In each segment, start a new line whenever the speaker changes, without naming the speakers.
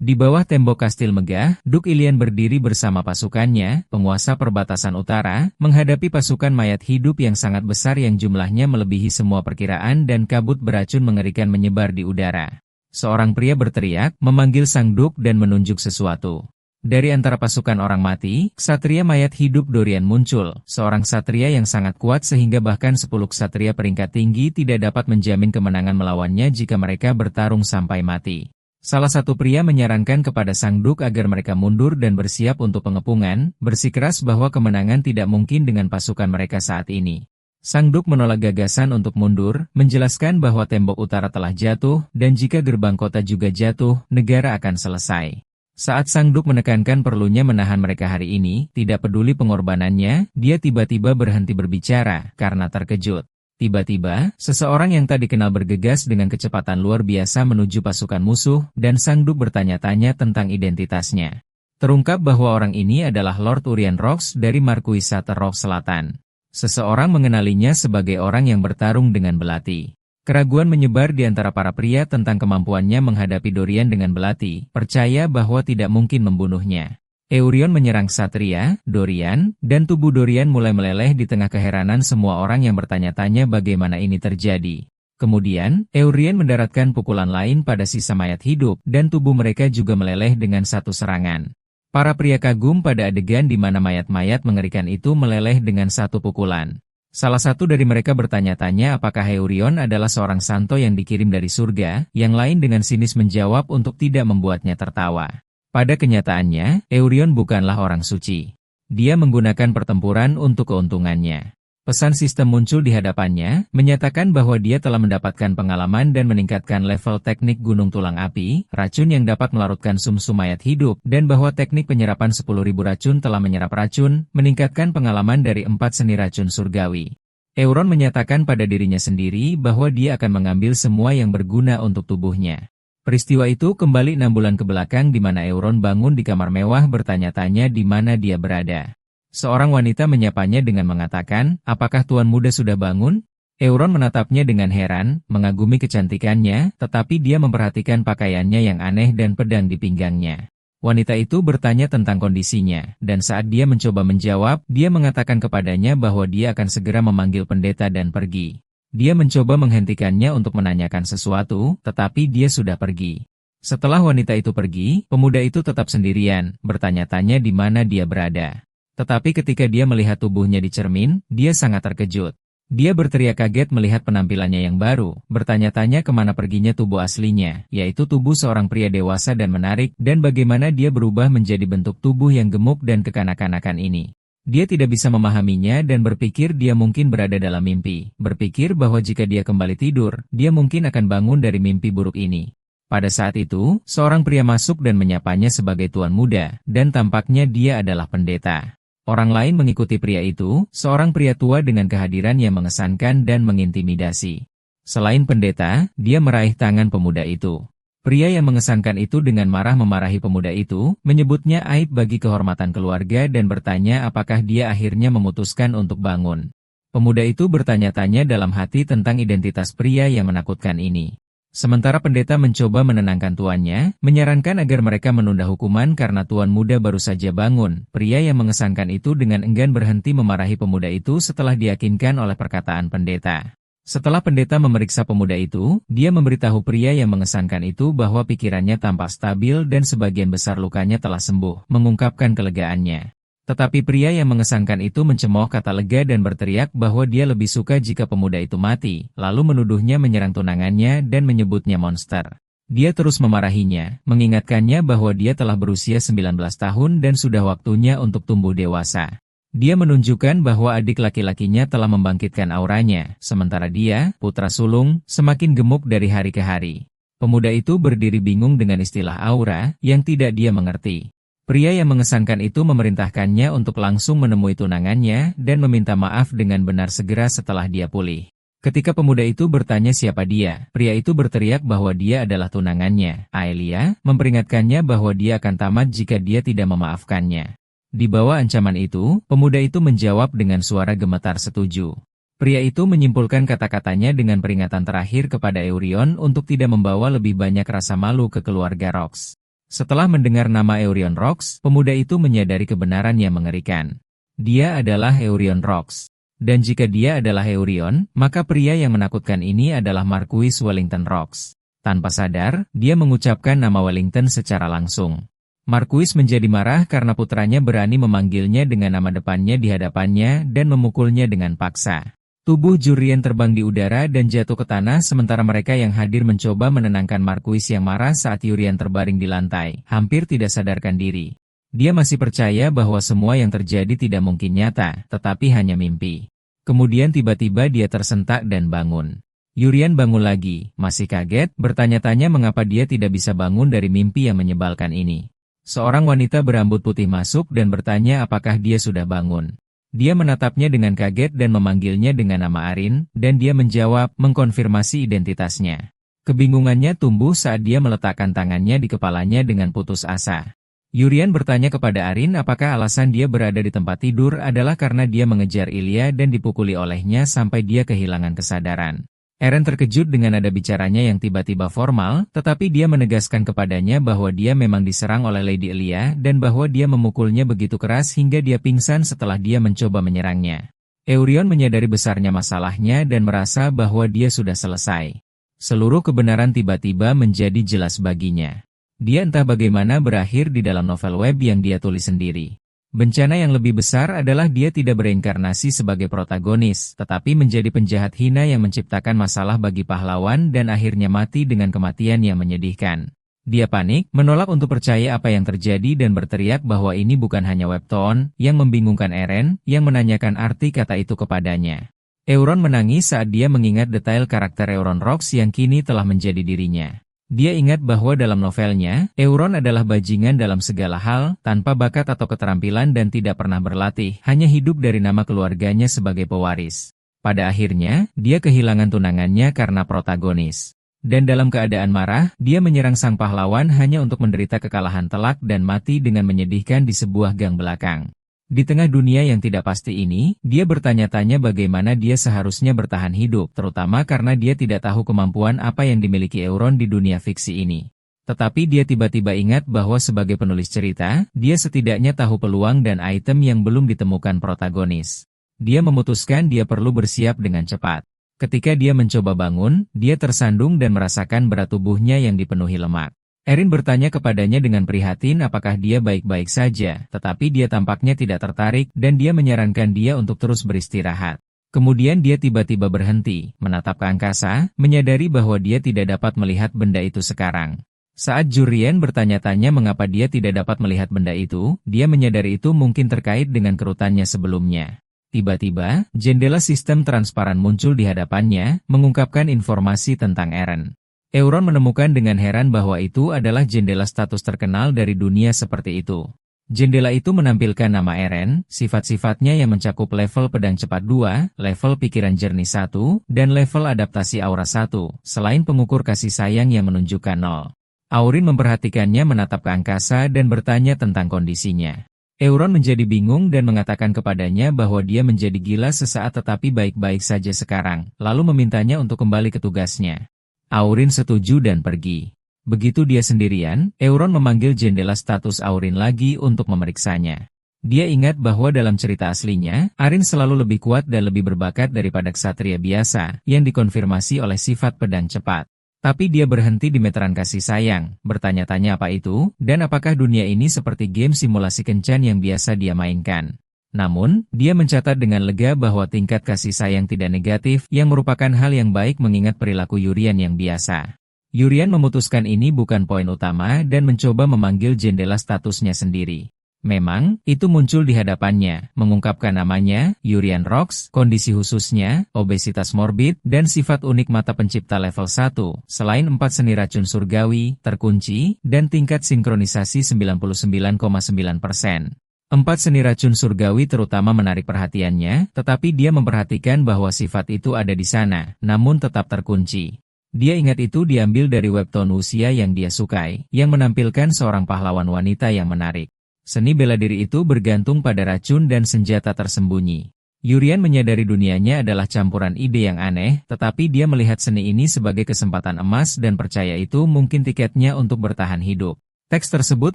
Di bawah tembok kastil megah, Duk Ilian berdiri bersama pasukannya, penguasa perbatasan utara, menghadapi pasukan mayat hidup yang sangat besar yang jumlahnya melebihi semua perkiraan dan kabut beracun mengerikan menyebar di udara. Seorang pria berteriak, memanggil sang Duk dan menunjuk sesuatu. Dari antara pasukan orang mati, ksatria mayat hidup Dorian muncul, seorang ksatria yang sangat kuat sehingga bahkan 10 ksatria peringkat tinggi tidak dapat menjamin kemenangan melawannya jika mereka bertarung sampai mati. Salah satu pria menyarankan kepada sang Duk agar mereka mundur dan bersiap untuk pengepungan, bersikeras bahwa kemenangan tidak mungkin dengan pasukan mereka saat ini. Sang Duk menolak gagasan untuk mundur, menjelaskan bahwa tembok utara telah jatuh, dan jika gerbang kota juga jatuh, negara akan selesai. Saat sang Duk menekankan perlunya menahan mereka hari ini, tidak peduli pengorbanannya, dia tiba-tiba berhenti berbicara, karena terkejut. Tiba-tiba, seseorang yang tak dikenal bergegas dengan kecepatan luar biasa menuju pasukan musuh, dan sang Duk bertanya-tanya tentang identitasnya. Terungkap bahwa orang ini adalah Lord Urian Rocks dari Marquisate Rock Selatan. Seseorang mengenalinya sebagai orang yang bertarung dengan belati. Keraguan menyebar di antara para pria tentang kemampuannya menghadapi Dorian dengan belati, percaya bahwa tidak mungkin membunuhnya. Eurion menyerang ksatria, Dorian, dan tubuh Dorian mulai meleleh di tengah keheranan semua orang yang bertanya-tanya bagaimana ini terjadi. Kemudian, Eurion mendaratkan pukulan lain pada sisa mayat hidup, dan tubuh mereka juga meleleh dengan satu serangan. Para pria kagum pada adegan di mana mayat-mayat mengerikan itu meleleh dengan satu pukulan. Salah satu dari mereka bertanya-tanya apakah Eurion adalah seorang santo yang dikirim dari surga, yang lain dengan sinis menjawab untuk tidak membuatnya tertawa. Pada kenyataannya, Eurion bukanlah orang suci. Dia menggunakan pertempuran untuk keuntungannya. Pesan sistem muncul di hadapannya, menyatakan bahwa dia telah mendapatkan pengalaman dan meningkatkan level teknik gunung tulang api, racun yang dapat melarutkan sumsum mayat hidup, dan bahwa teknik penyerapan 10.000 racun telah menyerap racun, meningkatkan pengalaman dari 4 seni racun surgawi. Euron menyatakan pada dirinya sendiri bahwa dia akan mengambil semua yang berguna untuk tubuhnya. Peristiwa itu kembali 6 bulan ke belakang di mana Euron bangun di kamar mewah bertanya-tanya di mana dia berada. Seorang wanita menyapanya dengan mengatakan, apakah Tuan Muda sudah bangun? Euron menatapnya dengan heran, mengagumi kecantikannya, tetapi dia memperhatikan pakaiannya yang aneh dan pedang di pinggangnya. Wanita itu bertanya tentang kondisinya, dan saat dia mencoba menjawab, dia mengatakan kepadanya bahwa dia akan segera memanggil pendeta dan pergi. Dia mencoba menghentikannya untuk menanyakan sesuatu, tetapi dia sudah pergi. Setelah wanita itu pergi, pemuda itu tetap sendirian, bertanya-tanya di mana dia berada. Tetapi ketika dia melihat tubuhnya di cermin, dia sangat terkejut. Dia berteriak kaget melihat penampilannya yang baru, bertanya-tanya kemana perginya tubuh aslinya, yaitu tubuh seorang pria dewasa dan menarik, dan bagaimana dia berubah menjadi bentuk tubuh yang gemuk dan kekanak-kanakan ini. Dia tidak bisa memahaminya dan berpikir dia mungkin berada dalam mimpi, berpikir bahwa jika dia kembali tidur, dia mungkin akan bangun dari mimpi buruk ini. Pada saat itu, seorang pria masuk dan menyapanya sebagai Tuan Muda, dan tampaknya dia adalah pendeta. Orang lain mengikuti pria itu, seorang pria tua dengan kehadiran yang mengesankan dan mengintimidasi. Selain pendeta, dia meraih tangan pemuda itu. Pria yang mengesankan itu dengan marah memarahi pemuda itu, menyebutnya aib bagi kehormatan keluarga dan bertanya apakah dia akhirnya memutuskan untuk bangun. Pemuda itu bertanya-tanya dalam hati tentang identitas pria yang menakutkan ini. Sementara pendeta mencoba menenangkan tuannya, menyarankan agar mereka menunda hukuman karena Tuan Muda baru saja bangun. Pria yang mengesankan itu dengan enggan berhenti memarahi pemuda itu setelah diyakinkan oleh perkataan pendeta. Setelah pendeta memeriksa pemuda itu, dia memberitahu pria yang mengesankan itu bahwa pikirannya tampak stabil dan sebagian besar lukanya telah sembuh, mengungkapkan kelegaannya. Tetapi pria yang mengesankan itu mencemooh kata lega dan berteriak bahwa dia lebih suka jika pemuda itu mati, lalu menuduhnya menyerang tunangannya dan menyebutnya monster. Dia terus memarahinya, mengingatkannya bahwa dia telah berusia 19 tahun dan sudah waktunya untuk tumbuh dewasa. Dia menunjukkan bahwa adik laki-lakinya telah membangkitkan auranya, sementara dia, putra sulung, semakin gemuk dari hari ke hari. Pemuda itu berdiri bingung dengan istilah aura, yang tidak dia mengerti. Pria yang mengesankan itu memerintahkannya untuk langsung menemui tunangannya dan meminta maaf dengan benar segera setelah dia pulih. Ketika pemuda itu bertanya siapa dia, pria itu berteriak bahwa dia adalah tunangannya, Aelia, memperingatkannya bahwa dia akan tamat jika dia tidak memaafkannya. Di bawah ancaman itu, pemuda itu menjawab dengan suara gemetar setuju. Pria itu menyimpulkan kata-katanya dengan peringatan terakhir kepada Eurion untuk tidak membawa lebih banyak rasa malu ke keluarga Rocks. Setelah mendengar nama Eurion Rox, pemuda itu menyadari kebenaran yang mengerikan. Dia adalah Eurion Rox. Dan jika dia adalah Eurion, maka pria yang menakutkan ini adalah Marquis Wellington Rox. Tanpa sadar, dia mengucapkan nama Wellington secara langsung. Marquis menjadi marah karena putranya berani memanggilnya dengan nama depannya di hadapannya dan memukulnya dengan paksa. Tubuh Jurien terbang di udara dan jatuh ke tanah sementara mereka yang hadir mencoba menenangkan Marquis yang marah saat Jurien terbaring di lantai, hampir tidak sadarkan diri. Dia masih percaya bahwa semua yang terjadi tidak mungkin nyata, tetapi hanya mimpi. Kemudian tiba-tiba dia tersentak dan bangun. Jurien bangun lagi, masih kaget, bertanya-tanya mengapa dia tidak bisa bangun dari mimpi yang menyebalkan ini. Seorang wanita berambut putih masuk dan bertanya apakah dia sudah bangun. Dia menatapnya dengan kaget dan memanggilnya dengan nama Arin, dan dia menjawab, mengkonfirmasi identitasnya. Kebingungannya tumbuh saat dia meletakkan tangannya di kepalanya dengan putus asa. Jurien bertanya kepada Arin apakah alasan dia berada di tempat tidur adalah karena dia mengejar Ilya dan dipukuli olehnya sampai dia kehilangan kesadaran. Eren terkejut dengan nada bicaranya yang tiba-tiba formal, tetapi dia menegaskan kepadanya bahwa dia memang diserang oleh Lady Ilya dan bahwa dia memukulnya begitu keras hingga dia pingsan setelah dia mencoba menyerangnya. Eurion menyadari besarnya masalahnya dan merasa bahwa dia sudah selesai. Seluruh kebenaran tiba-tiba menjadi jelas baginya. Dia entah bagaimana berakhir di dalam novel web yang dia tulis sendiri. Bencana yang lebih besar adalah dia tidak bereinkarnasi sebagai protagonis, tetapi menjadi penjahat hina yang menciptakan masalah bagi pahlawan dan akhirnya mati dengan kematian yang menyedihkan. Dia panik, menolak untuk percaya apa yang terjadi dan berteriak bahwa ini bukan hanya webtoon, yang membingungkan Eren, yang menanyakan arti kata itu kepadanya. Euron menangis saat dia mengingat detail karakter Euron Rox yang kini telah menjadi dirinya. Dia ingat bahwa dalam novelnya, Euron adalah bajingan dalam segala hal, tanpa bakat atau keterampilan dan tidak pernah berlatih, hanya hidup dari nama keluarganya sebagai pewaris. Pada akhirnya, dia kehilangan tunangannya karena protagonis. Dan dalam keadaan marah, dia menyerang sang pahlawan hanya untuk menderita kekalahan telak dan mati dengan menyedihkan di sebuah gang belakang. Di tengah dunia yang tidak pasti ini, dia bertanya-tanya bagaimana dia seharusnya bertahan hidup, terutama karena dia tidak tahu kemampuan apa yang dimiliki Euron di dunia fiksi ini. Tetapi dia tiba-tiba ingat bahwa sebagai penulis cerita, dia setidaknya tahu peluang dan item yang belum ditemukan protagonis. Dia memutuskan dia perlu bersiap dengan cepat. Ketika dia mencoba bangun, dia tersandung dan merasakan berat tubuhnya yang dipenuhi lemak. Erin bertanya kepadanya dengan prihatin apakah dia baik-baik saja, tetapi dia tampaknya tidak tertarik dan dia menyarankan dia untuk terus beristirahat. Kemudian dia tiba-tiba berhenti, menatap ke angkasa, menyadari bahwa dia tidak dapat melihat benda itu sekarang. Saat Jurien bertanya-tanya mengapa dia tidak dapat melihat benda itu, dia menyadari itu mungkin terkait dengan kerutannya sebelumnya. Tiba-tiba, jendela sistem transparan muncul di hadapannya, mengungkapkan informasi tentang Eren. Euron menemukan dengan heran bahwa itu adalah jendela status terkenal dari dunia seperti itu. Jendela itu menampilkan nama Eren, sifat-sifatnya yang mencakup level pedang cepat 2, level pikiran jernih 1, dan level adaptasi aura 1, selain pengukur kasih sayang yang menunjukkan 0. Aurin memperhatikannya menatap ke angkasa dan bertanya tentang kondisinya. Euron menjadi bingung dan mengatakan kepadanya bahwa dia menjadi gila sesaat tetapi baik-baik saja sekarang, lalu memintanya untuk kembali ke tugasnya. Aurin setuju dan pergi. Begitu dia sendirian, Euron memanggil jendela status Aurin lagi untuk memeriksanya. Dia ingat bahwa dalam cerita aslinya, Arin selalu lebih kuat dan lebih berbakat daripada ksatria biasa, yang dikonfirmasi oleh sifat pedang cepat. Tapi dia berhenti di meteran kasih sayang, bertanya-tanya apa itu, dan apakah dunia ini seperti game simulasi kencan yang biasa dia mainkan. Namun, dia mencatat dengan lega bahwa tingkat kasih sayang tidak negatif, yang merupakan hal yang baik mengingat perilaku Jurien yang biasa. Jurien memutuskan ini bukan poin utama dan mencoba memanggil jendela statusnya sendiri. Memang, itu muncul di hadapannya, mengungkapkan namanya, Jurien Rox, kondisi khususnya, obesitas morbid, dan sifat unik mata pencipta level 1, selain 4 seni racun surgawi, terkunci, dan tingkat sinkronisasi 99,9%. 4 seni racun surgawi terutama menarik perhatiannya, tetapi dia memperhatikan bahwa sifat itu ada di sana, namun tetap terkunci. Dia ingat itu diambil dari webtoon usia yang dia sukai, yang menampilkan seorang pahlawan wanita yang menarik. Seni bela diri itu bergantung pada racun dan senjata tersembunyi. Jurien menyadari dunianya adalah campuran ide yang aneh, tetapi dia melihat seni ini sebagai kesempatan emas dan percaya itu mungkin tiketnya untuk bertahan hidup. Teks tersebut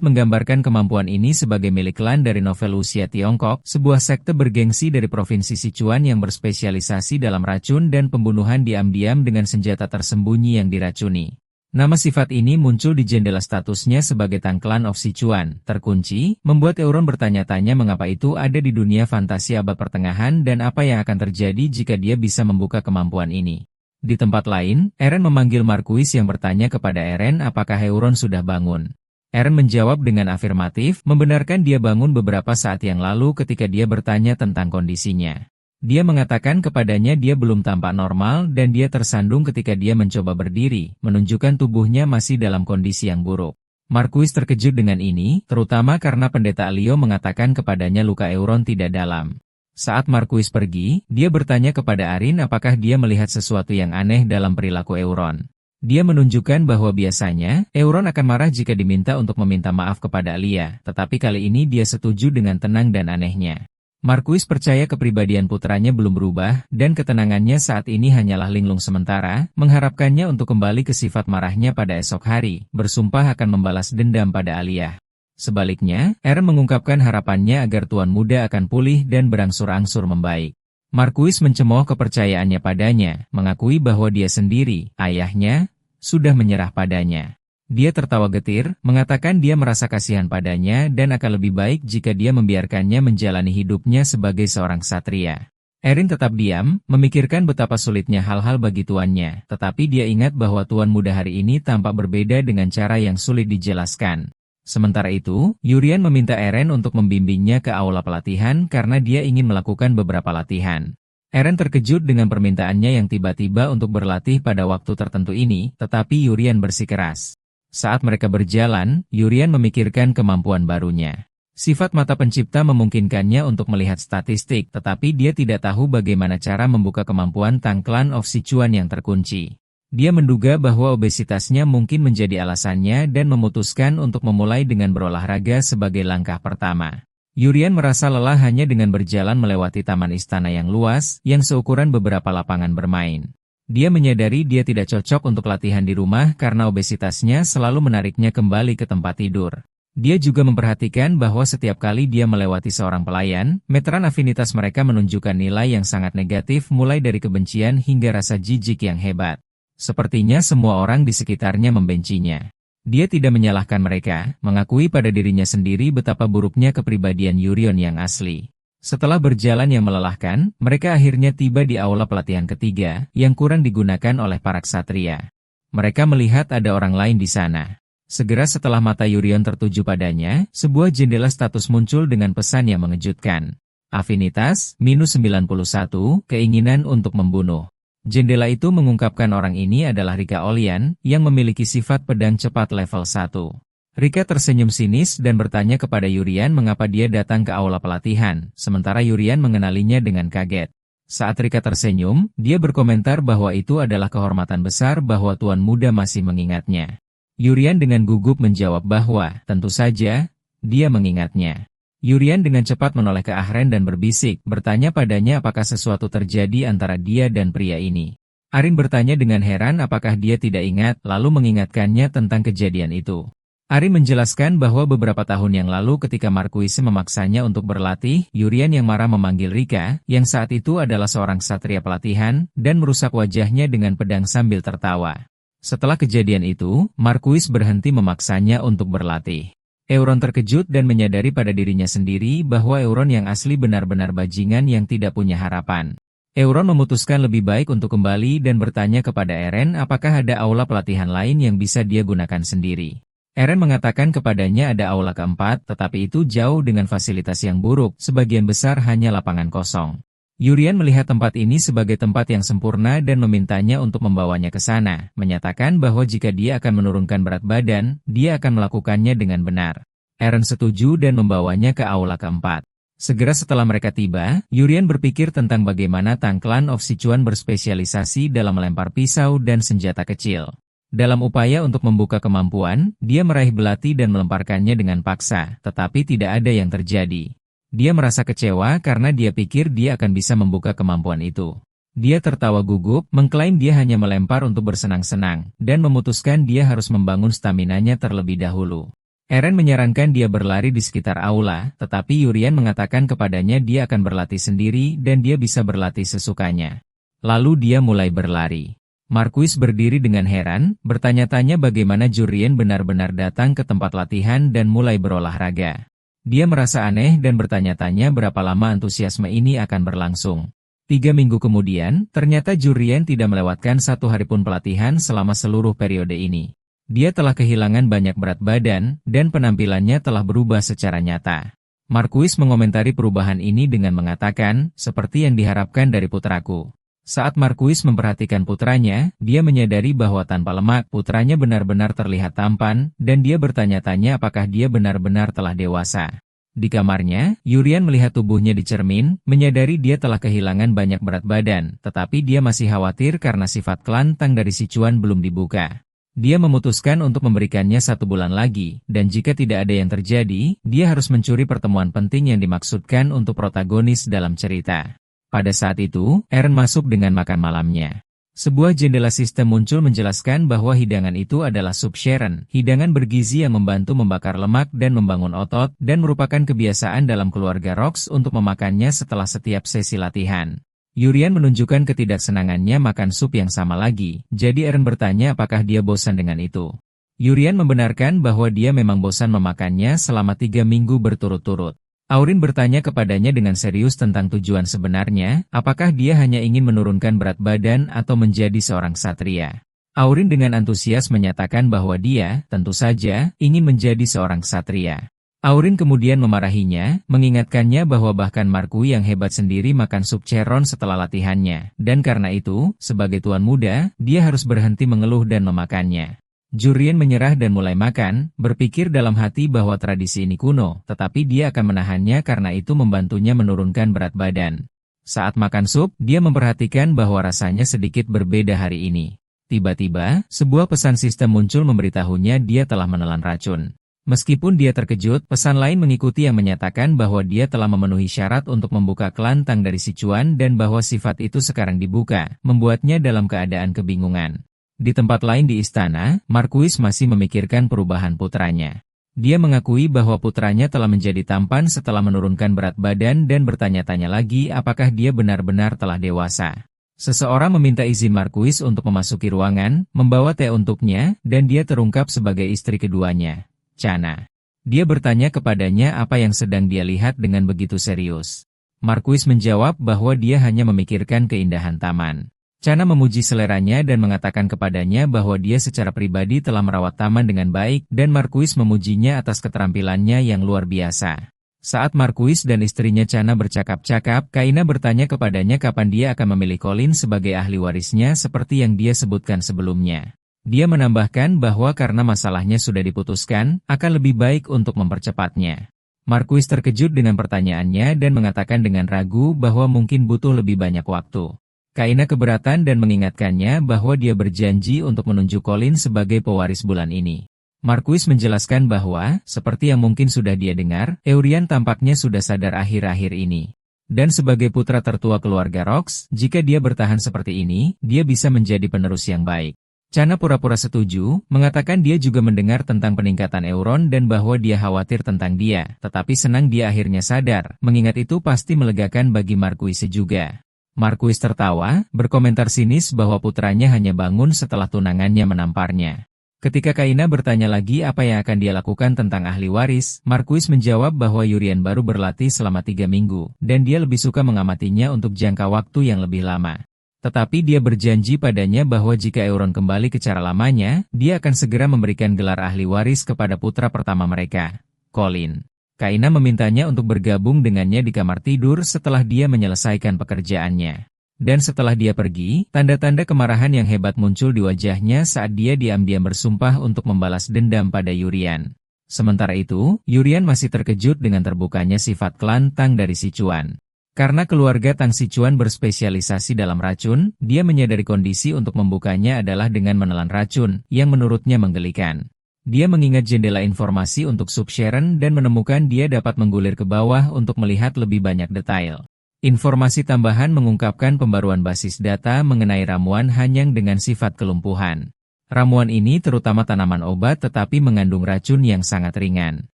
menggambarkan kemampuan ini sebagai milik klan dari novel Wuxia Tiongkok, sebuah sekte bergengsi dari provinsi Sichuan yang berspesialisasi dalam racun dan pembunuhan diam-diam dengan senjata tersembunyi yang diracuni. Nama sifat ini muncul di jendela statusnya sebagai Tang Clan of Sichuan, terkunci, membuat Euron bertanya-tanya mengapa itu ada di dunia fantasi abad pertengahan dan apa yang akan terjadi jika dia bisa membuka kemampuan ini. Di tempat lain, Eren memanggil Marquis yang bertanya kepada Eren apakah Euron sudah bangun. Eren menjawab dengan afirmatif, membenarkan dia bangun beberapa saat yang lalu ketika dia bertanya tentang kondisinya. Dia mengatakan kepadanya dia belum tampak normal dan dia tersandung ketika dia mencoba berdiri, menunjukkan tubuhnya masih dalam kondisi yang buruk. Marquis terkejut dengan ini, terutama karena pendeta Alio mengatakan kepadanya luka Euron tidak dalam. Saat Marquis pergi, dia bertanya kepada Arin apakah dia melihat sesuatu yang aneh dalam perilaku Euron. Dia menunjukkan bahwa biasanya, Euron akan marah jika diminta untuk meminta maaf kepada Alia, tetapi kali ini dia setuju dengan tenang dan anehnya. Marquis percaya kepribadian putranya belum berubah, dan ketenangannya saat ini hanyalah linglung sementara, mengharapkannya untuk kembali ke sifat marahnya pada esok hari, bersumpah akan membalas dendam pada Alia. Sebaliknya, Eren mengungkapkan harapannya agar Tuan Muda akan pulih dan berangsur-angsur membaik. Marquis mencemooh kepercayaannya padanya, mengakui bahwa dia sendiri, ayahnya, sudah menyerah padanya. Dia tertawa getir, mengatakan dia merasa kasihan padanya dan akan lebih baik jika dia membiarkannya menjalani hidupnya sebagai seorang ksatria. Erin tetap diam, memikirkan betapa sulitnya hal-hal bagi tuannya, tetapi dia ingat bahwa Tuan Muda hari ini tampak berbeda dengan cara yang sulit dijelaskan. Sementara itu, Yurian meminta Eren untuk membimbingnya ke aula pelatihan karena dia ingin melakukan beberapa latihan. Eren terkejut dengan permintaannya yang tiba-tiba untuk berlatih pada waktu tertentu ini, tetapi Yurian bersikeras. Saat mereka berjalan, Yurian memikirkan kemampuan barunya. Sifat mata pencipta memungkinkannya untuk melihat statistik, tetapi dia tidak tahu bagaimana cara membuka kemampuan Tang Clan of Sichuan yang terkunci. Dia menduga bahwa obesitasnya mungkin menjadi alasannya dan memutuskan untuk memulai dengan berolahraga sebagai langkah pertama. Yurian merasa lelah hanya dengan berjalan melewati taman istana yang luas, yang seukuran beberapa lapangan bermain. Dia menyadari dia tidak cocok untuk latihan di rumah karena obesitasnya selalu menariknya kembali ke tempat tidur. Dia juga memperhatikan bahwa setiap kali dia melewati seorang pelayan, meteran afinitas mereka menunjukkan nilai yang sangat negatif mulai dari kebencian hingga rasa jijik yang hebat. Sepertinya semua orang di sekitarnya membencinya. Dia tidak menyalahkan mereka, mengakui pada dirinya sendiri betapa buruknya kepribadian Yurian yang asli. Setelah berjalan yang melelahkan, mereka akhirnya tiba di aula pelatihan ketiga, yang kurang digunakan oleh para ksatria. Mereka melihat ada orang lain di sana. Segera setelah mata Yurian tertuju padanya, sebuah jendela status muncul dengan pesan yang mengejutkan. Afinitas, -91, keinginan untuk membunuh. Jendela itu mengungkapkan orang ini adalah Rika Olian, yang memiliki sifat pedang cepat level 1. Rika tersenyum sinis dan bertanya kepada Yurian mengapa dia datang ke aula pelatihan, sementara Yurian mengenalinya dengan kaget. Saat Rika tersenyum, dia berkomentar bahwa itu adalah kehormatan besar bahwa Tuan Muda masih mengingatnya. Yurian dengan gugup menjawab bahwa, tentu saja, dia mengingatnya. Yurian dengan cepat menoleh ke Ahren dan berbisik, bertanya padanya apakah sesuatu terjadi antara dia dan pria ini. Arin bertanya dengan heran apakah dia tidak ingat, lalu mengingatkannya tentang kejadian itu. Arin menjelaskan bahwa beberapa tahun yang lalu ketika Marquis memaksanya untuk berlatih, Yurian yang marah memanggil Rika, yang saat itu adalah seorang ksatria pelatihan, dan merusak wajahnya dengan pedang sambil tertawa. Setelah kejadian itu, Marquis berhenti memaksanya untuk berlatih. Euron terkejut dan menyadari pada dirinya sendiri bahwa Euron yang asli benar-benar bajingan yang tidak punya harapan. Euron memutuskan lebih baik untuk kembali dan bertanya kepada Eren apakah ada aula pelatihan lain yang bisa dia gunakan sendiri. Eren mengatakan kepadanya ada aula keempat, tetapi itu jauh dengan fasilitas yang buruk, sebagian besar hanya lapangan kosong. Yurian melihat tempat ini sebagai tempat yang sempurna dan memintanya untuk membawanya ke sana, menyatakan bahwa jika dia akan menurunkan berat badan, dia akan melakukannya dengan benar. Eren setuju dan membawanya ke aula keempat. Segera setelah mereka tiba, Yurian berpikir tentang bagaimana Tang Clan of Sichuan berspesialisasi dalam melempar pisau dan senjata kecil. Dalam upaya untuk membuka kemampuan, dia meraih belati dan melemparkannya dengan paksa, tetapi tidak ada yang terjadi. Dia merasa kecewa karena dia pikir dia akan bisa membuka kemampuan itu. Dia tertawa gugup, mengklaim dia hanya melempar untuk bersenang-senang, dan memutuskan dia harus membangun staminanya terlebih dahulu. Eren menyarankan dia berlari di sekitar aula, tetapi Yurian mengatakan kepadanya dia akan berlatih sendiri dan dia bisa berlatih sesukanya. Lalu dia mulai berlari. Marquis berdiri dengan heran, bertanya-tanya bagaimana Jurien benar-benar datang ke tempat latihan dan mulai berolahraga. Dia merasa aneh dan bertanya-tanya berapa lama antusiasme ini akan berlangsung. 3 minggu kemudian, ternyata Jurien tidak melewatkan 1 hari pun pelatihan selama seluruh periode ini. Dia telah kehilangan banyak berat badan, dan penampilannya telah berubah secara nyata. Marquis mengomentari perubahan ini dengan mengatakan, seperti yang diharapkan dari putraku. Saat Marquis memperhatikan putranya, dia menyadari bahwa tanpa lemak, putranya benar-benar terlihat tampan, dan dia bertanya-tanya apakah dia benar-benar telah dewasa. Di kamarnya, Yurian melihat tubuhnya di cermin, menyadari dia telah kehilangan banyak berat badan, tetapi dia masih khawatir karena sifat kelantang dari Sichuan belum dibuka. Dia memutuskan untuk memberikannya 1 bulan lagi, dan jika tidak ada yang terjadi, dia harus mencuri pertemuan penting yang dimaksudkan untuk protagonis dalam cerita. Pada saat itu, Eren masuk dengan makan malamnya. Sebuah jendela sistem muncul menjelaskan bahwa hidangan itu adalah sup Sharon, hidangan bergizi yang membantu membakar lemak dan membangun otot, dan merupakan kebiasaan dalam keluarga Rox untuk memakannya setelah setiap sesi latihan. Yurian menunjukkan ketidaksenangannya makan sup yang sama lagi, jadi Eren bertanya apakah dia bosan dengan itu. Yurian membenarkan bahwa dia memang bosan memakannya selama 3 minggu berturut-turut. Aurin bertanya kepadanya dengan serius tentang tujuan sebenarnya, apakah dia hanya ingin menurunkan berat badan atau menjadi seorang ksatria. Aurin dengan antusias menyatakan bahwa dia, tentu saja, ingin menjadi seorang ksatria. Aurin kemudian memarahinya, mengingatkannya bahwa bahkan Marquis yang hebat sendiri makan sup Charon setelah latihannya, dan karena itu, sebagai tuan muda, dia harus berhenti mengeluh dan memakannya. Jurien menyerah dan mulai makan, berpikir dalam hati bahwa tradisi ini kuno, tetapi dia akan menahannya karena itu membantunya menurunkan berat badan. Saat makan sup, dia memperhatikan bahwa rasanya sedikit berbeda hari ini. Tiba-tiba, sebuah pesan sistem muncul memberitahunya dia telah menelan racun. Meskipun dia terkejut, pesan lain mengikuti yang menyatakan bahwa dia telah memenuhi syarat untuk membuka kelantang dari Sichuan dan bahwa sifat itu sekarang dibuka, membuatnya dalam keadaan kebingungan. Di tempat lain di istana, Marquis masih memikirkan perubahan putranya. Dia mengakui bahwa putranya telah menjadi tampan setelah menurunkan berat badan dan bertanya-tanya lagi apakah dia benar-benar telah dewasa. Seseorang meminta izin Marquis untuk memasuki ruangan, membawa teh untuknya, dan dia terungkap sebagai istri keduanya, Chana. Dia bertanya kepadanya apa yang sedang dia lihat dengan begitu serius. Marquis menjawab bahwa dia hanya memikirkan keindahan taman. Chana memuji seleranya dan mengatakan kepadanya bahwa dia secara pribadi telah merawat taman dengan baik, dan Marquis memujinya atas keterampilannya yang luar biasa. Saat Marquis dan istrinya Chana bercakap-cakap, Kaina bertanya kepadanya kapan dia akan memilih Colin sebagai ahli warisnya seperti yang dia sebutkan sebelumnya. Dia menambahkan bahwa karena masalahnya sudah diputuskan, akan lebih baik untuk mempercepatnya. Marquis terkejut dengan pertanyaannya dan mengatakan dengan ragu bahwa mungkin butuh lebih banyak waktu. Kaina keberatan dan mengingatkannya bahwa dia berjanji untuk menunjuk Colin sebagai pewaris bulan ini. Marquis menjelaskan bahwa, seperti yang mungkin sudah dia dengar, Eurian tampaknya sudah sadar akhir-akhir ini. Dan sebagai putra tertua keluarga Rox, jika dia bertahan seperti ini, dia bisa menjadi penerus yang baik. Chana pura-pura setuju, mengatakan dia juga mendengar tentang peningkatan Euron dan bahwa dia khawatir tentang dia, tetapi senang dia akhirnya sadar, mengingat itu pasti melegakan bagi Marquis juga. Marquis tertawa, berkomentar sinis bahwa putranya hanya bangun setelah tunangannya menamparnya. Ketika Kaina bertanya lagi apa yang akan dia lakukan tentang ahli waris, Marquis menjawab bahwa Yurian baru berlatih selama 3 minggu, dan dia lebih suka mengamatinya untuk jangka waktu yang lebih lama. Tetapi dia berjanji padanya bahwa jika Euron kembali ke cara lamanya, dia akan segera memberikan gelar ahli waris kepada putra pertama mereka, Colin. Kaina memintanya untuk bergabung dengannya di kamar tidur setelah dia menyelesaikan pekerjaannya. Dan setelah dia pergi, tanda-tanda kemarahan yang hebat muncul di wajahnya saat dia diam-diam bersumpah untuk membalas dendam pada Yurian. Sementara itu, Yurian masih terkejut dengan terbukanya sifat klan Tang dari Sichuan. Karena keluarga Tang Sichuan berspesialisasi dalam racun, dia menyadari kondisi untuk membukanya adalah dengan menelan racun, yang menurutnya menggelikan. Dia mengingat jendela informasi untuk sup Sharon dan menemukan dia dapat menggulir ke bawah untuk melihat lebih banyak detail. Informasi tambahan mengungkapkan pembaruan basis data mengenai ramuan Hanyang dengan sifat kelumpuhan. Ramuan ini terutama tanaman obat tetapi mengandung racun yang sangat ringan.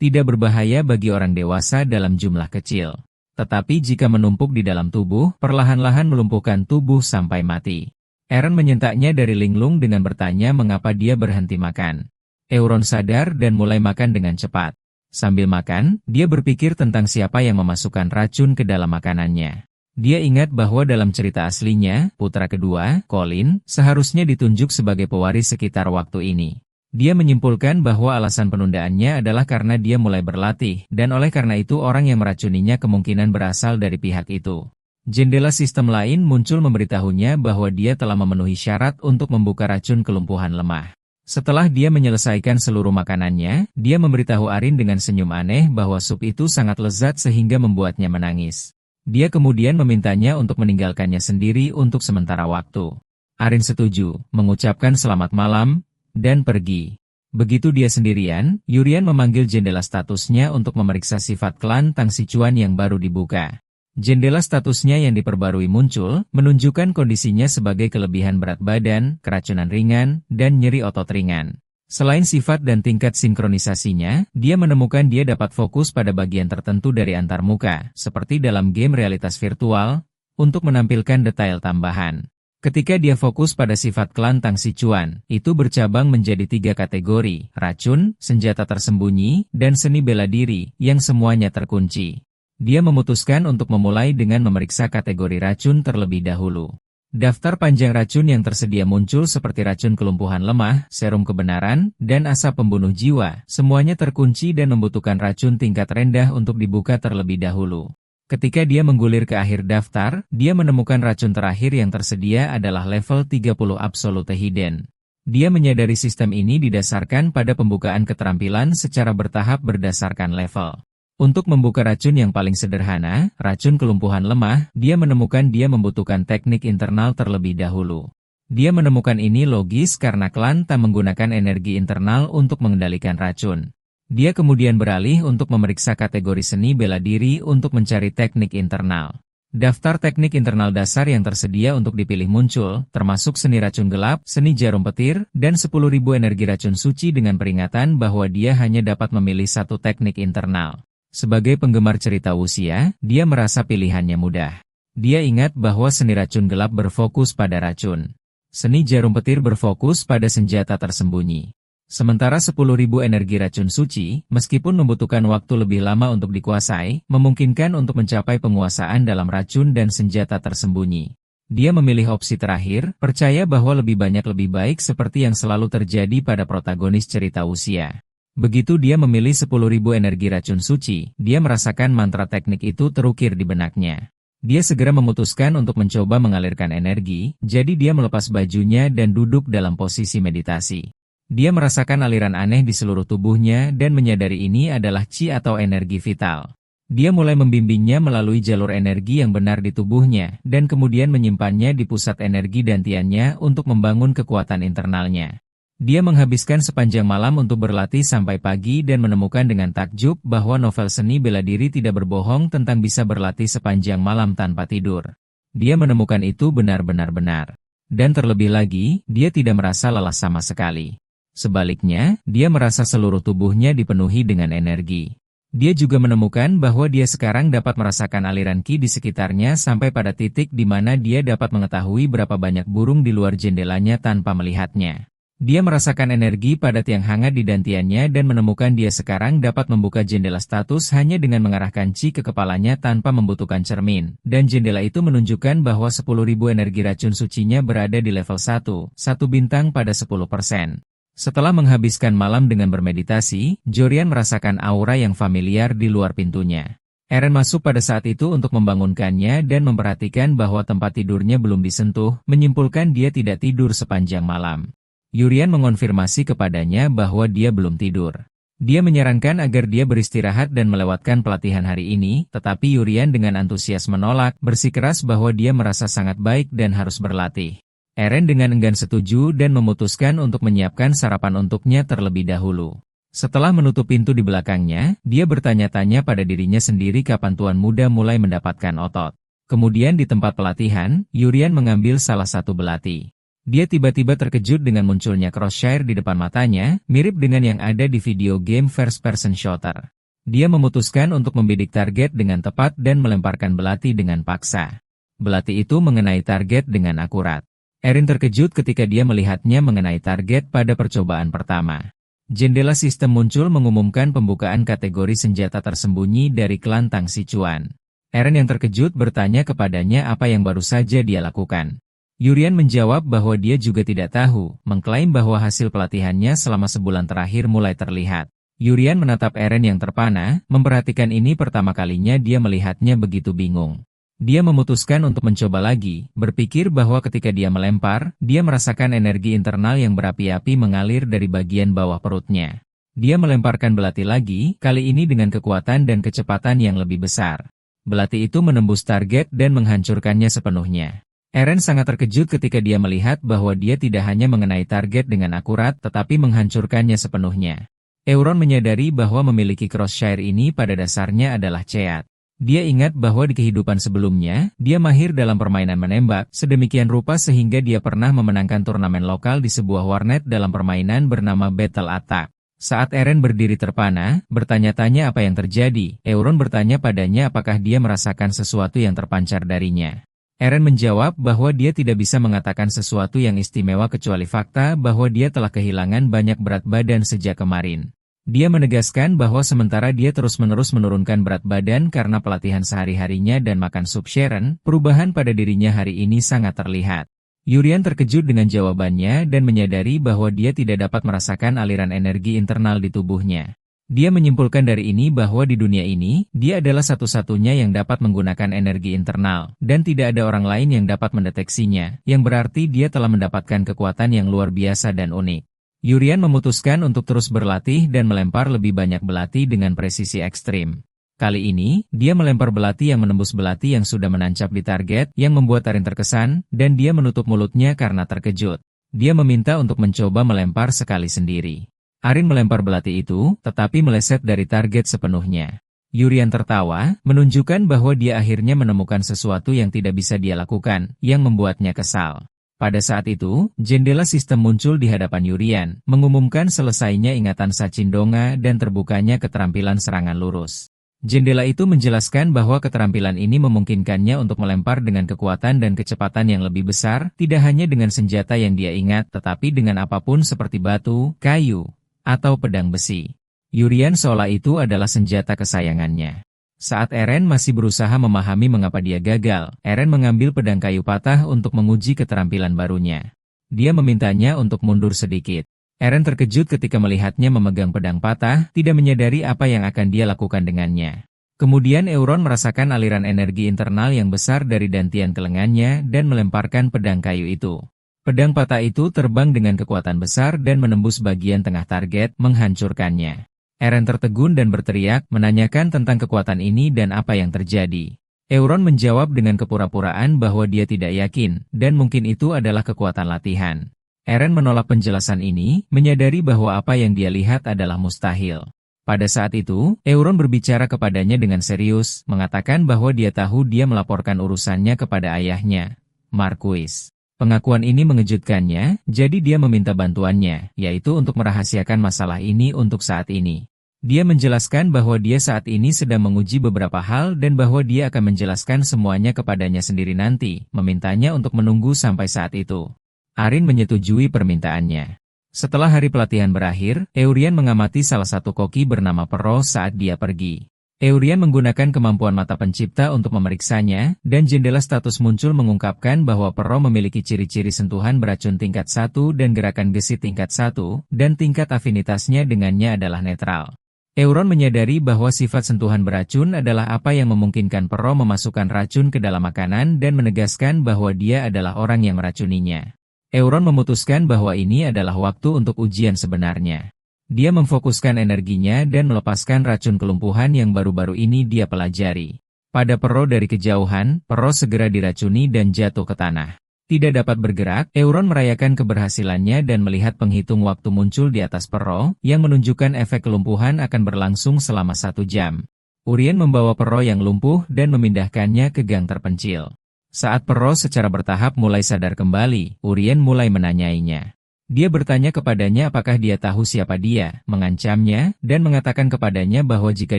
Tidak berbahaya bagi orang dewasa dalam jumlah kecil. Tetapi jika menumpuk di dalam tubuh, perlahan-lahan melumpuhkan tubuh sampai mati. Eren menyentaknya dari linglung dengan bertanya mengapa dia berhenti makan. Euron sadar dan mulai makan dengan cepat. Sambil makan, dia berpikir tentang siapa yang memasukkan racun ke dalam makanannya. Dia ingat bahwa dalam cerita aslinya, putra kedua, Colin, seharusnya ditunjuk sebagai pewaris sekitar waktu ini. Dia menyimpulkan bahwa alasan penundaannya adalah karena dia mulai berlatih, dan oleh karena itu orang yang meracuninya kemungkinan berasal dari pihak itu. Jendela sistem lain muncul memberitahunya bahwa dia telah memenuhi syarat untuk membuka racun kelumpuhan lemah. Setelah dia menyelesaikan seluruh makanannya, dia memberitahu Arin dengan senyum aneh bahwa sup itu sangat lezat sehingga membuatnya menangis. Dia kemudian memintanya untuk meninggalkannya sendiri untuk sementara waktu. Arin setuju, mengucapkan selamat malam, dan pergi. Begitu dia sendirian, Yurian memanggil jendela statusnya untuk memeriksa sifat klan Tang Sichuan yang baru dibuka. Jendela statusnya yang diperbarui muncul, menunjukkan kondisinya sebagai kelebihan berat badan, keracunan ringan, dan nyeri otot ringan. Selain sifat dan tingkat sinkronisasinya, dia menemukan dia dapat fokus pada bagian tertentu dari antarmuka, seperti dalam game realitas virtual, untuk menampilkan detail tambahan. Ketika dia fokus pada sifat klan Tang Sichuan, itu bercabang menjadi 3 kategori, racun, senjata tersembunyi, dan seni bela diri, yang semuanya terkunci. Dia memutuskan untuk memulai dengan memeriksa kategori racun terlebih dahulu. Daftar panjang racun yang tersedia muncul seperti racun kelumpuhan lemah, serum kebenaran, dan asap pembunuh jiwa, semuanya terkunci dan membutuhkan racun tingkat rendah untuk dibuka terlebih dahulu. Ketika dia menggulir ke akhir daftar, dia menemukan racun terakhir yang tersedia adalah level 30 Absolute Hidden. Dia menyadari sistem ini didasarkan pada pembukaan keterampilan secara bertahap berdasarkan level. Untuk membuka racun yang paling sederhana, racun kelumpuhan lemah, dia menemukan dia membutuhkan teknik internal terlebih dahulu. Dia menemukan ini logis karena klan tak menggunakan energi internal untuk mengendalikan racun. Dia kemudian beralih untuk memeriksa kategori seni bela diri untuk mencari teknik internal. Daftar teknik internal dasar yang tersedia untuk dipilih muncul, termasuk seni racun gelap, seni jarum petir, dan 10.000 energi racun suci dengan peringatan bahwa dia hanya dapat memilih satu teknik internal. Sebagai penggemar cerita wuxia, dia merasa pilihannya mudah. Dia ingat bahwa seni racun gelap berfokus pada racun. Seni jarum petir berfokus pada senjata tersembunyi. Sementara 10.000 energi racun suci, meskipun membutuhkan waktu lebih lama untuk dikuasai, memungkinkan untuk mencapai penguasaan dalam racun dan senjata tersembunyi. Dia memilih opsi terakhir, percaya bahwa lebih banyak lebih baik seperti yang selalu terjadi pada protagonis cerita wuxia. Begitu dia memilih 10.000 energi racun suci, dia merasakan mantra teknik itu terukir di benaknya. Dia segera memutuskan untuk mencoba mengalirkan energi, jadi dia melepas bajunya dan duduk dalam posisi meditasi. Dia merasakan aliran aneh di seluruh tubuhnya dan menyadari ini adalah qi atau energi vital. Dia mulai membimbingnya melalui jalur energi yang benar di tubuhnya, dan kemudian menyimpannya di pusat energi dantiannya untuk membangun kekuatan internalnya. Dia menghabiskan sepanjang malam untuk berlatih sampai pagi dan menemukan dengan takjub bahwa novel seni bela diri tidak berbohong tentang bisa berlatih sepanjang malam tanpa tidur. Dia menemukan itu benar-benar benar. Dan terlebih lagi, dia tidak merasa lelah sama sekali. Sebaliknya, dia merasa seluruh tubuhnya dipenuhi dengan energi. Dia juga menemukan bahwa dia sekarang dapat merasakan aliran qi di sekitarnya sampai pada titik di mana dia dapat mengetahui berapa banyak burung di luar jendelanya tanpa melihatnya. Dia merasakan energi padat yang hangat di dantiannya dan menemukan dia sekarang dapat membuka jendela status hanya dengan mengarahkan qi ke kepalanya tanpa membutuhkan cermin, dan jendela itu menunjukkan bahwa 10.000 energi racun sucinya berada di level 1 bintang pada 10%. Setelah menghabiskan malam dengan bermeditasi, Jorian merasakan aura yang familiar di luar pintunya. Eren masuk pada saat itu untuk membangunkannya dan memperhatikan bahwa tempat tidurnya belum disentuh, menyimpulkan dia tidak tidur sepanjang malam. Yurian mengonfirmasi kepadanya bahwa dia belum tidur. Dia menyarankan agar dia beristirahat dan melewatkan pelatihan hari ini, tetapi Yurian dengan antusias menolak, bersikeras bahwa dia merasa sangat baik dan harus berlatih. Eren dengan enggan setuju dan memutuskan untuk menyiapkan sarapan untuknya terlebih dahulu. Setelah menutup pintu di belakangnya, dia bertanya-tanya pada dirinya sendiri kapan tuan muda mulai mendapatkan otot. Kemudian di tempat pelatihan, Yurian mengambil salah satu belati. Dia tiba-tiba terkejut dengan munculnya crosshair di depan matanya, mirip dengan yang ada di video game first-person shooter. Dia memutuskan untuk membidik target dengan tepat dan melemparkan belati dengan paksa. Belati itu mengenai target dengan akurat. Erin terkejut ketika dia melihatnya mengenai target pada percobaan pertama. Jendela sistem muncul mengumumkan pembukaan kategori senjata tersembunyi dari klan Tang Sichuan. Erin yang terkejut bertanya kepadanya apa yang baru saja dia lakukan. Yurian menjawab bahwa dia juga tidak tahu, mengklaim bahwa hasil pelatihannya selama sebulan terakhir mulai terlihat. Yurian menatap Erin yang terpana, memperhatikan ini pertama kalinya dia melihatnya begitu bingung. Dia memutuskan untuk mencoba lagi, berpikir bahwa ketika dia melempar, dia merasakan energi internal yang berapi-api mengalir dari bagian bawah perutnya. Dia melemparkan belati lagi, kali ini dengan kekuatan dan kecepatan yang lebih besar. Belati itu menembus target dan menghancurkannya sepenuhnya. Erin sangat terkejut ketika dia melihat bahwa dia tidak hanya mengenai target dengan akurat, tetapi menghancurkannya sepenuhnya. Euron menyadari bahwa memiliki crosshair ini pada dasarnya adalah ceat. Dia ingat bahwa di kehidupan sebelumnya, dia mahir dalam permainan menembak, sedemikian rupa sehingga dia pernah memenangkan turnamen lokal di sebuah warnet dalam permainan bernama Battle Attack. Saat Erin berdiri terpana, bertanya-tanya apa yang terjadi, Euron bertanya padanya apakah dia merasakan sesuatu yang terpancar darinya. Erin menjawab bahwa dia tidak bisa mengatakan sesuatu yang istimewa kecuali fakta bahwa dia telah kehilangan banyak berat badan sejak kemarin. Dia menegaskan bahwa sementara dia terus-menerus menurunkan berat badan karena pelatihan sehari-harinya dan makan sup Sharon, perubahan pada dirinya hari ini sangat terlihat. Yurian terkejut dengan jawabannya dan menyadari bahwa dia tidak dapat merasakan aliran energi internal di tubuhnya. Dia menyimpulkan dari ini bahwa di dunia ini, dia adalah satu-satunya yang dapat menggunakan energi internal, dan tidak ada orang lain yang dapat mendeteksinya, yang berarti dia telah mendapatkan kekuatan yang luar biasa dan unik. Yurian memutuskan untuk terus berlatih dan melempar lebih banyak belati dengan presisi ekstrim. Kali ini, dia melempar belati yang menembus belati yang sudah menancap di target, yang membuat Erin terkesan, dan dia menutup mulutnya karena terkejut. Dia meminta untuk mencoba melempar sekali sendiri. Erin melempar belati itu, tetapi meleset dari target sepenuhnya. Yurian tertawa, menunjukkan bahwa dia akhirnya menemukan sesuatu yang tidak bisa dia lakukan, yang membuatnya kesal. Pada saat itu, jendela sistem muncul di hadapan Yurian, mengumumkan selesainya ingatan Sacindonga dan terbukanya keterampilan serangan lurus. Jendela itu menjelaskan bahwa keterampilan ini memungkinkannya untuk melempar dengan kekuatan dan kecepatan yang lebih besar, tidak hanya dengan senjata yang dia ingat, tetapi dengan apapun seperti batu, kayu, atau pedang besi. Yurian seolah itu adalah senjata kesayangannya. Saat Eren masih berusaha memahami mengapa dia gagal, Eren mengambil pedang kayu patah untuk menguji keterampilan barunya. Dia memintanya untuk mundur sedikit. Eren terkejut ketika melihatnya memegang pedang patah, tidak menyadari apa yang akan dia lakukan dengannya. Kemudian Euron merasakan aliran energi internal yang besar dari dantian ke lengannya dan melemparkan pedang kayu itu. Pedang patah itu terbang dengan kekuatan besar dan menembus bagian tengah target, menghancurkannya. Eren tertegun dan berteriak, menanyakan tentang kekuatan ini dan apa yang terjadi. Euron menjawab dengan kepura-puraan bahwa dia tidak yakin, dan mungkin itu adalah kekuatan latihan. Eren menolak penjelasan ini, menyadari bahwa apa yang dia lihat adalah mustahil. Pada saat itu, Euron berbicara kepadanya dengan serius, mengatakan bahwa dia tahu dia melaporkan urusannya kepada ayahnya, Marquis. Pengakuan ini mengejutkannya, jadi dia meminta bantuannya, yaitu untuk merahasiakan masalah ini untuk saat ini. Dia menjelaskan bahwa dia saat ini sedang menguji beberapa hal dan bahwa dia akan menjelaskan semuanya kepadanya sendiri nanti, memintanya untuk menunggu sampai saat itu. Arin menyetujui permintaannya. Setelah hari pelatihan berakhir, Eurian mengamati salah satu koki bernama Pero saat dia pergi. Eurian menggunakan kemampuan mata pencipta untuk memeriksanya, dan jendela status muncul mengungkapkan bahwa Pero memiliki ciri-ciri sentuhan beracun tingkat 1 dan gerakan gesit tingkat 1, dan tingkat afinitasnya dengannya adalah netral. Euron menyadari bahwa sifat sentuhan beracun adalah apa yang memungkinkan Pero memasukkan racun ke dalam makanan dan menegaskan bahwa dia adalah orang yang meracuninya. Euron memutuskan bahwa ini adalah waktu untuk ujian sebenarnya. Dia memfokuskan energinya dan melepaskan racun kelumpuhan yang baru-baru ini dia pelajari. Pada Pero dari kejauhan, Pero segera diracuni dan jatuh ke tanah. Tidak dapat bergerak, Euron merayakan keberhasilannya dan melihat penghitung waktu muncul di atas Pero, yang menunjukkan efek kelumpuhan akan berlangsung selama 1 jam. Urien membawa Pero yang lumpuh dan memindahkannya ke gang terpencil. Saat Perrault secara bertahap mulai sadar kembali, Urien mulai menanyainya. Dia bertanya kepadanya apakah dia tahu siapa dia, mengancamnya, dan mengatakan kepadanya bahwa jika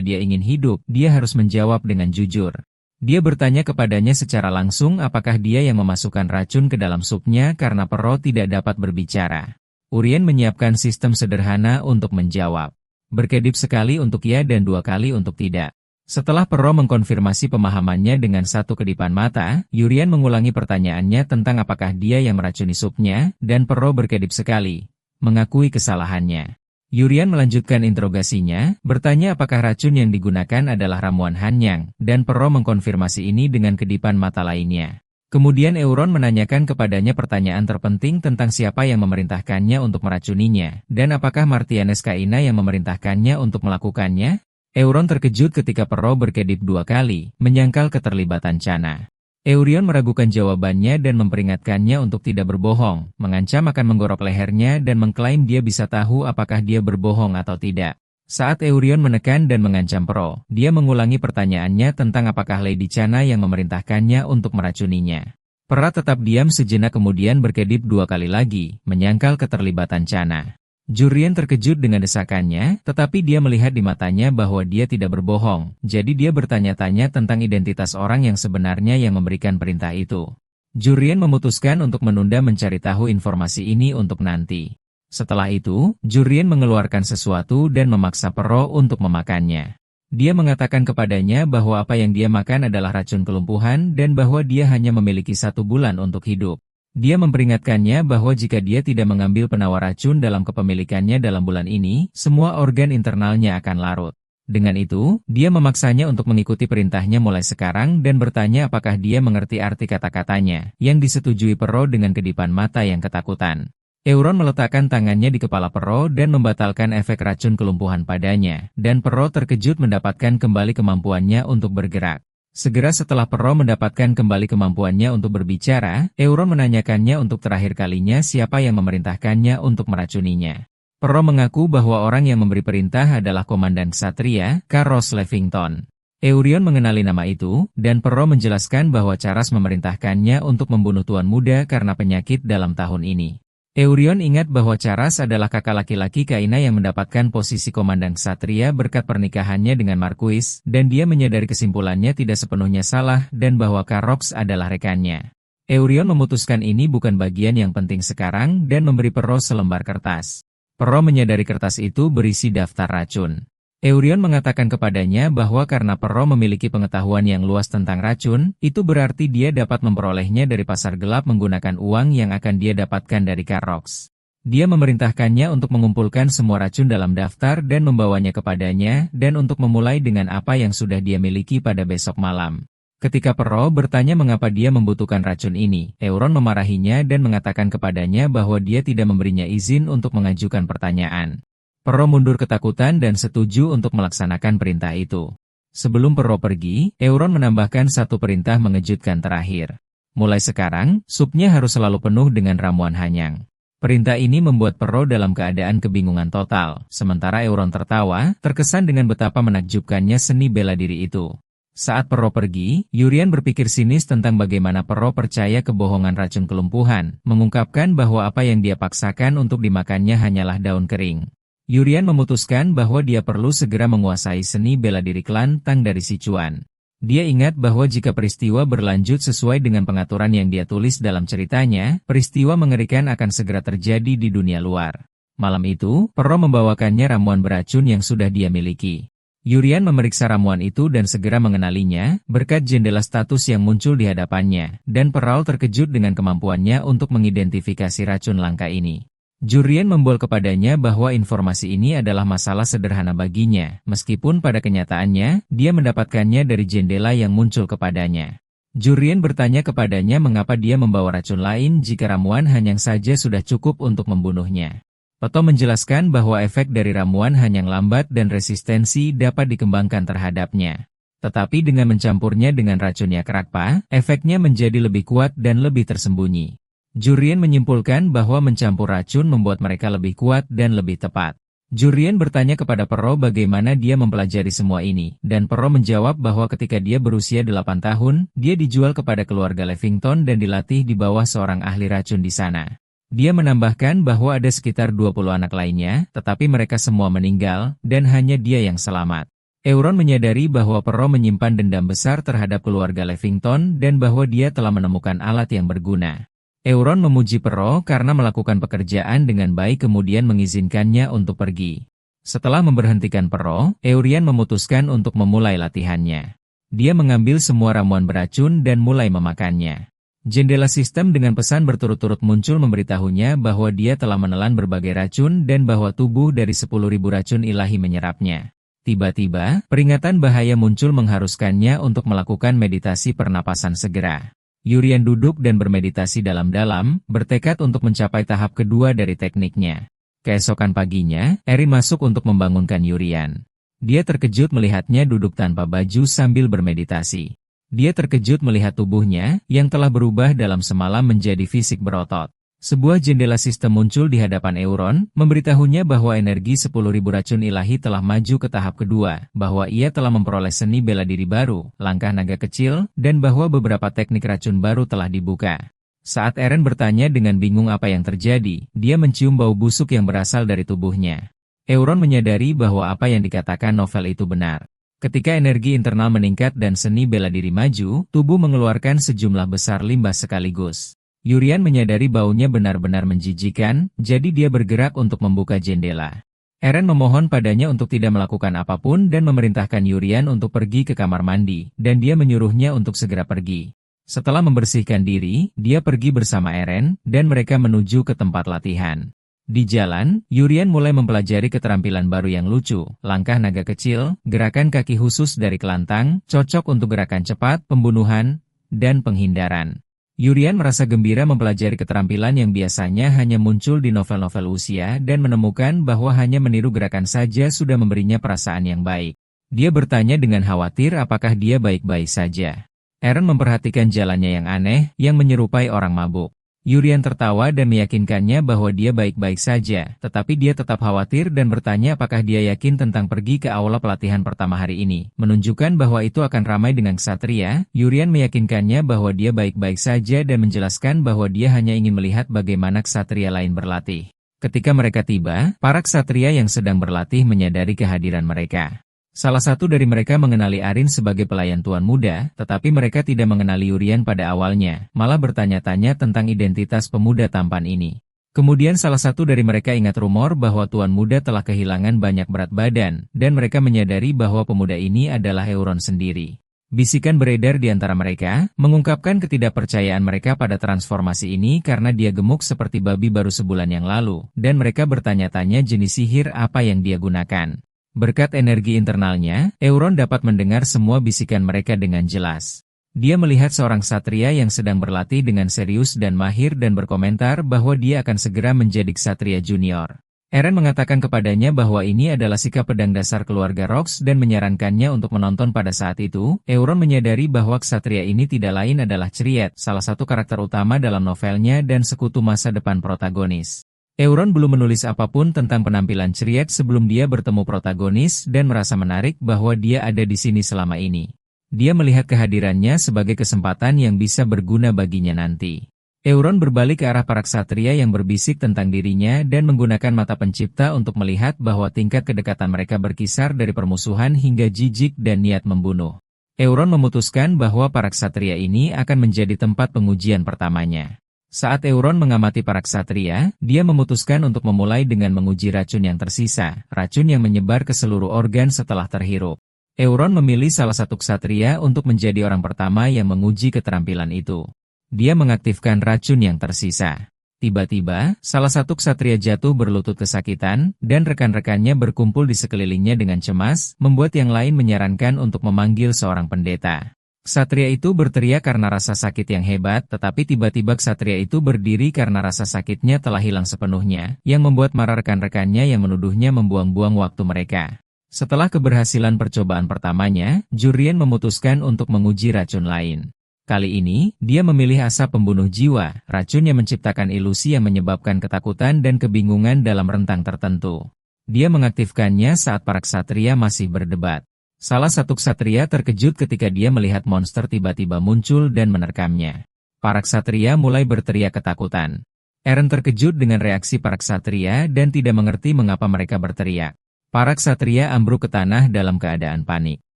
dia ingin hidup, dia harus menjawab dengan jujur. Dia bertanya kepadanya secara langsung apakah dia yang memasukkan racun ke dalam supnya karena Perrault tidak dapat berbicara. Urien menyiapkan sistem sederhana untuk menjawab. Berkedip sekali untuk ya dan 2 kali untuk tidak. Setelah Perrault mengkonfirmasi pemahamannya dengan 1 kedipan mata, Urien mengulangi pertanyaannya tentang apakah dia yang meracuni supnya, dan Perrault berkedip sekali, mengakui kesalahannya. Urien melanjutkan interogasinya, bertanya apakah racun yang digunakan adalah ramuan Hanyang, dan Perrault mengkonfirmasi ini dengan kedipan mata lainnya. Kemudian Euron menanyakan kepadanya pertanyaan terpenting tentang siapa yang memerintahkannya untuk meracuninya, dan apakah Martianes Kaina yang memerintahkannya untuk melakukannya? Euron terkejut ketika Perrault berkedip 2 kali, menyangkal keterlibatan Chana. Euron meragukan jawabannya dan memperingatkannya untuk tidak berbohong, mengancam akan menggorok lehernya dan mengklaim dia bisa tahu apakah dia berbohong atau tidak. Saat Euron menekan dan mengancam Perrault, dia mengulangi pertanyaannya tentang apakah Lady Chana yang memerintahkannya untuk meracuninya. Perrault tetap diam sejenak kemudian berkedip 2 kali lagi, menyangkal keterlibatan Chana. Jurien terkejut dengan desakannya, tetapi dia melihat di matanya bahwa dia tidak berbohong, jadi dia bertanya-tanya tentang identitas orang yang sebenarnya yang memberikan perintah itu. Jurien memutuskan untuk menunda mencari tahu informasi ini untuk nanti. Setelah itu, Jurien mengeluarkan sesuatu dan memaksa Perrault untuk memakannya. Dia mengatakan kepadanya bahwa apa yang dia makan adalah racun kelumpuhan dan bahwa dia hanya memiliki 1 bulan untuk hidup. Dia memperingatkannya bahwa jika dia tidak mengambil penawar racun dalam kepemilikannya dalam bulan ini, semua organ internalnya akan larut. Dengan itu, dia memaksanya untuk mengikuti perintahnya mulai sekarang dan bertanya apakah dia mengerti arti kata-katanya, yang disetujui Perrault dengan kedipan mata yang ketakutan. Euron meletakkan tangannya di kepala Perrault dan membatalkan efek racun kelumpuhan padanya, dan Perrault terkejut mendapatkan kembali kemampuannya untuk bergerak. Segera setelah Perrault mendapatkan kembali kemampuannya untuk berbicara, Euron menanyakannya untuk terakhir kalinya siapa yang memerintahkannya untuk meracuninya. Perrault mengaku bahwa orang yang memberi perintah adalah Komandan Ksatria, Carros Levington. Euron mengenali nama itu, dan Perrault menjelaskan bahwa Charras memerintahkannya untuk membunuh Tuan Muda karena penyakit dalam tahun ini. Euron ingat bahwa Charras adalah kakak laki-laki Kaina yang mendapatkan posisi Komandan Ksatria berkat pernikahannya dengan Marquis, dan dia menyadari kesimpulannya tidak sepenuhnya salah dan bahwa Carrox adalah rekannya. Euron memutuskan ini bukan bagian yang penting sekarang dan memberi Perrault selembar kertas. Perrault menyadari kertas itu berisi daftar racun. Euron mengatakan kepadanya bahwa karena Perrault memiliki pengetahuan yang luas tentang racun, itu berarti dia dapat memperolehnya dari pasar gelap menggunakan uang yang akan dia dapatkan dari Carrox. Dia memerintahkannya untuk mengumpulkan semua racun dalam daftar dan membawanya kepadanya, dan untuk memulai dengan apa yang sudah dia miliki pada besok malam. Ketika Perrault bertanya mengapa dia membutuhkan racun ini, Euron memarahinya dan mengatakan kepadanya bahwa dia tidak memberinya izin untuk mengajukan pertanyaan. Perrault mundur ketakutan dan setuju untuk melaksanakan perintah itu. Sebelum Perrault pergi, Euron menambahkan 1 perintah mengejutkan terakhir. Mulai sekarang, supnya harus selalu penuh dengan ramuan Hanyang. Perintah ini membuat Perrault dalam keadaan kebingungan total, sementara Euron tertawa, terkesan dengan betapa menakjubkannya seni bela diri itu. Saat Perrault pergi, Urien berpikir sinis tentang bagaimana Perrault percaya kebohongan racun kelumpuhan, mengungkapkan bahwa apa yang dia paksakan untuk dimakannya hanyalah daun kering. Urien memutuskan bahwa dia perlu segera menguasai seni bela diri klan Tang dari Sichuan. Dia ingat bahwa jika peristiwa berlanjut sesuai dengan pengaturan yang dia tulis dalam ceritanya, peristiwa mengerikan akan segera terjadi di dunia luar. Malam itu, Perrault membawakannya ramuan beracun yang sudah dia miliki. Urien memeriksa ramuan itu dan segera mengenalinya, berkat jendela status yang muncul di hadapannya, dan Perrault terkejut dengan kemampuannya untuk mengidentifikasi racun langka ini. Jurien membual kepadanya bahwa informasi ini adalah masalah sederhana baginya, meskipun pada kenyataannya, dia mendapatkannya dari jendela yang muncul kepadanya. Jurien bertanya kepadanya mengapa dia membawa racun lain jika ramuan Hanyang saja sudah cukup untuk membunuhnya. Peto menjelaskan bahwa efek dari ramuan Hanyang lambat dan resistensi dapat dikembangkan terhadapnya. Tetapi dengan mencampurnya dengan racunnya Krakpa, efeknya menjadi lebih kuat dan lebih tersembunyi. Jurien menyimpulkan bahwa mencampur racun membuat mereka lebih kuat dan lebih tepat. Jurian bertanya kepada Perrault bagaimana dia mempelajari semua ini, dan Perrault menjawab bahwa ketika dia berusia 8 tahun, dia dijual kepada keluarga Levington dan dilatih di bawah seorang ahli racun di sana. Dia menambahkan bahwa ada sekitar 20 anak lainnya, tetapi mereka semua meninggal, dan hanya dia yang selamat. Euron menyadari bahwa Perrault menyimpan dendam besar terhadap keluarga Levington dan bahwa dia telah menemukan alat yang berguna. Euron memuji Perrault karena melakukan pekerjaan dengan baik kemudian mengizinkannya untuk pergi. Setelah memberhentikan Perrault, Euron memutuskan untuk memulai latihannya. Dia mengambil semua ramuan beracun dan mulai memakannya. Jendela sistem dengan pesan berturut-turut muncul memberitahunya bahwa dia telah menelan berbagai racun dan bahwa tubuh dari 10.000 racun ilahi menyerapnya. Tiba-tiba, peringatan bahaya muncul mengharuskannya untuk melakukan meditasi pernapasan segera. Yurian duduk dan bermeditasi dalam-dalam, bertekad untuk mencapai tahap kedua dari tekniknya. Keesokan paginya, Erin masuk untuk membangunkan Yurian. Dia terkejut melihatnya duduk tanpa baju sambil bermeditasi. Dia terkejut melihat tubuhnya, yang telah berubah dalam semalam menjadi fisik berotot. Sebuah jendela sistem muncul di hadapan Euron, memberitahunya bahwa energi 10.000 racun ilahi telah maju ke tahap kedua, bahwa ia telah memperoleh seni bela diri baru, langkah naga kecil, dan bahwa beberapa teknik racun baru telah dibuka. Saat Eren bertanya dengan bingung apa yang terjadi, dia mencium bau busuk yang berasal dari tubuhnya. Euron menyadari bahwa apa yang dikatakan novel itu benar. Ketika energi internal meningkat dan seni bela diri maju, tubuh mengeluarkan sejumlah besar limbah sekaligus. Yurian menyadari baunya benar-benar menjijikan, jadi dia bergerak untuk membuka jendela. Eren memohon padanya untuk tidak melakukan apapun dan memerintahkan Yurian untuk pergi ke kamar mandi, dan dia menyuruhnya untuk segera pergi. Setelah membersihkan diri, dia pergi bersama Eren, dan mereka menuju ke tempat latihan. Di jalan, Yurian mulai mempelajari keterampilan baru yang lucu, langkah naga kecil, gerakan kaki khusus dari kelantang, cocok untuk gerakan cepat, pembunuhan, dan penghindaran. Yurian merasa gembira mempelajari keterampilan yang biasanya hanya muncul di novel-novel usia dan menemukan bahwa hanya meniru gerakan saja sudah memberinya perasaan yang baik. Dia bertanya dengan khawatir apakah dia baik-baik saja. Eren memperhatikan jalannya yang aneh, yang menyerupai orang mabuk. Yurian tertawa dan meyakinkannya bahwa dia baik-baik saja, tetapi dia tetap khawatir dan bertanya apakah dia yakin tentang pergi ke aula pelatihan pertama hari ini. Menunjukkan bahwa itu akan ramai dengan ksatria, Yurian meyakinkannya bahwa dia baik-baik saja dan menjelaskan bahwa dia hanya ingin melihat bagaimana ksatria lain berlatih. Ketika mereka tiba, para ksatria yang sedang berlatih menyadari kehadiran mereka. Salah satu dari mereka mengenali Arin sebagai pelayan tuan muda, tetapi mereka tidak mengenali Yurian pada awalnya, malah bertanya-tanya tentang identitas pemuda tampan ini. Kemudian salah satu dari mereka ingat rumor bahwa tuan muda telah kehilangan banyak berat badan, dan mereka menyadari bahwa pemuda ini adalah Euron sendiri. Bisikan beredar di antara mereka, mengungkapkan ketidakpercayaan mereka pada transformasi ini karena dia gemuk seperti babi baru sebulan yang lalu, dan mereka bertanya-tanya jenis sihir apa yang dia gunakan. Berkat energi internalnya, Euron dapat mendengar semua bisikan mereka dengan jelas. Dia melihat seorang ksatria yang sedang berlatih dengan serius dan mahir dan berkomentar bahwa dia akan segera menjadi ksatria junior. Eren mengatakan kepadanya bahwa ini adalah sikap pedang dasar keluarga Rox dan menyarankannya untuk menonton pada saat itu. Euron menyadari bahwa ksatria ini tidak lain adalah Chariot, salah satu karakter utama dalam novelnya dan sekutu masa depan protagonis. Euron belum menulis apapun tentang penampilan Chariot sebelum dia bertemu protagonis dan merasa menarik bahwa dia ada di sini selama ini. Dia melihat kehadirannya sebagai kesempatan yang bisa berguna baginya nanti. Euron berbalik ke arah para ksatria yang berbisik tentang dirinya dan menggunakan mata pencipta untuk melihat bahwa tingkat kedekatan mereka berkisar dari permusuhan hingga jijik dan niat membunuh. Euron memutuskan bahwa para ksatria ini akan menjadi tempat pengujian pertamanya. Saat Euron mengamati para ksatria, dia memutuskan untuk memulai dengan menguji racun yang tersisa, racun yang menyebar ke seluruh organ setelah terhirup. Euron memilih salah satu ksatria untuk menjadi orang pertama yang menguji keterampilan itu. Dia mengaktifkan racun yang tersisa. Tiba-tiba, salah satu ksatria jatuh berlutut kesakitan, dan rekan-rekannya berkumpul di sekelilingnya dengan cemas, membuat yang lain menyarankan untuk memanggil seorang pendeta. Ksatria itu berteriak karena rasa sakit yang hebat, tetapi tiba-tiba ksatria itu berdiri karena rasa sakitnya telah hilang sepenuhnya, yang membuat marah rekan-rekannya yang menuduhnya membuang-buang waktu mereka. Setelah keberhasilan percobaan pertamanya, Jurian memutuskan untuk menguji racun lain. Kali ini, dia memilih asap pembunuh jiwa, racun yang menciptakan ilusi yang menyebabkan ketakutan dan kebingungan dalam rentang tertentu. Dia mengaktifkannya saat para ksatria masih berdebat. Salah satu ksatria terkejut ketika dia melihat monster tiba-tiba muncul dan menerkamnya. Para ksatria mulai berteriak ketakutan. Eren terkejut dengan reaksi para ksatria dan tidak mengerti mengapa mereka berteriak. Para ksatria ambruk ke tanah dalam keadaan panik.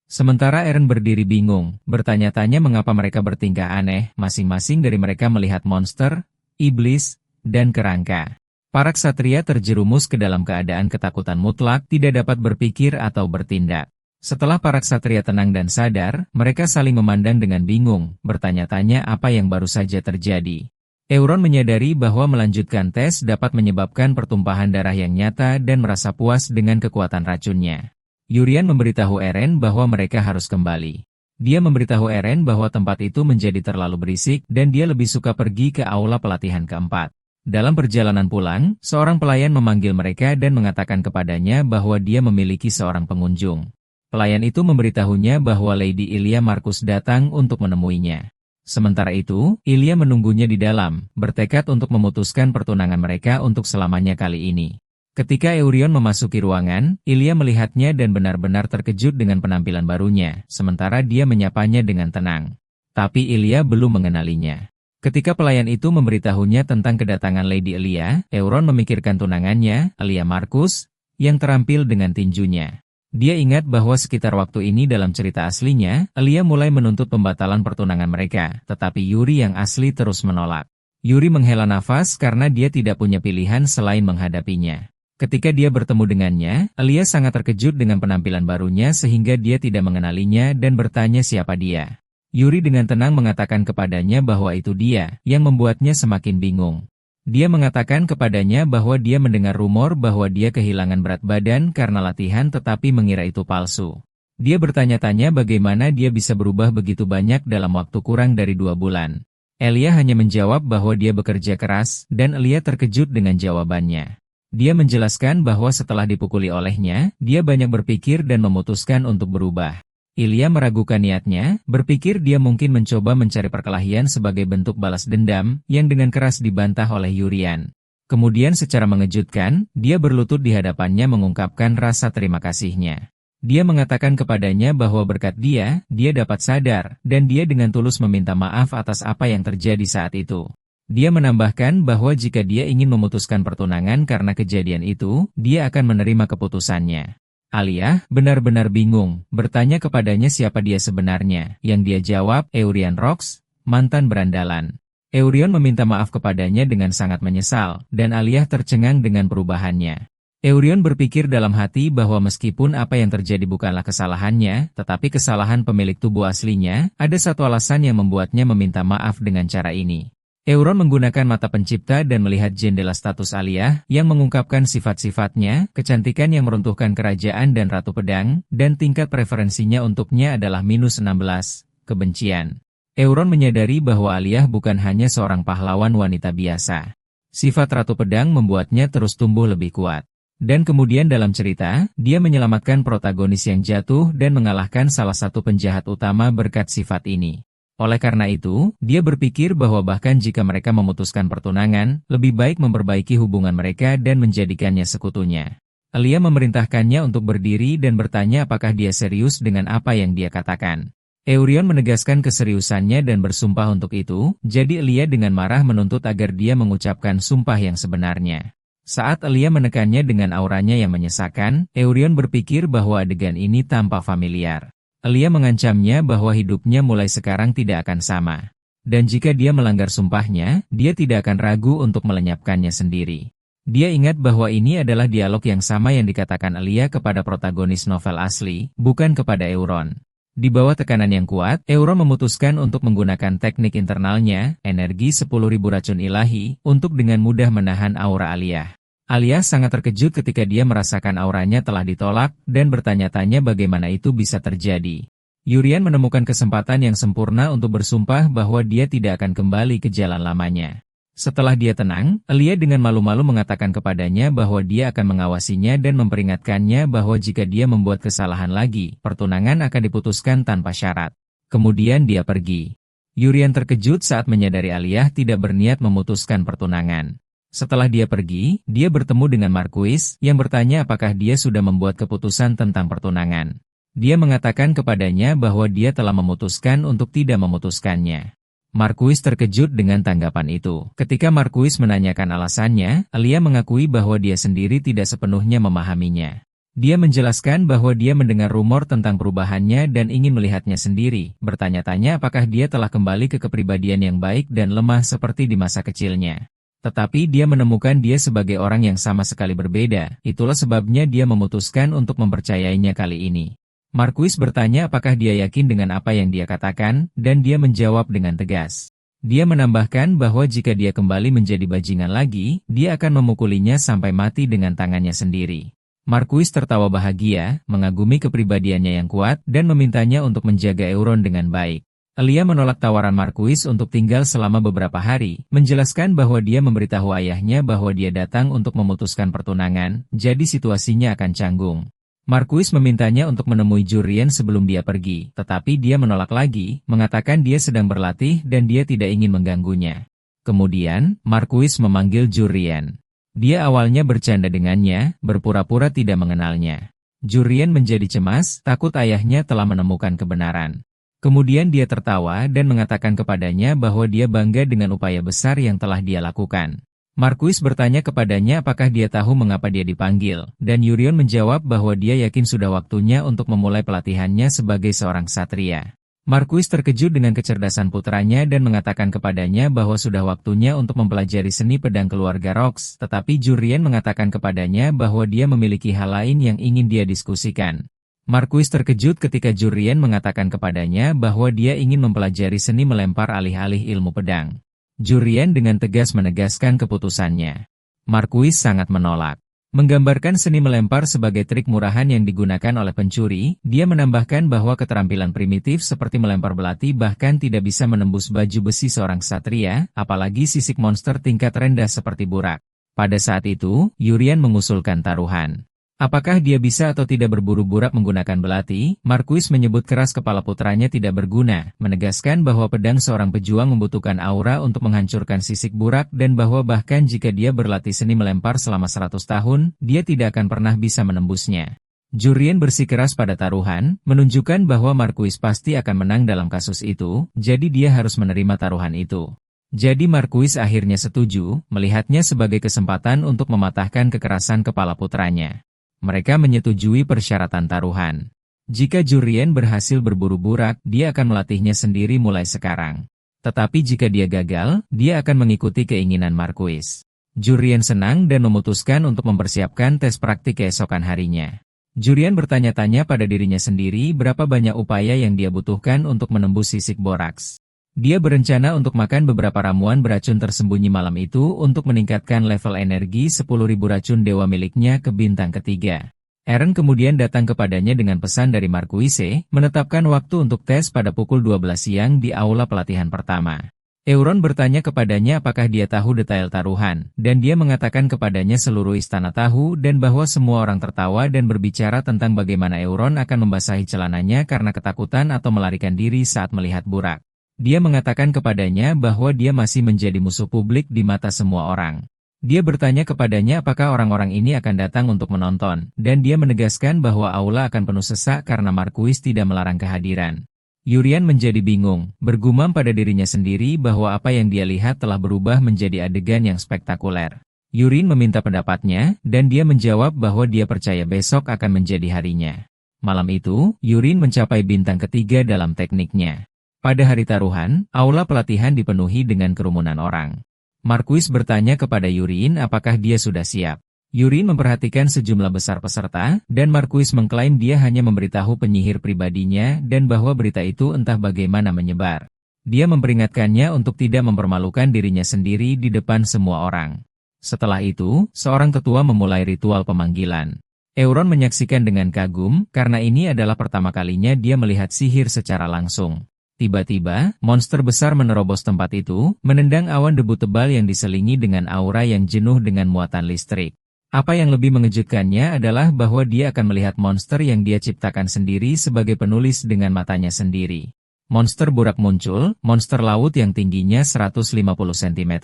Sementara Eren berdiri bingung, bertanya-tanya mengapa mereka bertingkah aneh, masing-masing dari mereka melihat monster, iblis, dan kerangka. Para ksatria terjerumus ke dalam keadaan ketakutan mutlak, tidak dapat berpikir atau bertindak. Setelah para ksatria tenang dan sadar, mereka saling memandang dengan bingung, bertanya-tanya apa yang baru saja terjadi. Euron menyadari bahwa melanjutkan tes dapat menyebabkan pertumpahan darah yang nyata dan merasa puas dengan kekuatan racunnya. Yurian memberitahu Eren bahwa mereka harus kembali. Dia memberitahu Eren bahwa tempat itu menjadi terlalu berisik dan dia lebih suka pergi ke aula pelatihan keempat. Dalam perjalanan pulang, seorang pelayan memanggil mereka dan mengatakan kepadanya bahwa dia memiliki seorang pengunjung. Pelayan itu memberitahunya bahwa Lady Ilia Marcus datang untuk menemuinya. Sementara itu, Ilia menunggunya di dalam, bertekad untuk memutuskan pertunangan mereka untuk selamanya kali ini. Ketika Euron memasuki ruangan, Ilia melihatnya dan benar-benar terkejut dengan penampilan barunya, sementara dia menyapanya dengan tenang. Tapi Ilia belum mengenalinya. Ketika pelayan itu memberitahunya tentang kedatangan Lady Ilia, Euron memikirkan tunangannya, Ilia Marcus, yang terampil dengan tinjunya. Dia ingat bahwa sekitar waktu ini dalam cerita aslinya, Ilia mulai menuntut pembatalan pertunangan mereka, tetapi Yuri yang asli terus menolak. Yuri menghela nafas karena dia tidak punya pilihan selain menghadapinya. Ketika dia bertemu dengannya, Ilia sangat terkejut dengan penampilan barunya sehingga dia tidak mengenalinya dan bertanya siapa dia. Yuri dengan tenang mengatakan kepadanya bahwa itu dia, yang membuatnya semakin bingung. Dia mengatakan kepadanya bahwa dia mendengar rumor bahwa dia kehilangan berat badan karena latihan tetapi mengira itu palsu. Dia bertanya-tanya bagaimana dia bisa berubah begitu banyak dalam waktu kurang dari 2 bulan. Ilia hanya menjawab bahwa dia bekerja keras, dan Ilia terkejut dengan jawabannya. Dia menjelaskan bahwa setelah dipukuli olehnya, dia banyak berpikir dan memutuskan untuk berubah. Ilia meragukan niatnya, berpikir dia mungkin mencoba mencari perkelahian sebagai bentuk balas dendam, yang dengan keras dibantah oleh Yurian. Kemudian secara mengejutkan, dia berlutut di hadapannya mengungkapkan rasa terima kasihnya. Dia mengatakan kepadanya bahwa berkat dia dapat sadar, dan dia dengan tulus meminta maaf atas apa yang terjadi saat itu. Dia menambahkan bahwa jika dia ingin memutuskan pertunangan karena kejadian itu, dia akan menerima keputusannya. Alia benar-benar bingung, bertanya kepadanya siapa dia sebenarnya, yang dia jawab, Euron Rox, mantan berandalan. Euron meminta maaf kepadanya dengan sangat menyesal, dan Alia tercengang dengan perubahannya. Euron berpikir dalam hati bahwa meskipun apa yang terjadi bukanlah kesalahannya, tetapi kesalahan pemilik tubuh aslinya, ada satu alasan yang membuatnya meminta maaf dengan cara ini. Euron menggunakan mata pencipta dan melihat jendela status Alia yang mengungkapkan sifat-sifatnya, kecantikan yang meruntuhkan kerajaan dan Ratu Pedang, dan tingkat preferensinya untuknya adalah -16, kebencian. Euron menyadari bahwa Alia bukan hanya seorang pahlawan wanita biasa. Sifat Ratu Pedang membuatnya terus tumbuh lebih kuat. Dan kemudian dalam cerita, dia menyelamatkan protagonis yang jatuh dan mengalahkan salah satu penjahat utama berkat sifat ini. Oleh karena itu, dia berpikir bahwa bahkan jika mereka memutuskan pertunangan, lebih baik memperbaiki hubungan mereka dan menjadikannya sekutunya. Alia memerintahkannya untuk berdiri dan bertanya apakah dia serius dengan apa yang dia katakan. Euron menegaskan keseriusannya dan bersumpah untuk itu, jadi Alia dengan marah menuntut agar dia mengucapkan sumpah yang sebenarnya. Saat Alia menekannya dengan auranya yang menyesakan, Euron berpikir bahwa adegan ini tampak familiar. Alia mengancamnya bahwa hidupnya mulai sekarang tidak akan sama. Dan jika dia melanggar sumpahnya, dia tidak akan ragu untuk melenyapkannya sendiri. Dia ingat bahwa ini adalah dialog yang sama yang dikatakan Alia kepada protagonis novel asli, bukan kepada Euron. Di bawah tekanan yang kuat, Euron memutuskan untuk menggunakan teknik internalnya, energi 10.000 racun ilahi, untuk dengan mudah menahan aura Alia. Alia sangat terkejut ketika dia merasakan auranya telah ditolak, dan bertanya-tanya bagaimana itu bisa terjadi. Yurian menemukan kesempatan yang sempurna untuk bersumpah bahwa dia tidak akan kembali ke jalan lamanya. Setelah dia tenang, Alia dengan malu-malu mengatakan kepadanya bahwa dia akan mengawasinya dan memperingatkannya bahwa jika dia membuat kesalahan lagi, pertunangan akan diputuskan tanpa syarat. Kemudian dia pergi. Yurian terkejut saat menyadari Alia tidak berniat memutuskan pertunangan. Setelah dia pergi, dia bertemu dengan Marquis, yang bertanya apakah dia sudah membuat keputusan tentang pertunangan. Dia mengatakan kepadanya bahwa dia telah memutuskan untuk tidak memutuskannya. Marquis terkejut dengan tanggapan itu. Ketika Marquis menanyakan alasannya, Alia mengakui bahwa dia sendiri tidak sepenuhnya memahaminya. Dia menjelaskan bahwa dia mendengar rumor tentang perubahannya dan ingin melihatnya sendiri, bertanya-tanya apakah dia telah kembali ke kepribadian yang baik dan lemah seperti di masa kecilnya. Tetapi dia menemukan dia sebagai orang yang sama sekali berbeda, itulah sebabnya dia memutuskan untuk mempercayainya kali ini. Marquis bertanya apakah dia yakin dengan apa yang dia katakan, dan dia menjawab dengan tegas. Dia menambahkan bahwa jika dia kembali menjadi bajingan lagi, dia akan memukulinya sampai mati dengan tangannya sendiri. Marquis tertawa bahagia, mengagumi kepribadiannya yang kuat, dan memintanya untuk menjaga Euron dengan baik. Alia menolak tawaran Marquis untuk tinggal selama beberapa hari, menjelaskan bahwa dia memberitahu ayahnya bahwa dia datang untuk memutuskan pertunangan, jadi situasinya akan canggung. Marquis memintanya untuk menemui Jurien sebelum dia pergi, tetapi dia menolak lagi, mengatakan dia sedang berlatih dan dia tidak ingin mengganggunya. Kemudian, Marquis memanggil Jurien. Dia awalnya bercanda dengannya, berpura-pura tidak mengenalnya. Jurien menjadi cemas, takut ayahnya telah menemukan kebenaran. Kemudian dia tertawa dan mengatakan kepadanya bahwa dia bangga dengan upaya besar yang telah dia lakukan. Marquis bertanya kepadanya apakah dia tahu mengapa dia dipanggil, dan Yurion menjawab bahwa dia yakin sudah waktunya untuk memulai pelatihannya sebagai seorang ksatria. Marquis terkejut dengan kecerdasan putranya dan mengatakan kepadanya bahwa sudah waktunya untuk mempelajari seni pedang keluarga Rox, tetapi Jurien mengatakan kepadanya bahwa dia memiliki hal lain yang ingin dia diskusikan. Marquis terkejut ketika Jurien mengatakan kepadanya bahwa dia ingin mempelajari seni melempar alih-alih ilmu pedang. Jurien dengan tegas menegaskan keputusannya. Marquis sangat menolak. Menggambarkan seni melempar sebagai trik murahan yang digunakan oleh pencuri, dia menambahkan bahwa keterampilan primitif seperti melempar belati bahkan tidak bisa menembus baju besi seorang ksatria, apalagi sisik monster tingkat rendah seperti Burak. Pada saat itu, Jurien mengusulkan taruhan. Apakah dia bisa atau tidak berburu Burak menggunakan belati? Marquis menyebut keras kepala putranya tidak berguna, menegaskan bahwa pedang seorang pejuang membutuhkan aura untuk menghancurkan sisik Burak dan bahwa bahkan jika dia berlatih seni melempar selama 100 tahun, dia tidak akan pernah bisa menembusnya. Jurien bersikeras pada taruhan, menunjukkan bahwa Marquis pasti akan menang dalam kasus itu, jadi dia harus menerima taruhan itu. Jadi Marquis akhirnya setuju, melihatnya sebagai kesempatan untuk mematahkan kekerasan kepala putranya. Mereka menyetujui persyaratan taruhan. Jika Jurien berhasil berburu Burak, dia akan melatihnya sendiri mulai sekarang. Tetapi jika dia gagal, dia akan mengikuti keinginan Marquis. Jurien senang dan memutuskan untuk mempersiapkan tes praktik keesokan harinya. Jurien bertanya-tanya pada dirinya sendiri berapa banyak upaya yang dia butuhkan untuk menembus sisik boraks. Dia berencana untuk makan beberapa ramuan beracun tersembunyi malam itu untuk meningkatkan level energi 10.000 racun dewa miliknya ke bintang ketiga. Eren kemudian datang kepadanya dengan pesan dari Marquise, menetapkan waktu untuk tes pada pukul 12 siang di aula pelatihan pertama. Euron bertanya kepadanya apakah dia tahu detail taruhan, dan dia mengatakan kepadanya seluruh istana tahu dan bahwa semua orang tertawa dan berbicara tentang bagaimana Euron akan membasahi celananya karena ketakutan atau melarikan diri saat melihat Burak. Dia mengatakan kepadanya bahwa dia masih menjadi musuh publik di mata semua orang. Dia bertanya kepadanya apakah orang-orang ini akan datang untuk menonton, dan dia menegaskan bahwa aula akan penuh sesak karena Marquis tidak melarang kehadiran. Jurien menjadi bingung, bergumam pada dirinya sendiri bahwa apa yang dia lihat telah berubah menjadi adegan yang spektakuler. Jurien meminta pendapatnya, dan dia menjawab bahwa dia percaya besok akan menjadi harinya. Malam itu, Jurien mencapai bintang ketiga dalam tekniknya. Pada hari taruhan, aula pelatihan dipenuhi dengan kerumunan orang. Marquis bertanya kepada Jurien apakah dia sudah siap. Jurien memperhatikan sejumlah besar peserta, dan Marquis mengklaim dia hanya memberitahu penyihir pribadinya dan bahwa berita itu entah bagaimana menyebar. Dia memperingatkannya untuk tidak mempermalukan dirinya sendiri di depan semua orang. Setelah itu, seorang tetua memulai ritual pemanggilan. Euron menyaksikan dengan kagum, karena ini adalah pertama kalinya dia melihat sihir secara langsung. Tiba-tiba, monster besar menerobos tempat itu, menendang awan debu tebal yang diselingi dengan aura yang jenuh dengan muatan listrik. Apa yang lebih mengejutkannya adalah bahwa dia akan melihat monster yang dia ciptakan sendiri sebagai penulis dengan matanya sendiri. Monster Burak muncul, monster laut yang tingginya 150 cm.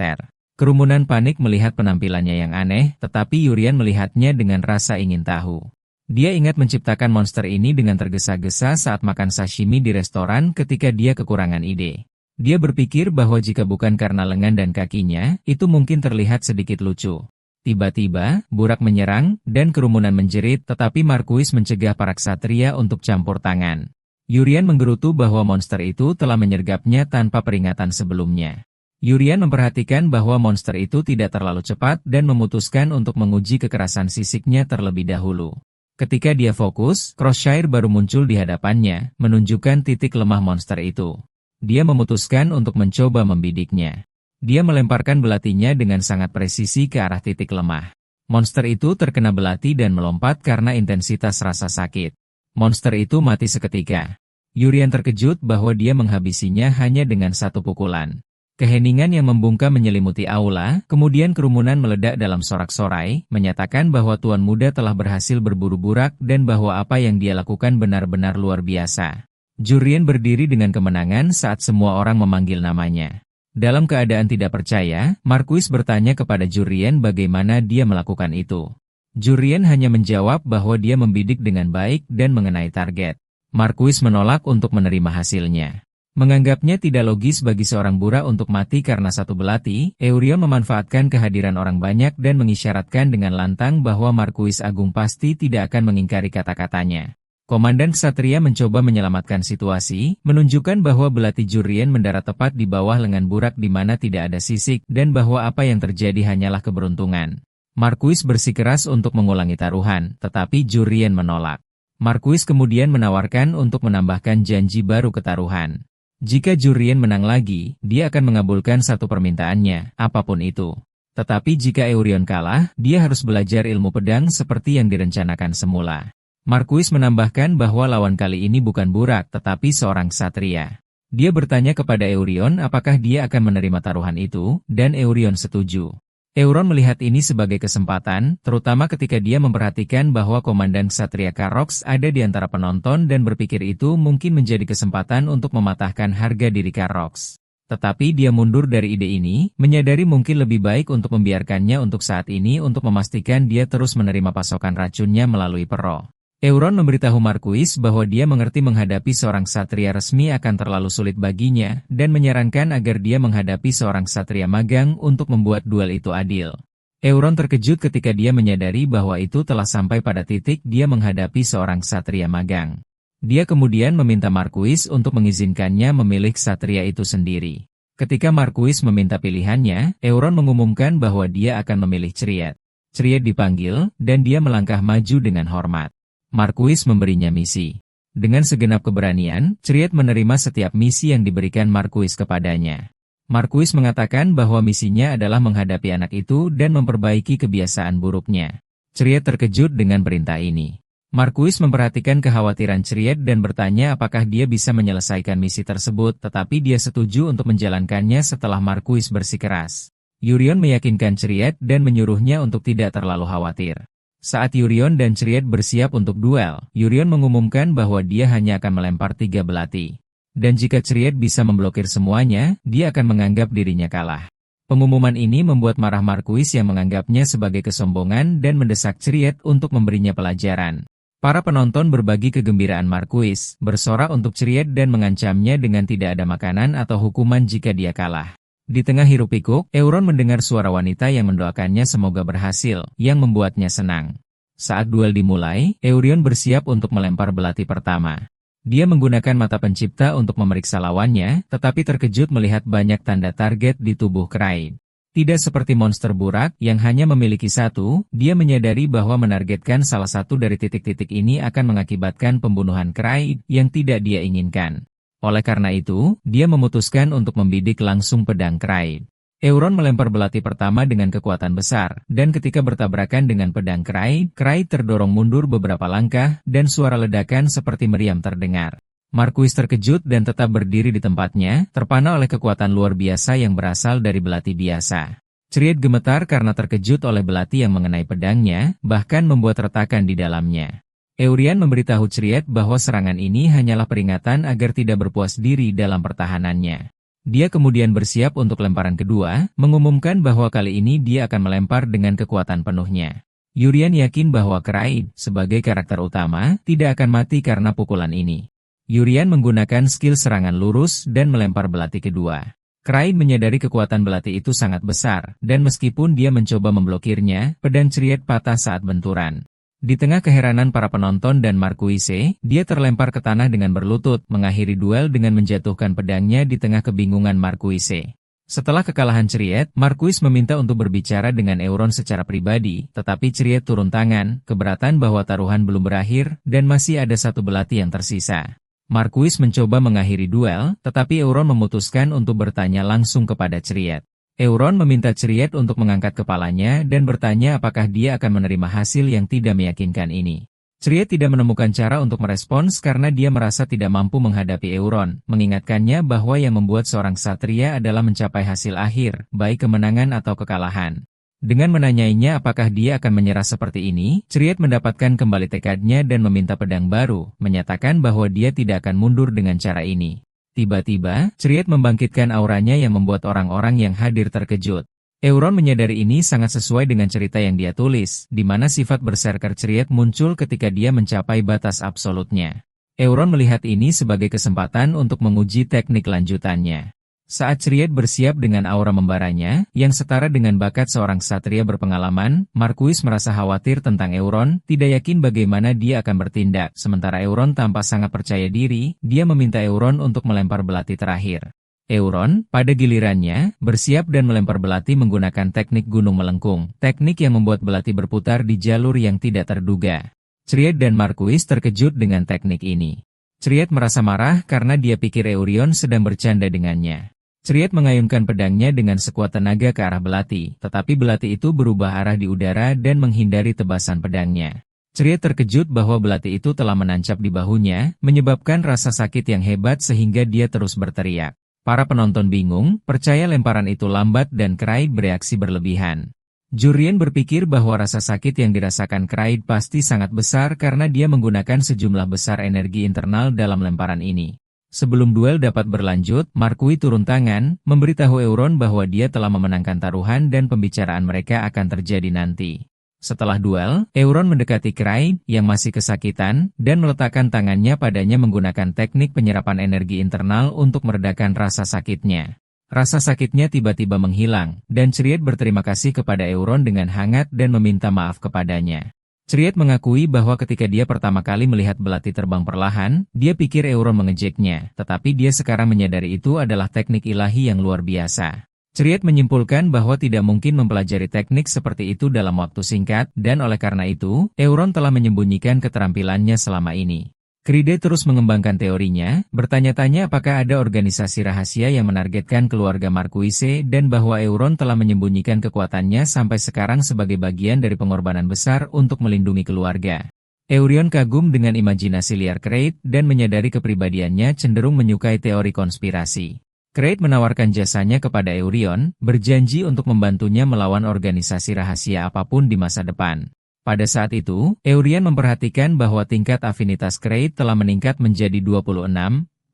Kerumunan panik melihat penampilannya yang aneh, tetapi Yurian melihatnya dengan rasa ingin tahu. Dia ingat menciptakan monster ini dengan tergesa-gesa saat makan sashimi di restoran ketika dia kekurangan ide. Dia berpikir bahwa jika bukan karena lengan dan kakinya, itu mungkin terlihat sedikit lucu. Tiba-tiba, Burak menyerang, dan kerumunan menjerit, tetapi Marquis mencegah para ksatria untuk campur tangan. Yurian menggerutu bahwa monster itu telah menyergapnya tanpa peringatan sebelumnya. Yurian memperhatikan bahwa monster itu tidak terlalu cepat dan memutuskan untuk menguji kekerasan sisiknya terlebih dahulu. Ketika dia fokus, Crosshair baru muncul di hadapannya, menunjukkan titik lemah monster itu. Dia memutuskan untuk mencoba membidiknya. Dia melemparkan belatinya dengan sangat presisi ke arah titik lemah. Monster itu terkena belati dan melompat karena intensitas rasa sakit. Monster itu mati seketika. Yurian terkejut bahwa dia menghabisinya hanya dengan satu pukulan. Keheningan yang membungkam menyelimuti aula, kemudian kerumunan meledak dalam sorak-sorai, menyatakan bahwa Tuan Muda telah berhasil berburu Burak dan bahwa apa yang dia lakukan benar-benar luar biasa. Jurien berdiri dengan kemenangan saat semua orang memanggil namanya. Dalam keadaan tidak percaya, Marquis bertanya kepada Jurien bagaimana dia melakukan itu. Jurien hanya menjawab bahwa dia membidik dengan baik dan mengenai target. Marquis menolak untuk menerima hasilnya. Menganggapnya tidak logis bagi seorang Burak untuk mati karena satu belati, Eurion memanfaatkan kehadiran orang banyak dan mengisyaratkan dengan lantang bahwa Marquis Agung pasti tidak akan mengingkari kata-katanya. Komandan Ksatria mencoba menyelamatkan situasi, menunjukkan bahwa belati Jurien mendarat tepat di bawah lengan Burak di mana tidak ada sisik, dan bahwa apa yang terjadi hanyalah keberuntungan. Marquis bersikeras untuk mengulangi taruhan, tetapi Jurien menolak. Marquis kemudian menawarkan untuk menambahkan janji baru ke taruhan. Jika Jurien menang lagi, dia akan mengabulkan satu permintaannya, apapun itu. Tetapi jika Eurion kalah, dia harus belajar ilmu pedang seperti yang direncanakan semula. Marquis menambahkan bahwa lawan kali ini bukan Burak, tetapi seorang ksatria. Dia bertanya kepada Eurion apakah dia akan menerima taruhan itu, dan Eurion setuju. Euron melihat ini sebagai kesempatan, terutama ketika dia memperhatikan bahwa Komandan Ksatria Karrox ada di antara penonton dan berpikir itu mungkin menjadi kesempatan untuk mematahkan harga diri Karrox. Tetapi dia mundur dari ide ini, menyadari mungkin lebih baik untuk membiarkannya untuk saat ini untuk memastikan dia terus menerima pasokan racunnya melalui Pero. Euron memberitahu Marquis bahwa dia mengerti menghadapi seorang ksatria resmi akan terlalu sulit baginya, dan menyarankan agar dia menghadapi seorang ksatria magang untuk membuat duel itu adil. Euron terkejut ketika dia menyadari bahwa itu telah sampai pada titik dia menghadapi seorang ksatria magang. Dia kemudian meminta Marquis untuk mengizinkannya memilih ksatria itu sendiri. Ketika Marquis meminta pilihannya, Euron mengumumkan bahwa dia akan memilih Chriet. Chriet dipanggil, dan dia melangkah maju dengan hormat. Marquis memberinya misi. Dengan segenap keberanian, Chriet menerima setiap misi yang diberikan Marquis kepadanya. Marquis mengatakan bahwa misinya adalah menghadapi anak itu dan memperbaiki kebiasaan buruknya. Chriet terkejut dengan perintah ini. Marquis memperhatikan kekhawatiran Chriet dan bertanya apakah dia bisa menyelesaikan misi tersebut, tetapi dia setuju untuk menjalankannya setelah Marquis bersikeras. Yurion meyakinkan Chriet dan menyuruhnya untuk tidak terlalu khawatir. Saat Yurion dan Chriet bersiap untuk duel, Yurion mengumumkan bahwa dia hanya akan melempar 3 belati. Dan jika Chriet bisa memblokir semuanya, dia akan menganggap dirinya kalah. Pengumuman ini membuat marah Marquis yang menganggapnya sebagai kesombongan dan mendesak Chriet untuk memberinya pelajaran. Para penonton berbagi kegembiraan Marquis, bersorak untuk Chriet dan mengancamnya dengan tidak ada makanan atau hukuman jika dia kalah. Di tengah hiruk-pikuk, Euron mendengar suara wanita yang mendoakannya semoga berhasil, yang membuatnya senang. Saat duel dimulai, Eurion bersiap untuk melempar belati pertama. Dia menggunakan mata pencipta untuk memeriksa lawannya, tetapi terkejut melihat banyak tanda target di tubuh Kraid. Tidak seperti monster Burak, yang hanya memiliki satu, dia menyadari bahwa menargetkan salah satu dari titik-titik ini akan mengakibatkan pembunuhan Kraid yang tidak dia inginkan. Oleh karena itu, dia memutuskan untuk membidik langsung pedang Kraid. Euron melempar belati pertama dengan kekuatan besar, dan ketika bertabrakan dengan pedang Kraid, Kraid terdorong mundur beberapa langkah, dan suara ledakan seperti meriam terdengar. Marquis terkejut dan tetap berdiri di tempatnya, terpana oleh kekuatan luar biasa yang berasal dari belati biasa. Chriet gemetar karena terkejut oleh belati yang mengenai pedangnya, bahkan membuat retakan di dalamnya. Eurian memberitahu Chriet bahwa serangan ini hanyalah peringatan agar tidak berpuas diri dalam pertahanannya. Dia kemudian bersiap untuk lemparan kedua, mengumumkan bahwa kali ini dia akan melempar dengan kekuatan penuhnya. Yurian yakin bahwa Kraid, sebagai karakter utama, tidak akan mati karena pukulan ini. Yurian menggunakan skill serangan lurus dan melempar belati kedua. Kraid menyadari kekuatan belati itu sangat besar, dan meskipun dia mencoba memblokirnya, pedang Chariot patah saat benturan. Di tengah keheranan para penonton dan Marquise, dia terlempar ke tanah dengan berlutut, mengakhiri duel dengan menjatuhkan pedangnya di tengah kebingungan Marquise. Setelah kekalahan Chariot, Marquise meminta untuk berbicara dengan Euron secara pribadi, tetapi Chariot turun tangan, keberatan bahwa taruhan belum berakhir, dan masih ada satu belati yang tersisa. Marquise mencoba mengakhiri duel, tetapi Euron memutuskan untuk bertanya langsung kepada Chariot. Euron meminta Chariot untuk mengangkat kepalanya dan bertanya apakah dia akan menerima hasil yang tidak meyakinkan ini. Chariot tidak menemukan cara untuk merespons karena dia merasa tidak mampu menghadapi Euron, mengingatkannya bahwa yang membuat seorang ksatria adalah mencapai hasil akhir, baik kemenangan atau kekalahan. Dengan menanyainya apakah dia akan menyerah seperti ini, Chariot mendapatkan kembali tekadnya dan meminta pedang baru, menyatakan bahwa dia tidak akan mundur dengan cara ini. Tiba-tiba, Chariot membangkitkan auranya yang membuat orang-orang yang hadir terkejut. Euron menyadari ini sangat sesuai dengan cerita yang dia tulis, di mana sifat berserker Chariot muncul ketika dia mencapai batas absolutnya. Euron melihat ini sebagai kesempatan untuk menguji teknik lanjutannya. Saat Chariot bersiap dengan aura membaranya, yang setara dengan bakat seorang ksatria berpengalaman, Marquise merasa khawatir tentang Euron, tidak yakin bagaimana dia akan bertindak. Sementara Euron tampak sangat percaya diri, dia meminta Euron untuk melempar belati terakhir. Euron, pada gilirannya, bersiap dan melempar belati menggunakan teknik gunung melengkung, teknik yang membuat belati berputar di jalur yang tidak terduga. Chariot dan Marquise terkejut dengan teknik ini. Chariot merasa marah karena dia pikir Euron sedang bercanda dengannya. Chariot mengayunkan pedangnya dengan sekuat tenaga ke arah belati, tetapi belati itu berubah arah di udara dan menghindari tebasan pedangnya. Chariot terkejut bahwa belati itu telah menancap di bahunya, menyebabkan rasa sakit yang hebat sehingga dia terus berteriak. Para penonton bingung, percaya lemparan itu lambat dan Kraid bereaksi berlebihan. Jurien berpikir bahwa rasa sakit yang dirasakan Kraid pasti sangat besar karena dia menggunakan sejumlah besar energi internal dalam lemparan ini. Sebelum duel dapat berlanjut, Marquis turun tangan, memberitahu Euron bahwa dia telah memenangkan taruhan dan pembicaraan mereka akan terjadi nanti. Setelah duel, Euron mendekati Kraid, yang masih kesakitan, dan meletakkan tangannya padanya menggunakan teknik penyerapan energi internal untuk meredakan rasa sakitnya. Rasa sakitnya tiba-tiba menghilang, dan Chariot berterima kasih kepada Euron dengan hangat dan meminta maaf kepadanya. Chariot mengakui bahwa ketika dia pertama kali melihat belati terbang perlahan, dia pikir Euron mengejeknya, tetapi dia sekarang menyadari itu adalah teknik ilahi yang luar biasa. Chariot menyimpulkan bahwa tidak mungkin mempelajari teknik seperti itu dalam waktu singkat, dan oleh karena itu, Euron telah menyembunyikan keterampilannya selama ini. Cride terus mengembangkan teorinya, bertanya-tanya apakah ada organisasi rahasia yang menargetkan keluarga Marquise dan bahwa Euron telah menyembunyikan kekuatannya sampai sekarang sebagai bagian dari pengorbanan besar untuk melindungi keluarga. Euron kagum dengan imajinasi liar Kraid dan menyadari kepribadiannya cenderung menyukai teori konspirasi. Kraid menawarkan jasanya kepada Euron, berjanji untuk membantunya melawan organisasi rahasia apapun di masa depan. Pada saat itu, Euron memperhatikan bahwa tingkat afinitas Kraid telah meningkat menjadi 26,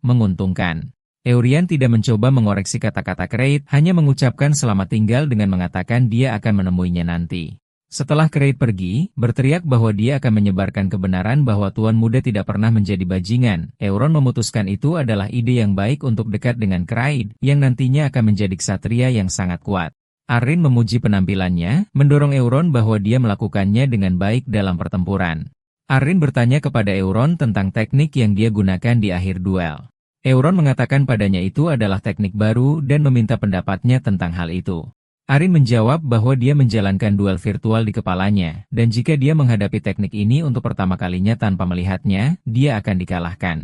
menguntungkan. Euron tidak mencoba mengoreksi kata-kata Kraid, hanya mengucapkan selamat tinggal dengan mengatakan dia akan menemuinya nanti. Setelah Kraid pergi, berteriak bahwa dia akan menyebarkan kebenaran bahwa Tuan Muda tidak pernah menjadi bajingan. Euron memutuskan itu adalah ide yang baik untuk dekat dengan Kraid, yang nantinya akan menjadi ksatria yang sangat kuat. Arryn memuji penampilannya, mendorong Euron bahwa dia melakukannya dengan baik dalam pertempuran. Arryn bertanya kepada Euron tentang teknik yang dia gunakan di akhir duel. Euron mengatakan padanya itu adalah teknik baru dan meminta pendapatnya tentang hal itu. Arryn menjawab bahwa dia menjalankan duel virtual di kepalanya, dan jika dia menghadapi teknik ini untuk pertama kalinya tanpa melihatnya, dia akan dikalahkan.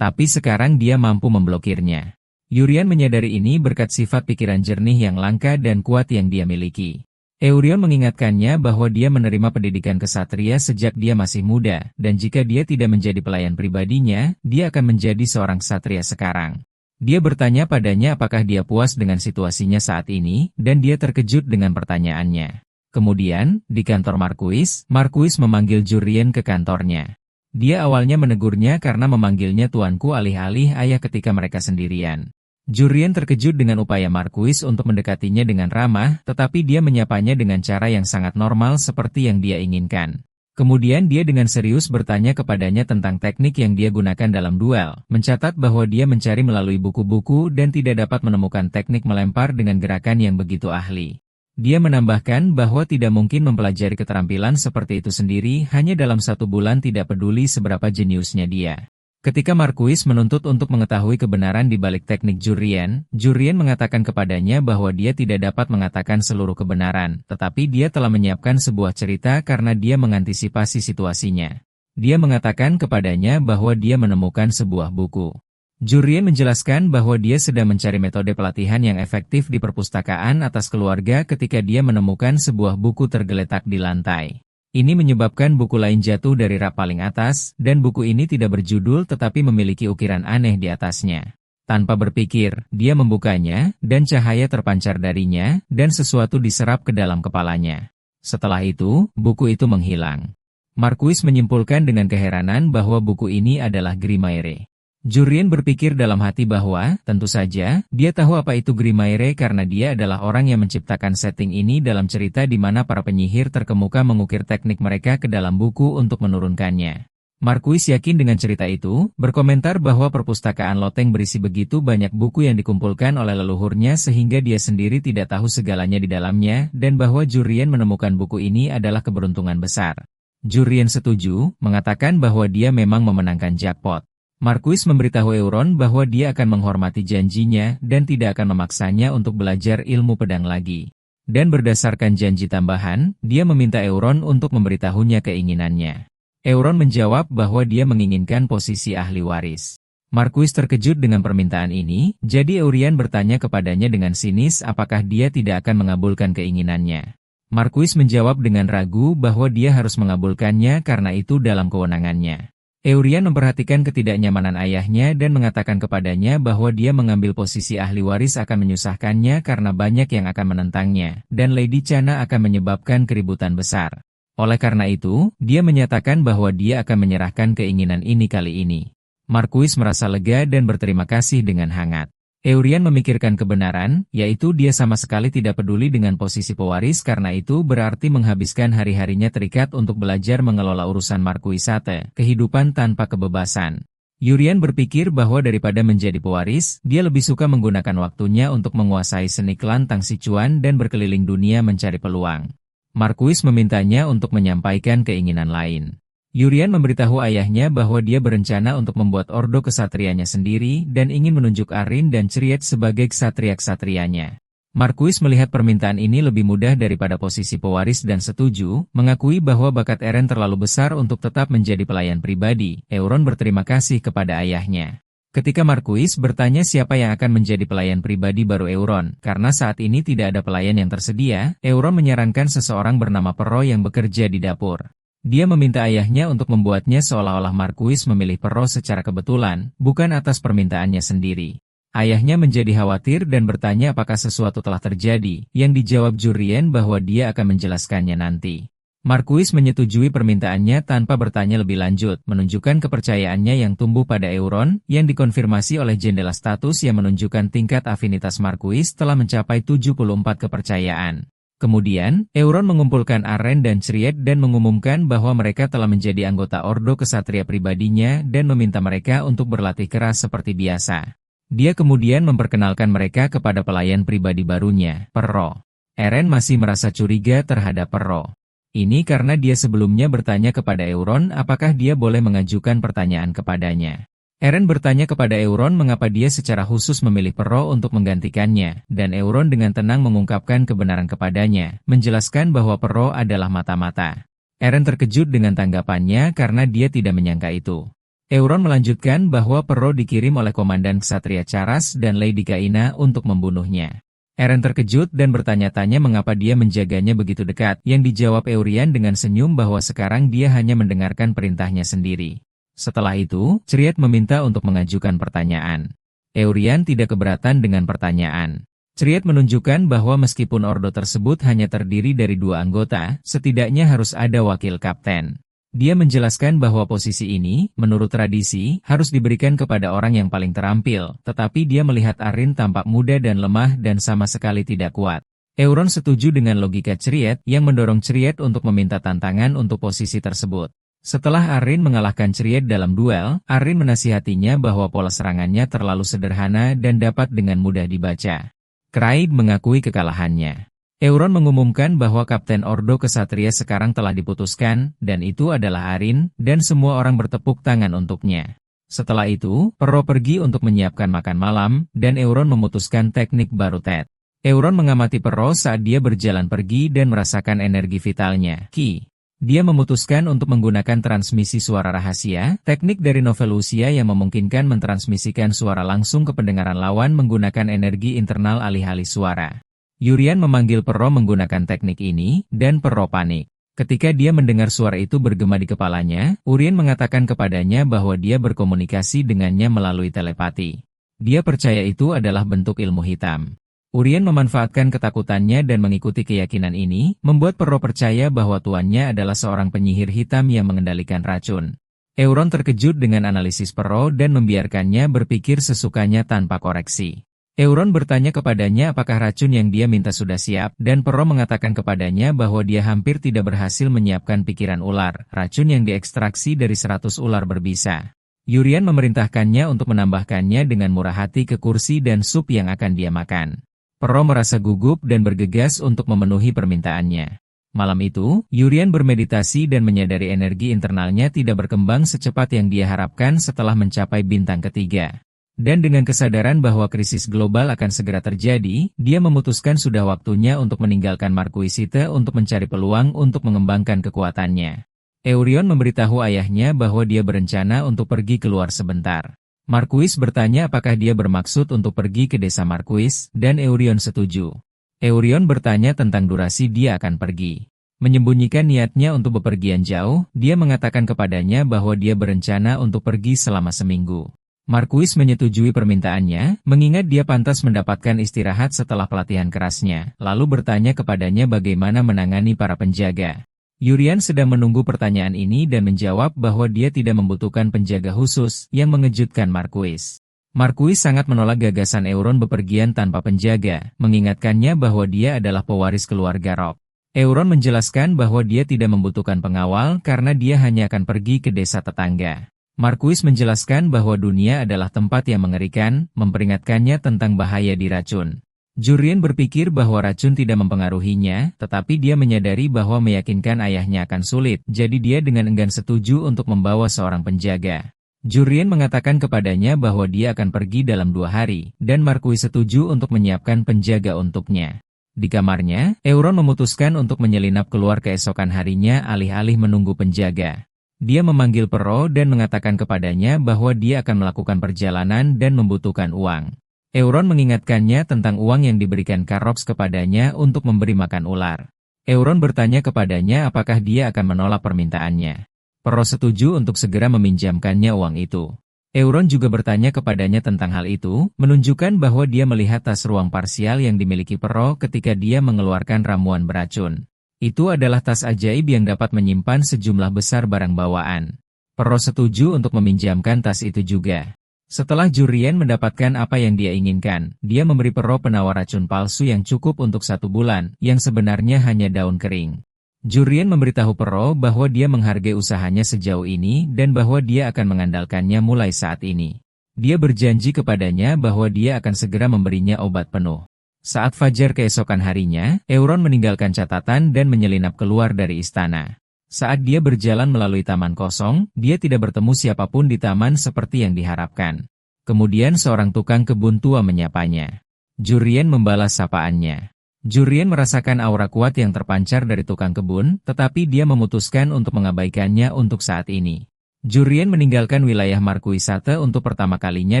Tapi sekarang dia mampu memblokirnya. Yurian menyadari ini berkat sifat pikiran jernih yang langka dan kuat yang dia miliki. Euron mengingatkannya bahwa dia menerima pendidikan ksatria sejak dia masih muda, dan jika dia tidak menjadi pelayan pribadinya, dia akan menjadi seorang ksatria sekarang. Dia bertanya padanya apakah dia puas dengan situasinya saat ini, dan dia terkejut dengan pertanyaannya. Kemudian, di kantor Marquise memanggil Jurien ke kantornya. Dia awalnya menegurnya karena memanggilnya tuanku alih-alih ayah ketika mereka sendirian. Jurien terkejut dengan upaya Marquis untuk mendekatinya dengan ramah, tetapi dia menyapanya dengan cara yang sangat normal seperti yang dia inginkan. Kemudian dia dengan serius bertanya kepadanya tentang teknik yang dia gunakan dalam duel, mencatat bahwa dia mencari melalui buku-buku dan tidak dapat menemukan teknik melempar dengan gerakan yang begitu ahli. Dia menambahkan bahwa tidak mungkin mempelajari keterampilan seperti itu sendiri hanya dalam 1 bulan, tidak peduli seberapa jeniusnya dia. Ketika Marquis menuntut untuk mengetahui kebenaran di balik teknik Jurien, Jurien mengatakan kepadanya bahwa dia tidak dapat mengatakan seluruh kebenaran, tetapi dia telah menyiapkan sebuah cerita karena dia mengantisipasi situasinya. Dia mengatakan kepadanya bahwa dia menemukan sebuah buku. Jurien menjelaskan bahwa dia sedang mencari metode pelatihan yang efektif di perpustakaan atas keluarga ketika dia menemukan sebuah buku tergeletak di lantai. Ini menyebabkan buku lain jatuh dari rak paling atas, dan buku ini tidak berjudul tetapi memiliki ukiran aneh di atasnya. Tanpa berpikir, dia membukanya, dan cahaya terpancar darinya, dan sesuatu diserap ke dalam kepalanya. Setelah itu, buku itu menghilang. Marquis menyimpulkan dengan keheranan bahwa buku ini adalah Grimaire. Jurien berpikir dalam hati bahwa, tentu saja, dia tahu apa itu Grimaire karena dia adalah orang yang menciptakan setting ini dalam cerita di mana para penyihir terkemuka mengukir teknik mereka ke dalam buku untuk menurunkannya. Marquis yakin dengan cerita itu, berkomentar bahwa perpustakaan loteng berisi begitu banyak buku yang dikumpulkan oleh leluhurnya sehingga dia sendiri tidak tahu segalanya di dalamnya, dan bahwa Jurien menemukan buku ini adalah keberuntungan besar. Jurien setuju, mengatakan bahwa dia memang memenangkan jackpot. Marquis memberitahu Euron bahwa dia akan menghormati janjinya dan tidak akan memaksanya untuk belajar ilmu pedang lagi. Dan berdasarkan janji tambahan, dia meminta Euron untuk memberitahunya keinginannya. Euron menjawab bahwa dia menginginkan posisi ahli waris. Marquis terkejut dengan permintaan ini, jadi Euron bertanya kepadanya dengan sinis apakah dia tidak akan mengabulkan keinginannya. Marquis menjawab dengan ragu bahwa dia harus mengabulkannya karena itu dalam kewenangannya. Euron memperhatikan ketidaknyamanan ayahnya dan mengatakan kepadanya bahwa dia mengambil posisi ahli waris akan menyusahkannya karena banyak yang akan menentangnya, dan Lady Chana akan menyebabkan keributan besar. Oleh karena itu, dia menyatakan bahwa dia akan menyerahkan keinginan ini kali ini. Marquis merasa lega dan berterima kasih dengan hangat. Euron memikirkan kebenaran, yaitu dia sama sekali tidak peduli dengan posisi pewaris karena itu berarti menghabiskan hari-harinya terikat untuk belajar mengelola urusan Marquisate, kehidupan tanpa kebebasan. Euron berpikir bahwa daripada menjadi pewaris, dia lebih suka menggunakan waktunya untuk menguasai seni klan Tang Sichuan dan berkeliling dunia mencari peluang. Marquis memintanya untuk menyampaikan keinginan lain. Euron memberitahu ayahnya bahwa dia berencana untuk membuat ordo kesatrianya sendiri dan ingin menunjuk Arin dan Chriet sebagai ksatria-ksatrianya. Marquis melihat permintaan ini lebih mudah daripada posisi pewaris dan setuju, mengakui bahwa bakat Eren terlalu besar untuk tetap menjadi pelayan pribadi. Euron berterima kasih kepada ayahnya. Ketika Marquis bertanya siapa yang akan menjadi pelayan pribadi baru Euron, karena saat ini tidak ada pelayan yang tersedia, Euron menyarankan seseorang bernama Perro yang bekerja di dapur. Dia meminta ayahnya untuk membuatnya seolah-olah Marquis memilih Perro secara kebetulan, bukan atas permintaannya sendiri. Ayahnya menjadi khawatir dan bertanya apakah sesuatu telah terjadi, yang dijawab Jurien bahwa dia akan menjelaskannya nanti. Marquis menyetujui permintaannya tanpa bertanya lebih lanjut, menunjukkan kepercayaannya yang tumbuh pada Euron, yang dikonfirmasi oleh jendela status yang menunjukkan tingkat afinitas Marquis telah mencapai 74 kepercayaan. Kemudian, Euron mengumpulkan Aren dan Chriet dan mengumumkan bahwa mereka telah menjadi anggota ordo kesatria pribadinya dan meminta mereka untuk berlatih keras seperti biasa. Dia kemudian memperkenalkan mereka kepada pelayan pribadi barunya, Perro. Eren masih merasa curiga terhadap Perro. Ini karena dia sebelumnya bertanya kepada Euron apakah dia boleh mengajukan pertanyaan kepadanya. Eren bertanya kepada Euron mengapa dia secara khusus memilih Perro untuk menggantikannya, dan Euron dengan tenang mengungkapkan kebenaran kepadanya, menjelaskan bahwa Perro adalah mata-mata. Eren terkejut dengan tanggapannya karena dia tidak menyangka itu. Euron melanjutkan bahwa Perro dikirim oleh Komandan Ksatria Charas dan Lady Kaina untuk membunuhnya. Eren terkejut dan bertanya-tanya mengapa dia menjaganya begitu dekat, yang dijawab Euron dengan senyum bahwa sekarang dia hanya mendengarkan perintahnya sendiri. Setelah itu, Chriet meminta untuk mengajukan pertanyaan. Euron tidak keberatan dengan pertanyaan. Chriet menunjukkan bahwa meskipun ordo tersebut hanya terdiri dari 2 anggota, setidaknya harus ada wakil kapten. Dia menjelaskan bahwa posisi ini, menurut tradisi, harus diberikan kepada orang yang paling terampil, tetapi dia melihat Arin tampak muda dan lemah dan sama sekali tidak kuat. Euron setuju dengan logika Chariot yang mendorong Chariot untuk meminta tantangan untuk posisi tersebut. Setelah Arin mengalahkan Chariot dalam duel, Arin menasihatinya bahwa pola serangannya terlalu sederhana dan dapat dengan mudah dibaca. Kraid mengakui kekalahannya. Euron mengumumkan bahwa Kapten Ordo Kesatria sekarang telah diputuskan, dan itu adalah Arin, dan semua orang bertepuk tangan untuknya. Setelah itu, Perro pergi untuk menyiapkan makan malam, dan Euron memutuskan teknik baru Ted. Euron mengamati Perro saat dia berjalan pergi dan merasakan energi vitalnya, Ki. Dia memutuskan untuk menggunakan transmisi suara rahasia, teknik dari novel usia yang memungkinkan mentransmisikan suara langsung ke pendengaran lawan menggunakan energi internal alih-alih suara. Yurian memanggil Perro menggunakan teknik ini, dan Perro panik. Ketika dia mendengar suara itu bergema di kepalanya, Urien mengatakan kepadanya bahwa dia berkomunikasi dengannya melalui telepati. Dia percaya itu adalah bentuk ilmu hitam. Urien memanfaatkan ketakutannya dan mengikuti keyakinan ini, membuat Perro percaya bahwa tuannya adalah seorang penyihir hitam yang mengendalikan racun. Euron terkejut dengan analisis Perro dan membiarkannya berpikir sesukanya tanpa koreksi. Euron bertanya kepadanya apakah racun yang dia minta sudah siap, dan Perro mengatakan kepadanya bahwa dia hampir tidak berhasil menyiapkan pikiran ular, racun yang diekstraksi dari 100 ular berbisa. Yurian memerintahkannya untuk menambahkannya dengan murah hati ke kursi dan sup yang akan dia makan. Perro merasa gugup dan bergegas untuk memenuhi permintaannya. Malam itu, Yurian bermeditasi dan menyadari energi internalnya tidak berkembang secepat yang dia harapkan setelah mencapai bintang ketiga. Dan dengan kesadaran bahwa krisis global akan segera terjadi, dia memutuskan sudah waktunya untuk meninggalkan Marquisite untuk mencari peluang untuk mengembangkan kekuatannya. Eurion memberitahu ayahnya bahwa dia berencana untuk pergi keluar sebentar. Marquis bertanya apakah dia bermaksud untuk pergi ke desa Marquis, dan Eurion setuju. Eurion bertanya tentang durasi dia akan pergi. Menyembunyikan niatnya untuk bepergian jauh, dia mengatakan kepadanya bahwa dia berencana untuk pergi selama seminggu. Marquis menyetujui permintaannya, mengingat dia pantas mendapatkan istirahat setelah pelatihan kerasnya, lalu bertanya kepadanya bagaimana menangani para penjaga. Yurian sedang menunggu pertanyaan ini dan menjawab bahwa dia tidak membutuhkan penjaga khusus, yang mengejutkan Marquis. Marquis sangat menolak gagasan Euron bepergian tanpa penjaga, mengingatkannya bahwa dia adalah pewaris keluarga Robb. Euron menjelaskan bahwa dia tidak membutuhkan pengawal karena dia hanya akan pergi ke desa tetangga. Marquis menjelaskan bahwa dunia adalah tempat yang mengerikan, memperingatkannya tentang bahaya diracun. Jurian berpikir bahwa racun tidak mempengaruhinya, tetapi dia menyadari bahwa meyakinkan ayahnya akan sulit, jadi dia dengan enggan setuju untuk membawa seorang penjaga. Jurian mengatakan kepadanya bahwa dia akan pergi dalam 2 hari, dan Marquis setuju untuk menyiapkan penjaga untuknya. Di kamarnya, Euron memutuskan untuk menyelinap keluar keesokan harinya alih-alih menunggu penjaga. Dia memanggil Perro dan mengatakan kepadanya bahwa dia akan melakukan perjalanan dan membutuhkan uang. Euron mengingatkannya tentang uang yang diberikan Carrox kepadanya untuk memberi makan ular. Euron bertanya kepadanya apakah dia akan menolak permintaannya. Perro setuju untuk segera meminjamkannya uang itu. Euron juga bertanya kepadanya tentang hal itu, menunjukkan bahwa dia melihat tas ruang parsial yang dimiliki Perro ketika dia mengeluarkan ramuan beracun. Itu adalah tas ajaib yang dapat menyimpan sejumlah besar barang bawaan. Perro setuju untuk meminjamkan tas itu juga. Setelah Jurian mendapatkan apa yang dia inginkan, dia memberi Perro penawar racun palsu yang cukup untuk 1 bulan, yang sebenarnya hanya daun kering. Jurian memberitahu Perro bahwa dia menghargai usahanya sejauh ini dan bahwa dia akan mengandalkannya mulai saat ini. Dia berjanji kepadanya bahwa dia akan segera memberinya obat penuh. Saat fajar keesokan harinya, Euron meninggalkan catatan dan menyelinap keluar dari istana. Saat dia berjalan melalui taman kosong, dia tidak bertemu siapapun di taman seperti yang diharapkan. Kemudian seorang tukang kebun tua menyapanya. Jurian membalas sapaannya. Jurian merasakan aura kuat yang terpancar dari tukang kebun, tetapi dia memutuskan untuk mengabaikannya untuk saat ini. Jurian meninggalkan wilayah Marquisate untuk pertama kalinya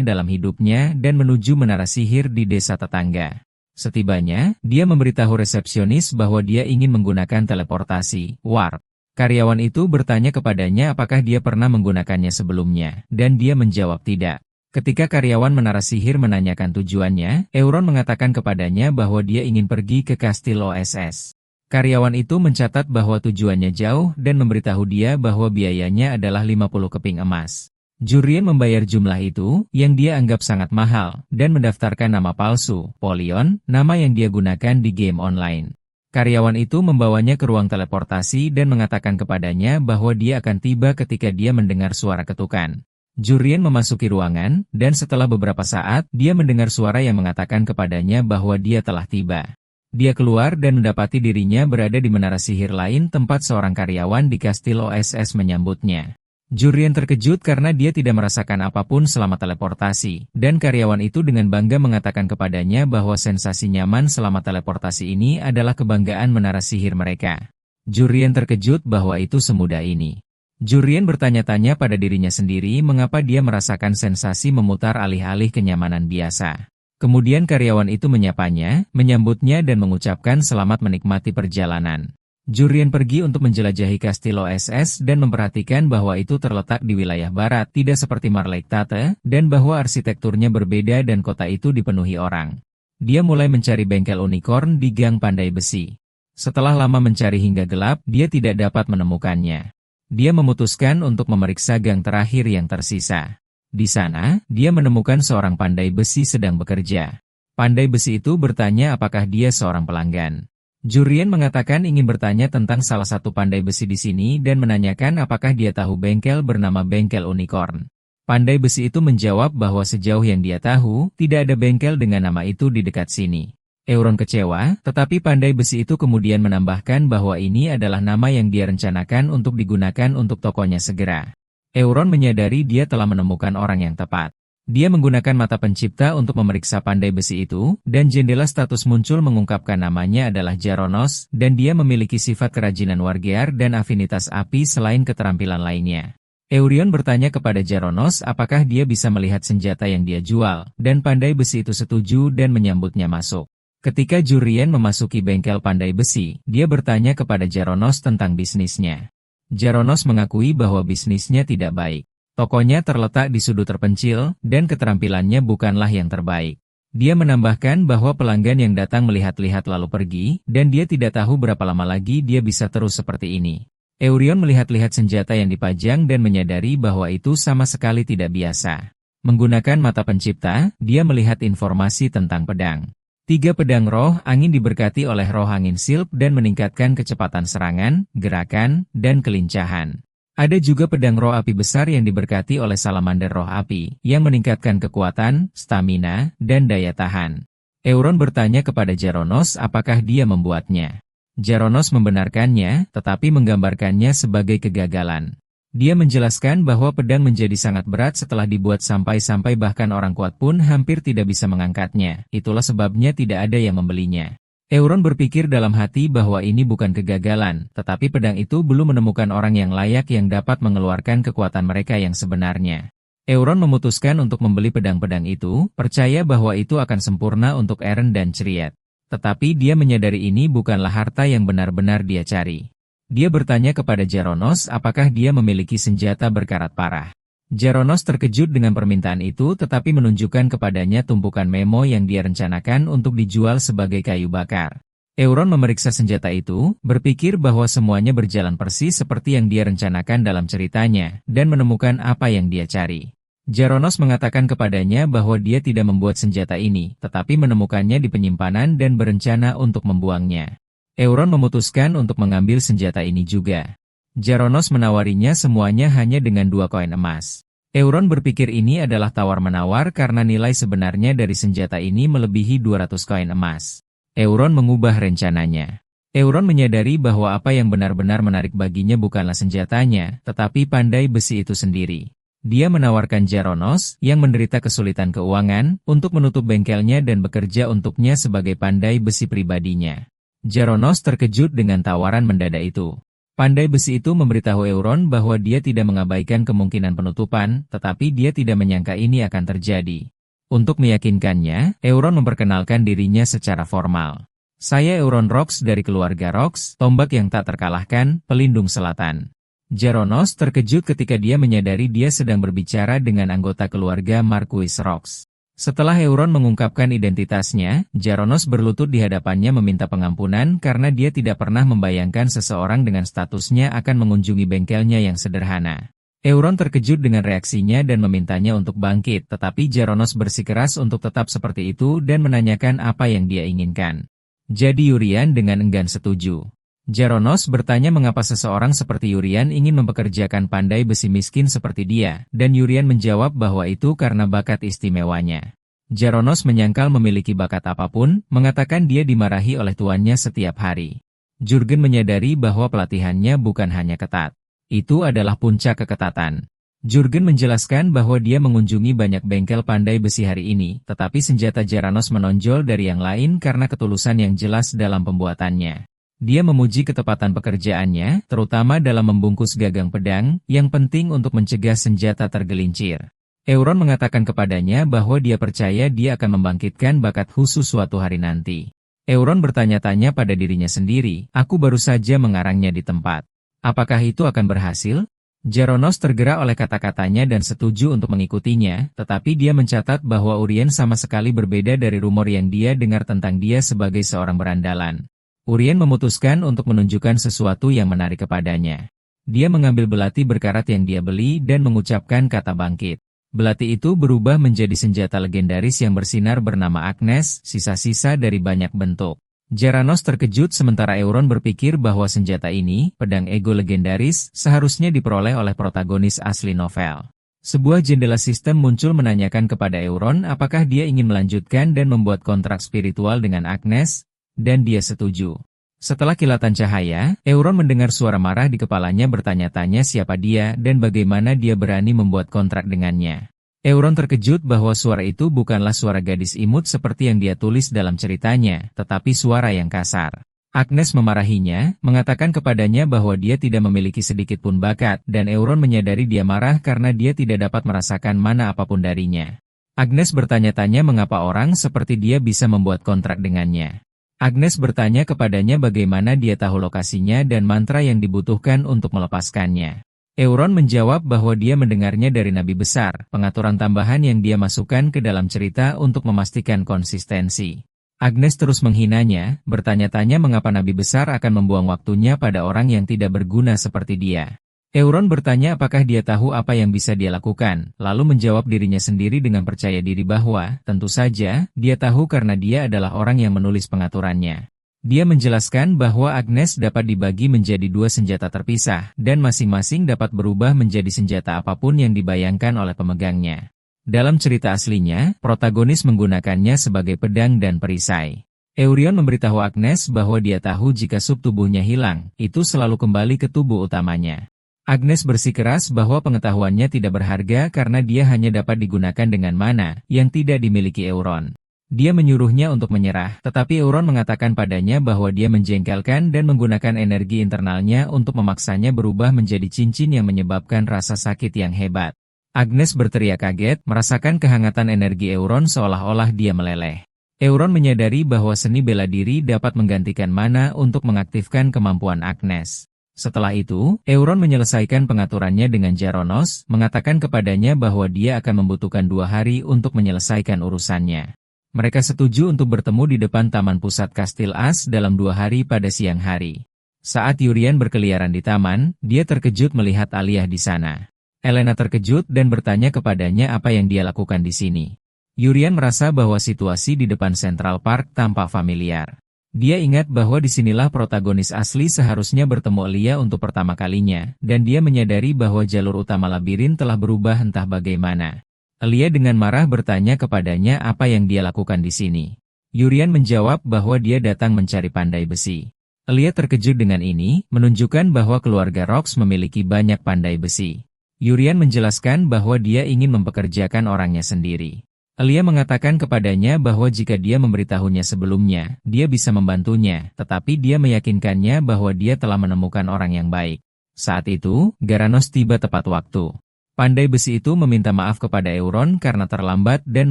dalam hidupnya dan menuju menara sihir di desa tetangga. Setibanya, dia memberitahu resepsionis bahwa dia ingin menggunakan teleportasi, warp. Karyawan itu bertanya kepadanya apakah dia pernah menggunakannya sebelumnya, dan dia menjawab tidak. Ketika karyawan menara sihir menanyakan tujuannya, Euron mengatakan kepadanya bahwa dia ingin pergi ke Kastil OSS. Karyawan itu mencatat bahwa tujuannya jauh dan memberitahu dia bahwa biayanya adalah 50 keping emas. Jurien membayar jumlah itu, yang dia anggap sangat mahal, dan mendaftarkan nama palsu, Polion, nama yang dia gunakan di game online. Karyawan itu membawanya ke ruang teleportasi dan mengatakan kepadanya bahwa dia akan tiba ketika dia mendengar suara ketukan. Jurien memasuki ruangan, dan setelah beberapa saat, dia mendengar suara yang mengatakan kepadanya bahwa dia telah tiba. Dia keluar dan mendapati dirinya berada di menara sihir lain tempat seorang karyawan di kastil OSS menyambutnya. Jurien terkejut karena dia tidak merasakan apapun selama teleportasi, dan karyawan itu dengan bangga mengatakan kepadanya bahwa sensasi nyaman selama teleportasi ini adalah kebanggaan menara sihir mereka. Jurien terkejut bahwa itu semudah ini. Jurien bertanya-tanya pada dirinya sendiri mengapa dia merasakan sensasi memutar alih-alih kenyamanan biasa. Kemudian karyawan itu menyapanya, menyambutnya dan mengucapkan selamat menikmati perjalanan. Jurien pergi untuk menjelajahi kastil OSS dan memperhatikan bahwa itu terletak di wilayah barat, tidak seperti Marleiktate, dan bahwa arsitekturnya berbeda dan kota itu dipenuhi orang. Dia mulai mencari bengkel unicorn di Gang Pandai Besi. Setelah lama mencari hingga gelap, dia tidak dapat menemukannya. Dia memutuskan untuk memeriksa gang terakhir yang tersisa. Di sana, dia menemukan seorang pandai besi sedang bekerja. Pandai besi itu bertanya apakah dia seorang pelanggan. Jurien mengatakan ingin bertanya tentang salah satu pandai besi di sini dan menanyakan apakah dia tahu bengkel bernama Bengkel Unicorn. Pandai besi itu menjawab bahwa sejauh yang dia tahu, tidak ada bengkel dengan nama itu di dekat sini. Euron kecewa, tetapi pandai besi itu kemudian menambahkan bahwa ini adalah nama yang dia rencanakan untuk digunakan untuk tokonya segera. Euron menyadari dia telah menemukan orang yang tepat. Dia menggunakan mata pencipta untuk memeriksa pandai besi itu, dan jendela status muncul mengungkapkan namanya adalah Jaronos, dan dia memiliki sifat kerajinan wargear dan afinitas api selain keterampilan lainnya. Eurion bertanya kepada Jaronos apakah dia bisa melihat senjata yang dia jual, dan pandai besi itu setuju dan menyambutnya masuk. Ketika Jurien memasuki bengkel pandai besi, dia bertanya kepada Jaronos tentang bisnisnya. Jaronos mengakui bahwa bisnisnya tidak baik. Tokonya terletak di sudut terpencil, dan keterampilannya bukanlah yang terbaik. Dia menambahkan bahwa pelanggan yang datang melihat-lihat lalu pergi, dan dia tidak tahu berapa lama lagi dia bisa terus seperti ini. Eurion melihat-lihat senjata yang dipajang dan menyadari bahwa itu sama sekali tidak biasa. Menggunakan mata pencipta, dia melihat informasi tentang pedang. 3 pedang roh angin diberkati oleh roh angin silp dan meningkatkan kecepatan serangan, gerakan, dan kelincahan. Ada juga pedang roh api besar yang diberkati oleh salamander roh api, yang meningkatkan kekuatan, stamina, dan daya tahan. Euron bertanya kepada Jaronos apakah dia membuatnya. Jaronos membenarkannya, tetapi menggambarkannya sebagai kegagalan. Dia menjelaskan bahwa pedang menjadi sangat berat setelah dibuat sampai-sampai bahkan orang kuat pun hampir tidak bisa mengangkatnya, itulah sebabnya tidak ada yang membelinya. Euron berpikir dalam hati bahwa ini bukan kegagalan, tetapi pedang itu belum menemukan orang yang layak yang dapat mengeluarkan kekuatan mereka yang sebenarnya. Euron memutuskan untuk membeli pedang-pedang itu, percaya bahwa itu akan sempurna untuk Eren dan Chriet. Tetapi dia menyadari ini bukanlah harta yang benar-benar dia cari. Dia bertanya kepada Jaronos apakah dia memiliki senjata berkarat parah. Jaronos terkejut dengan permintaan itu tetapi menunjukkan kepadanya tumpukan memo yang dia rencanakan untuk dijual sebagai kayu bakar. Euron memeriksa senjata itu, berpikir bahwa semuanya berjalan persis seperti yang dia rencanakan dalam ceritanya, dan menemukan apa yang dia cari. Jaronos mengatakan kepadanya bahwa dia tidak membuat senjata ini, tetapi menemukannya di penyimpanan dan berencana untuk membuangnya. Euron memutuskan untuk mengambil senjata ini juga. Jaronos menawarinya semuanya hanya dengan 2 koin emas. Euron berpikir ini adalah tawar-menawar karena nilai sebenarnya dari senjata ini melebihi 200 koin emas. Euron mengubah rencananya. Euron menyadari bahwa apa yang benar-benar menarik baginya bukanlah senjatanya, tetapi pandai besi itu sendiri. Dia menawarkan Jaronos, yang menderita kesulitan keuangan, untuk menutup bengkelnya dan bekerja untuknya sebagai pandai besi pribadinya. Jaronos terkejut dengan tawaran mendadak itu. Pandai besi itu memberitahu Euron bahwa dia tidak mengabaikan kemungkinan penutupan, tetapi dia tidak menyangka ini akan terjadi. Untuk meyakinkannya, Euron memperkenalkan dirinya secara formal. Saya Euron Rox dari keluarga Rox, tombak yang tak terkalahkan, pelindung selatan. Jaronos terkejut ketika dia menyadari dia sedang berbicara dengan anggota keluarga Marquis Rox. Setelah Euron mengungkapkan identitasnya, Jaronos berlutut di hadapannya meminta pengampunan karena dia tidak pernah membayangkan seseorang dengan statusnya akan mengunjungi bengkelnya yang sederhana. Euron terkejut dengan reaksinya dan memintanya untuk bangkit, tetapi Jaronos bersikeras untuk tetap seperti itu dan menanyakan apa yang dia inginkan. Jadi Yurian dengan enggan setuju. Jaronos bertanya mengapa seseorang seperti Yurian ingin mempekerjakan pandai besi miskin seperti dia, dan Yurian menjawab bahwa itu karena bakat istimewanya. Jaronos menyangkal memiliki bakat apapun, mengatakan dia dimarahi oleh tuannya setiap hari. Jurgen menyadari bahwa pelatihannya bukan hanya ketat. Itu adalah puncak keketatan. Jurgen menjelaskan bahwa dia mengunjungi banyak bengkel pandai besi hari ini, tetapi senjata Jaronos menonjol dari yang lain karena ketulusan yang jelas dalam pembuatannya. Dia memuji ketepatan pekerjaannya, terutama dalam membungkus gagang pedang, yang penting untuk mencegah senjata tergelincir. Euron mengatakan kepadanya bahwa dia percaya dia akan membangkitkan bakat khusus suatu hari nanti. Euron bertanya-tanya pada dirinya sendiri, aku baru saja mengarangnya di tempat. Apakah itu akan berhasil? Jaronos tergerak oleh kata-katanya dan setuju untuk mengikutinya, tetapi dia mencatat bahwa Urien sama sekali berbeda dari rumor yang dia dengar tentang dia sebagai seorang berandalan. Urien memutuskan untuk menunjukkan sesuatu yang menarik kepadanya. Dia mengambil belati berkarat yang dia beli dan mengucapkan kata bangkit. Belati itu berubah menjadi senjata legendaris yang bersinar bernama Agnes, sisa-sisa dari banyak bentuk. Jaronos terkejut sementara Euron berpikir bahwa senjata ini, pedang ego legendaris, seharusnya diperoleh oleh protagonis asli novel. Sebuah jendela sistem muncul menanyakan kepada Euron apakah dia ingin melanjutkan dan membuat kontrak spiritual dengan Agnes, dan dia setuju. Setelah kilatan cahaya, Euron mendengar suara marah di kepalanya bertanya-tanya siapa dia dan bagaimana dia berani membuat kontrak dengannya. Euron terkejut bahwa suara itu bukanlah suara gadis imut seperti yang dia tulis dalam ceritanya, tetapi suara yang kasar. Agnes memarahinya, mengatakan kepadanya bahwa dia tidak memiliki sedikit pun bakat, dan Euron menyadari dia marah karena dia tidak dapat merasakan mana apapun darinya. Agnes bertanya-tanya mengapa orang seperti dia bisa membuat kontrak dengannya. Agnes bertanya kepadanya bagaimana dia tahu lokasinya dan mantra yang dibutuhkan untuk melepaskannya. Euron menjawab bahwa dia mendengarnya dari Nabi Besar, pengaturan tambahan yang dia masukkan ke dalam cerita untuk memastikan konsistensi. Agnes terus menghinanya, bertanya-tanya mengapa Nabi Besar akan membuang waktunya pada orang yang tidak berguna seperti dia. Euron bertanya apakah dia tahu apa yang bisa dia lakukan, lalu menjawab dirinya sendiri dengan percaya diri bahwa, tentu saja, dia tahu karena dia adalah orang yang menulis pengaturannya. Dia menjelaskan bahwa Agnes dapat dibagi menjadi dua senjata terpisah, dan masing-masing dapat berubah menjadi senjata apapun yang dibayangkan oleh pemegangnya. Dalam cerita aslinya, protagonis menggunakannya sebagai pedang dan perisai. Euron memberitahu Agnes bahwa dia tahu jika sub tubuhnya hilang, itu selalu kembali ke tubuh utamanya. Agnes bersikeras bahwa pengetahuannya tidak berharga karena dia hanya dapat digunakan dengan mana yang tidak dimiliki Euron. Dia menyuruhnya untuk menyerah, tetapi Euron mengatakan padanya bahwa dia menjengkelkan dan menggunakan energi internalnya untuk memaksanya berubah menjadi cincin yang menyebabkan rasa sakit yang hebat. Agnes berteriak kaget, merasakan kehangatan energi Euron seolah-olah dia meleleh. Euron menyadari bahwa seni bela diri dapat menggantikan mana untuk mengaktifkan kemampuan Agnes. Setelah itu, Euron menyelesaikan pengaturannya dengan Jaronos, mengatakan kepadanya bahwa dia akan membutuhkan 2 hari untuk menyelesaikan urusannya. Mereka setuju untuk bertemu di depan taman pusat Kastil As dalam 2 hari pada siang hari. Saat Yurian berkeliaran di taman, dia terkejut melihat Aliyah di sana. Elena terkejut dan bertanya kepadanya apa yang dia lakukan di sini. Yurian merasa bahwa situasi di depan Central Park tampak familiar. Dia ingat bahwa disinilah protagonis asli seharusnya bertemu Alia untuk pertama kalinya, dan dia menyadari bahwa jalur utama labirin telah berubah entah bagaimana. Alia dengan marah bertanya kepadanya apa yang dia lakukan di sini. Yurian menjawab bahwa dia datang mencari pandai besi. Alia terkejut dengan ini, menunjukkan bahwa keluarga Rox memiliki banyak pandai besi. Yurian menjelaskan bahwa dia ingin mempekerjakan orangnya sendiri. Alia mengatakan kepadanya bahwa jika dia memberitahunya sebelumnya, dia bisa membantunya, tetapi dia meyakinkannya bahwa dia telah menemukan orang yang baik. Saat itu, Garanos tiba tepat waktu. Pandai besi itu meminta maaf kepada Euron karena terlambat dan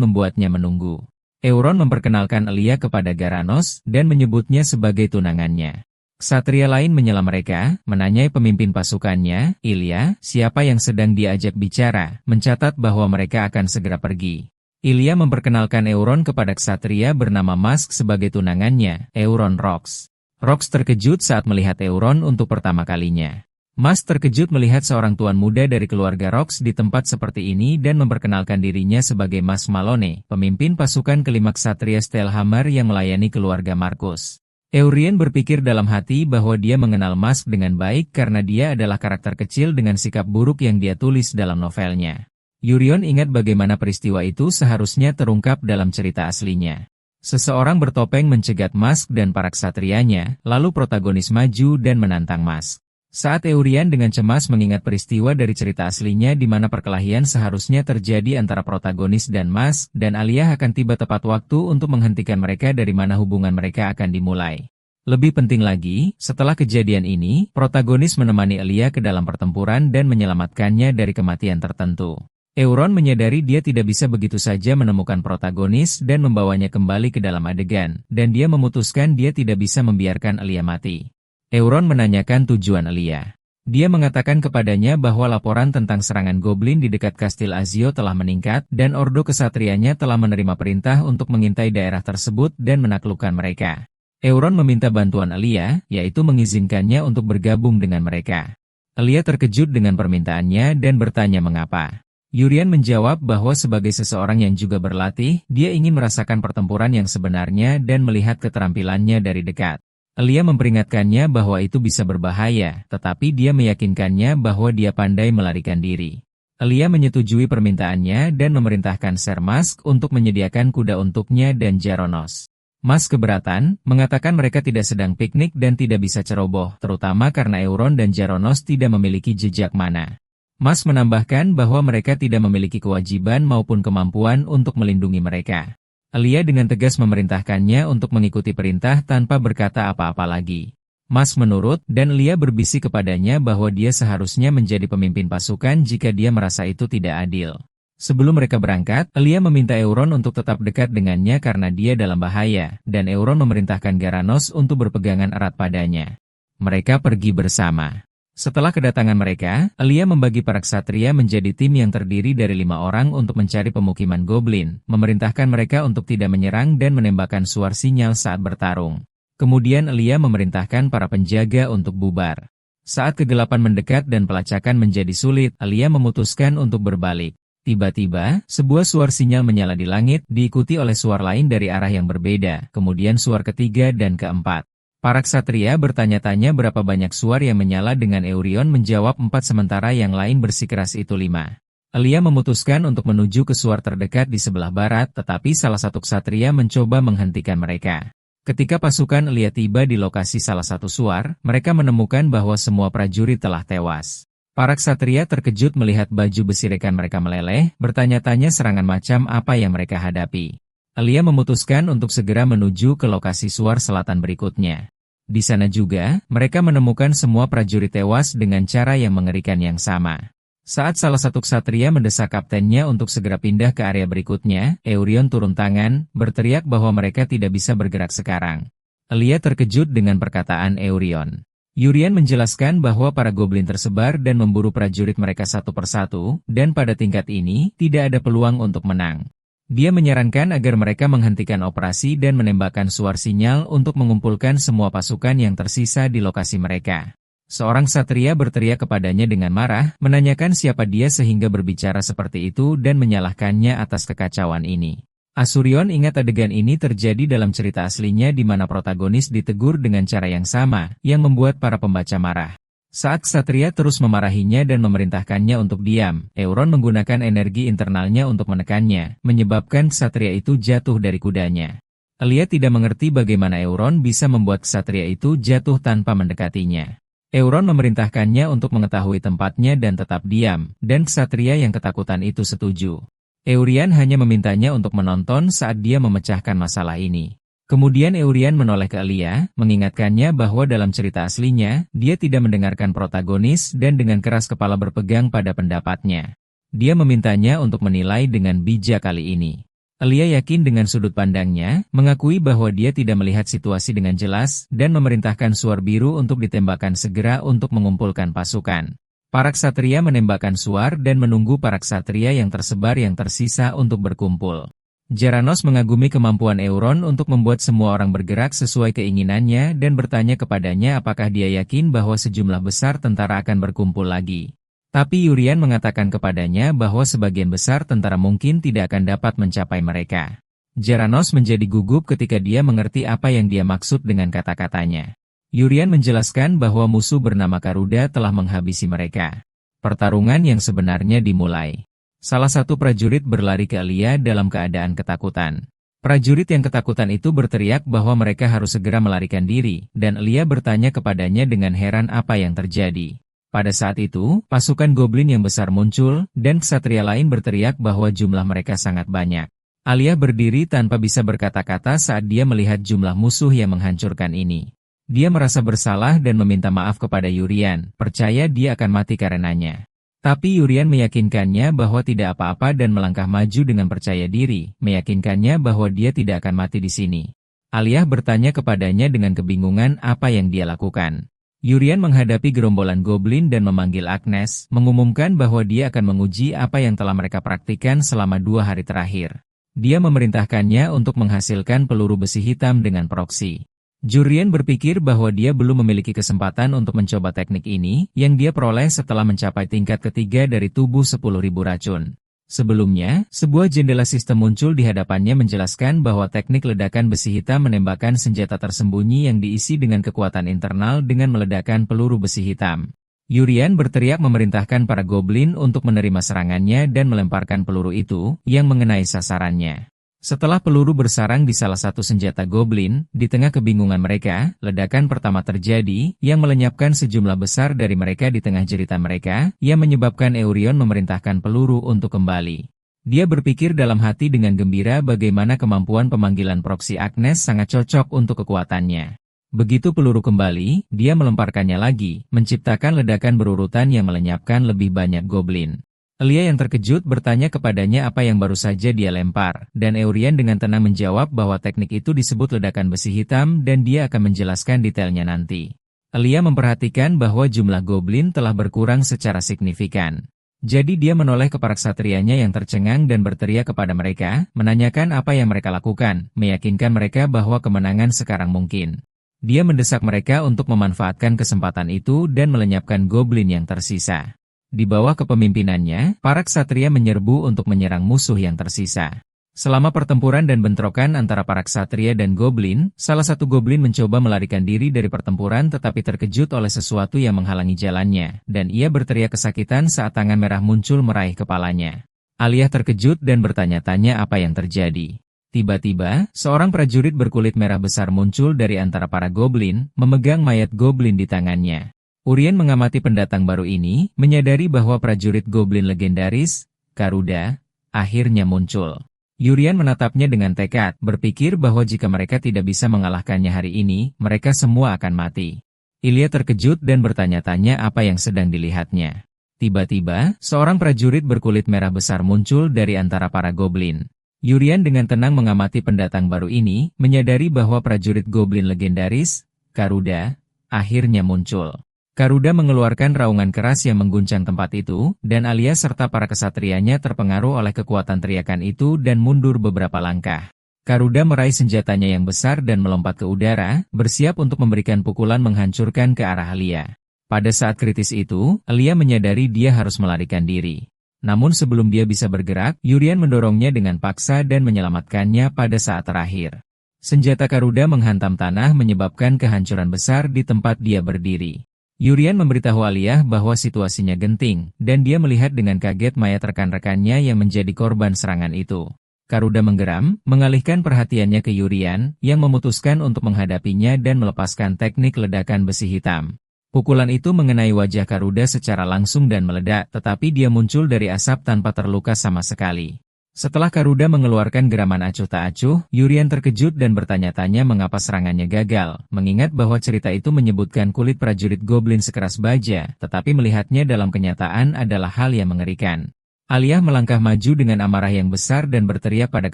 membuatnya menunggu. Euron memperkenalkan Alia kepada Garanos dan menyebutnya sebagai tunangannya. Ksatria lain menyela mereka, menanyai pemimpin pasukannya, Ilya, siapa yang sedang diajak bicara, mencatat bahwa mereka akan segera pergi. Ilya memperkenalkan Euron kepada ksatria bernama Mask sebagai tunangannya, Euron Rox. Rox terkejut saat melihat Euron untuk pertama kalinya. Mask terkejut melihat seorang tuan muda dari keluarga Rox di tempat seperti ini dan memperkenalkan dirinya sebagai Mas Malone, pemimpin pasukan kelima ksatria Stelhamar yang melayani keluarga Markus. Eurian berpikir dalam hati bahwa dia mengenal Mask dengan baik karena dia adalah karakter kecil dengan sikap buruk yang dia tulis dalam novelnya. Euron ingat bagaimana peristiwa itu seharusnya terungkap dalam cerita aslinya. Seseorang bertopeng mencegat Mask dan para ksatrianya, lalu protagonis maju dan menantang Mask. Saat Eurian dengan cemas mengingat peristiwa dari cerita aslinya di mana perkelahian seharusnya terjadi antara protagonis dan Mask, dan Alia akan tiba tepat waktu untuk menghentikan mereka dari mana hubungan mereka akan dimulai. Lebih penting lagi, setelah kejadian ini, protagonis menemani Alia ke dalam pertempuran dan menyelamatkannya dari kematian tertentu. Euron menyadari dia tidak bisa begitu saja menemukan protagonis dan membawanya kembali ke dalam adegan, dan dia memutuskan dia tidak bisa membiarkan Alia mati. Euron menanyakan tujuan Alia. Dia mengatakan kepadanya bahwa laporan tentang serangan goblin di dekat Kastil Azio telah meningkat, dan ordo kesatrianya telah menerima perintah untuk mengintai daerah tersebut dan menaklukkan mereka. Euron meminta bantuan Alia, yaitu mengizinkannya untuk bergabung dengan mereka. Alia terkejut dengan permintaannya dan bertanya mengapa. Euron menjawab bahwa sebagai seseorang yang juga berlatih, dia ingin merasakan pertempuran yang sebenarnya dan melihat keterampilannya dari dekat. Alia memperingatkannya bahwa itu bisa berbahaya, tetapi dia meyakinkannya bahwa dia pandai melarikan diri. Alia menyetujui permintaannya dan memerintahkan Ser Mask untuk menyediakan kuda untuknya dan Jaronos. Mask keberatan, mengatakan mereka tidak sedang piknik dan tidak bisa ceroboh, terutama karena Euron dan Jaronos tidak memiliki jejak mana. Mask menambahkan bahwa mereka tidak memiliki kewajiban maupun kemampuan untuk melindungi mereka. Alia dengan tegas memerintahkannya untuk mengikuti perintah tanpa berkata apa-apa lagi. Mask menurut, dan Alia berbisik kepadanya bahwa dia seharusnya menjadi pemimpin pasukan jika dia merasa itu tidak adil. Sebelum mereka berangkat, Alia meminta Euron untuk tetap dekat dengannya karena dia dalam bahaya, dan Euron memerintahkan Garanos untuk berpegangan erat padanya. Mereka pergi bersama. Setelah kedatangan mereka, Alia membagi para ksatria menjadi tim yang terdiri dari 5 orang untuk mencari pemukiman goblin, memerintahkan mereka untuk tidak menyerang dan menembakkan suar sinyal saat bertarung. Kemudian Alia memerintahkan para penjaga untuk bubar. Saat kegelapan mendekat dan pelacakan menjadi sulit, Alia memutuskan untuk berbalik. Tiba-tiba, sebuah suar sinyal menyala di langit, diikuti oleh suar lain dari arah yang berbeda, kemudian suar ketiga dan keempat. Para ksatria bertanya-tanya berapa banyak suar yang menyala dengan Eurion menjawab 4 sementara yang lain bersikeras itu 5. Alia memutuskan untuk menuju ke suar terdekat di sebelah barat, tetapi salah satu ksatria mencoba menghentikan mereka. Ketika pasukan Alia tiba di lokasi salah satu suar, mereka menemukan bahwa semua prajurit telah tewas. Para ksatria terkejut melihat baju besi rekan mereka meleleh, bertanya-tanya serangan macam apa yang mereka hadapi. Alia memutuskan untuk segera menuju ke lokasi suar selatan berikutnya. Di sana juga, mereka menemukan semua prajurit tewas dengan cara yang mengerikan yang sama. Saat salah satu ksatria mendesak kaptennya untuk segera pindah ke area berikutnya, Eurion turun tangan, berteriak bahwa mereka tidak bisa bergerak sekarang. Alia terkejut dengan perkataan Eurion. Euron menjelaskan bahwa para goblin tersebar dan memburu prajurit mereka satu persatu, dan pada tingkat ini, tidak ada peluang untuk menang. Dia menyarankan agar mereka menghentikan operasi dan menembakkan suar sinyal untuk mengumpulkan semua pasukan yang tersisa di lokasi mereka. Seorang ksatria berteriak kepadanya dengan marah, menanyakan siapa dia sehingga berbicara seperti itu dan menyalahkannya atas kekacauan ini. Asurion ingat adegan ini terjadi dalam cerita aslinya di mana protagonis ditegur dengan cara yang sama, yang membuat para pembaca marah. Saat ksatria terus memarahinya dan memerintahkannya untuk diam, Euron menggunakan energi internalnya untuk menekannya, menyebabkan ksatria itu jatuh dari kudanya. Alia tidak mengerti bagaimana Euron bisa membuat ksatria itu jatuh tanpa mendekatinya. Euron memerintahkannya untuk mengetahui tempatnya dan tetap diam, dan ksatria yang ketakutan itu setuju. Eurian hanya memintanya untuk menonton saat dia memecahkan masalah ini. Kemudian Eurian menoleh ke Alia, mengingatkannya bahwa dalam cerita aslinya, dia tidak mendengarkan protagonis dan dengan keras kepala berpegang pada pendapatnya. Dia memintanya untuk menilai dengan bijak kali ini. Alia yakin dengan sudut pandangnya, mengakui bahwa dia tidak melihat situasi dengan jelas, dan memerintahkan suar biru untuk ditembakkan segera untuk mengumpulkan pasukan. Para ksatria menembakkan suar dan menunggu para ksatria yang tersebar yang tersisa untuk berkumpul. Jeranos mengagumi kemampuan Euron untuk membuat semua orang bergerak sesuai keinginannya dan bertanya kepadanya apakah dia yakin bahwa sejumlah besar tentara akan berkumpul lagi. Tapi Yurian mengatakan kepadanya bahwa sebagian besar tentara mungkin tidak akan dapat mencapai mereka. Jeranos menjadi gugup ketika dia mengerti apa yang dia maksud dengan kata-katanya. Yurian menjelaskan bahwa musuh bernama Garuda telah menghabisi mereka. Pertarungan yang sebenarnya dimulai. Salah satu prajurit berlari ke Alia dalam keadaan ketakutan. Prajurit yang ketakutan itu berteriak bahwa mereka harus segera melarikan diri, dan Alia bertanya kepadanya dengan heran apa yang terjadi. Pada saat itu, pasukan goblin yang besar muncul, dan ksatria lain berteriak bahwa jumlah mereka sangat banyak. Alia berdiri tanpa bisa berkata-kata saat dia melihat jumlah musuh yang menghancurkan ini. Dia merasa bersalah dan meminta maaf kepada Yurian, percaya dia akan mati karenanya. Tapi Yurian meyakinkannya bahwa tidak apa-apa dan melangkah maju dengan percaya diri, meyakinkannya bahwa dia tidak akan mati di sini. Alia bertanya kepadanya dengan kebingungan apa yang dia lakukan. Yurian menghadapi gerombolan goblin dan memanggil Agnes, mengumumkan bahwa dia akan menguji apa yang telah mereka praktikkan selama 2 hari terakhir. Dia memerintahkannya untuk menghasilkan peluru besi hitam dengan proksi. Jurian berpikir bahwa dia belum memiliki kesempatan untuk mencoba teknik ini, yang dia peroleh setelah mencapai tingkat ketiga dari tubuh 10.000 racun. Sebelumnya, sebuah jendela sistem muncul di hadapannya menjelaskan bahwa teknik ledakan besi hitam menembakkan senjata tersembunyi yang diisi dengan kekuatan internal dengan meledakkan peluru besi hitam. Yurian berteriak memerintahkan para goblin untuk menerima serangannya dan melemparkan peluru itu, yang mengenai sasarannya. Setelah peluru bersarang di salah satu senjata goblin, di tengah kebingungan mereka, ledakan pertama terjadi, yang melenyapkan sejumlah besar dari mereka di tengah jeritan mereka, yang menyebabkan Eurion memerintahkan peluru untuk kembali. Dia berpikir dalam hati dengan gembira bagaimana kemampuan pemanggilan proksi Agnes sangat cocok untuk kekuatannya. Begitu peluru kembali, dia melemparkannya lagi, menciptakan ledakan berurutan yang melenyapkan lebih banyak goblin. Alia yang terkejut bertanya kepadanya apa yang baru saja dia lempar, dan Eurian dengan tenang menjawab bahwa teknik itu disebut ledakan besi hitam dan dia akan menjelaskan detailnya nanti. Alia memperhatikan bahwa jumlah goblin telah berkurang secara signifikan. Jadi dia menoleh ke para ksatrianya yang tercengang dan berteriak kepada mereka, menanyakan apa yang mereka lakukan, meyakinkan mereka bahwa kemenangan sekarang mungkin. Dia mendesak mereka untuk memanfaatkan kesempatan itu dan melenyapkan goblin yang tersisa. Di bawah kepemimpinannya, para ksatria menyerbu untuk menyerang musuh yang tersisa. Selama pertempuran dan bentrokan antara para ksatria dan goblin, salah satu goblin mencoba melarikan diri dari pertempuran tetapi terkejut oleh sesuatu yang menghalangi jalannya, dan ia berteriak kesakitan saat tangan merah muncul meraih kepalanya. Alia terkejut dan bertanya-tanya apa yang terjadi. Tiba-tiba, seorang prajurit berkulit merah besar muncul dari antara para goblin, memegang mayat goblin di tangannya. Urien mengamati pendatang baru ini, menyadari bahwa prajurit goblin legendaris, Garuda, akhirnya muncul. Yurian menatapnya dengan tekad, berpikir bahwa jika mereka tidak bisa mengalahkannya hari ini, mereka semua akan mati. Ilya terkejut dan bertanya-tanya apa yang sedang dilihatnya. Tiba-tiba, seorang prajurit berkulit merah besar muncul dari antara para goblin. Yurian dengan tenang mengamati pendatang baru ini, menyadari bahwa prajurit goblin legendaris, Garuda, akhirnya muncul. Garuda mengeluarkan raungan keras yang mengguncang tempat itu, dan Alia serta para kesatrianya terpengaruh oleh kekuatan teriakan itu dan mundur beberapa langkah. Garuda meraih senjatanya yang besar dan melompat ke udara, bersiap untuk memberikan pukulan menghancurkan ke arah Alia. Pada saat kritis itu, Alia menyadari dia harus melarikan diri. Namun sebelum dia bisa bergerak, Yurian mendorongnya dengan paksa dan menyelamatkannya pada saat terakhir. Senjata Garuda menghantam tanah menyebabkan kehancuran besar di tempat dia berdiri. Yurian memberitahu Alia bahwa situasinya genting, dan dia melihat dengan kaget mayat rekan-rekannya yang menjadi korban serangan itu. Garuda menggeram, mengalihkan perhatiannya ke Yurian, yang memutuskan untuk menghadapinya dan melepaskan teknik ledakan besi hitam. Pukulan itu mengenai wajah Garuda secara langsung dan meledak, tetapi dia muncul dari asap tanpa terluka sama sekali. Setelah Garuda mengeluarkan geraman acuh tak acuh, Yurian terkejut dan bertanya-tanya mengapa serangannya gagal, mengingat bahwa cerita itu menyebutkan kulit prajurit goblin sekeras baja, tetapi melihatnya dalam kenyataan adalah hal yang mengerikan. Alia melangkah maju dengan amarah yang besar dan berteriak pada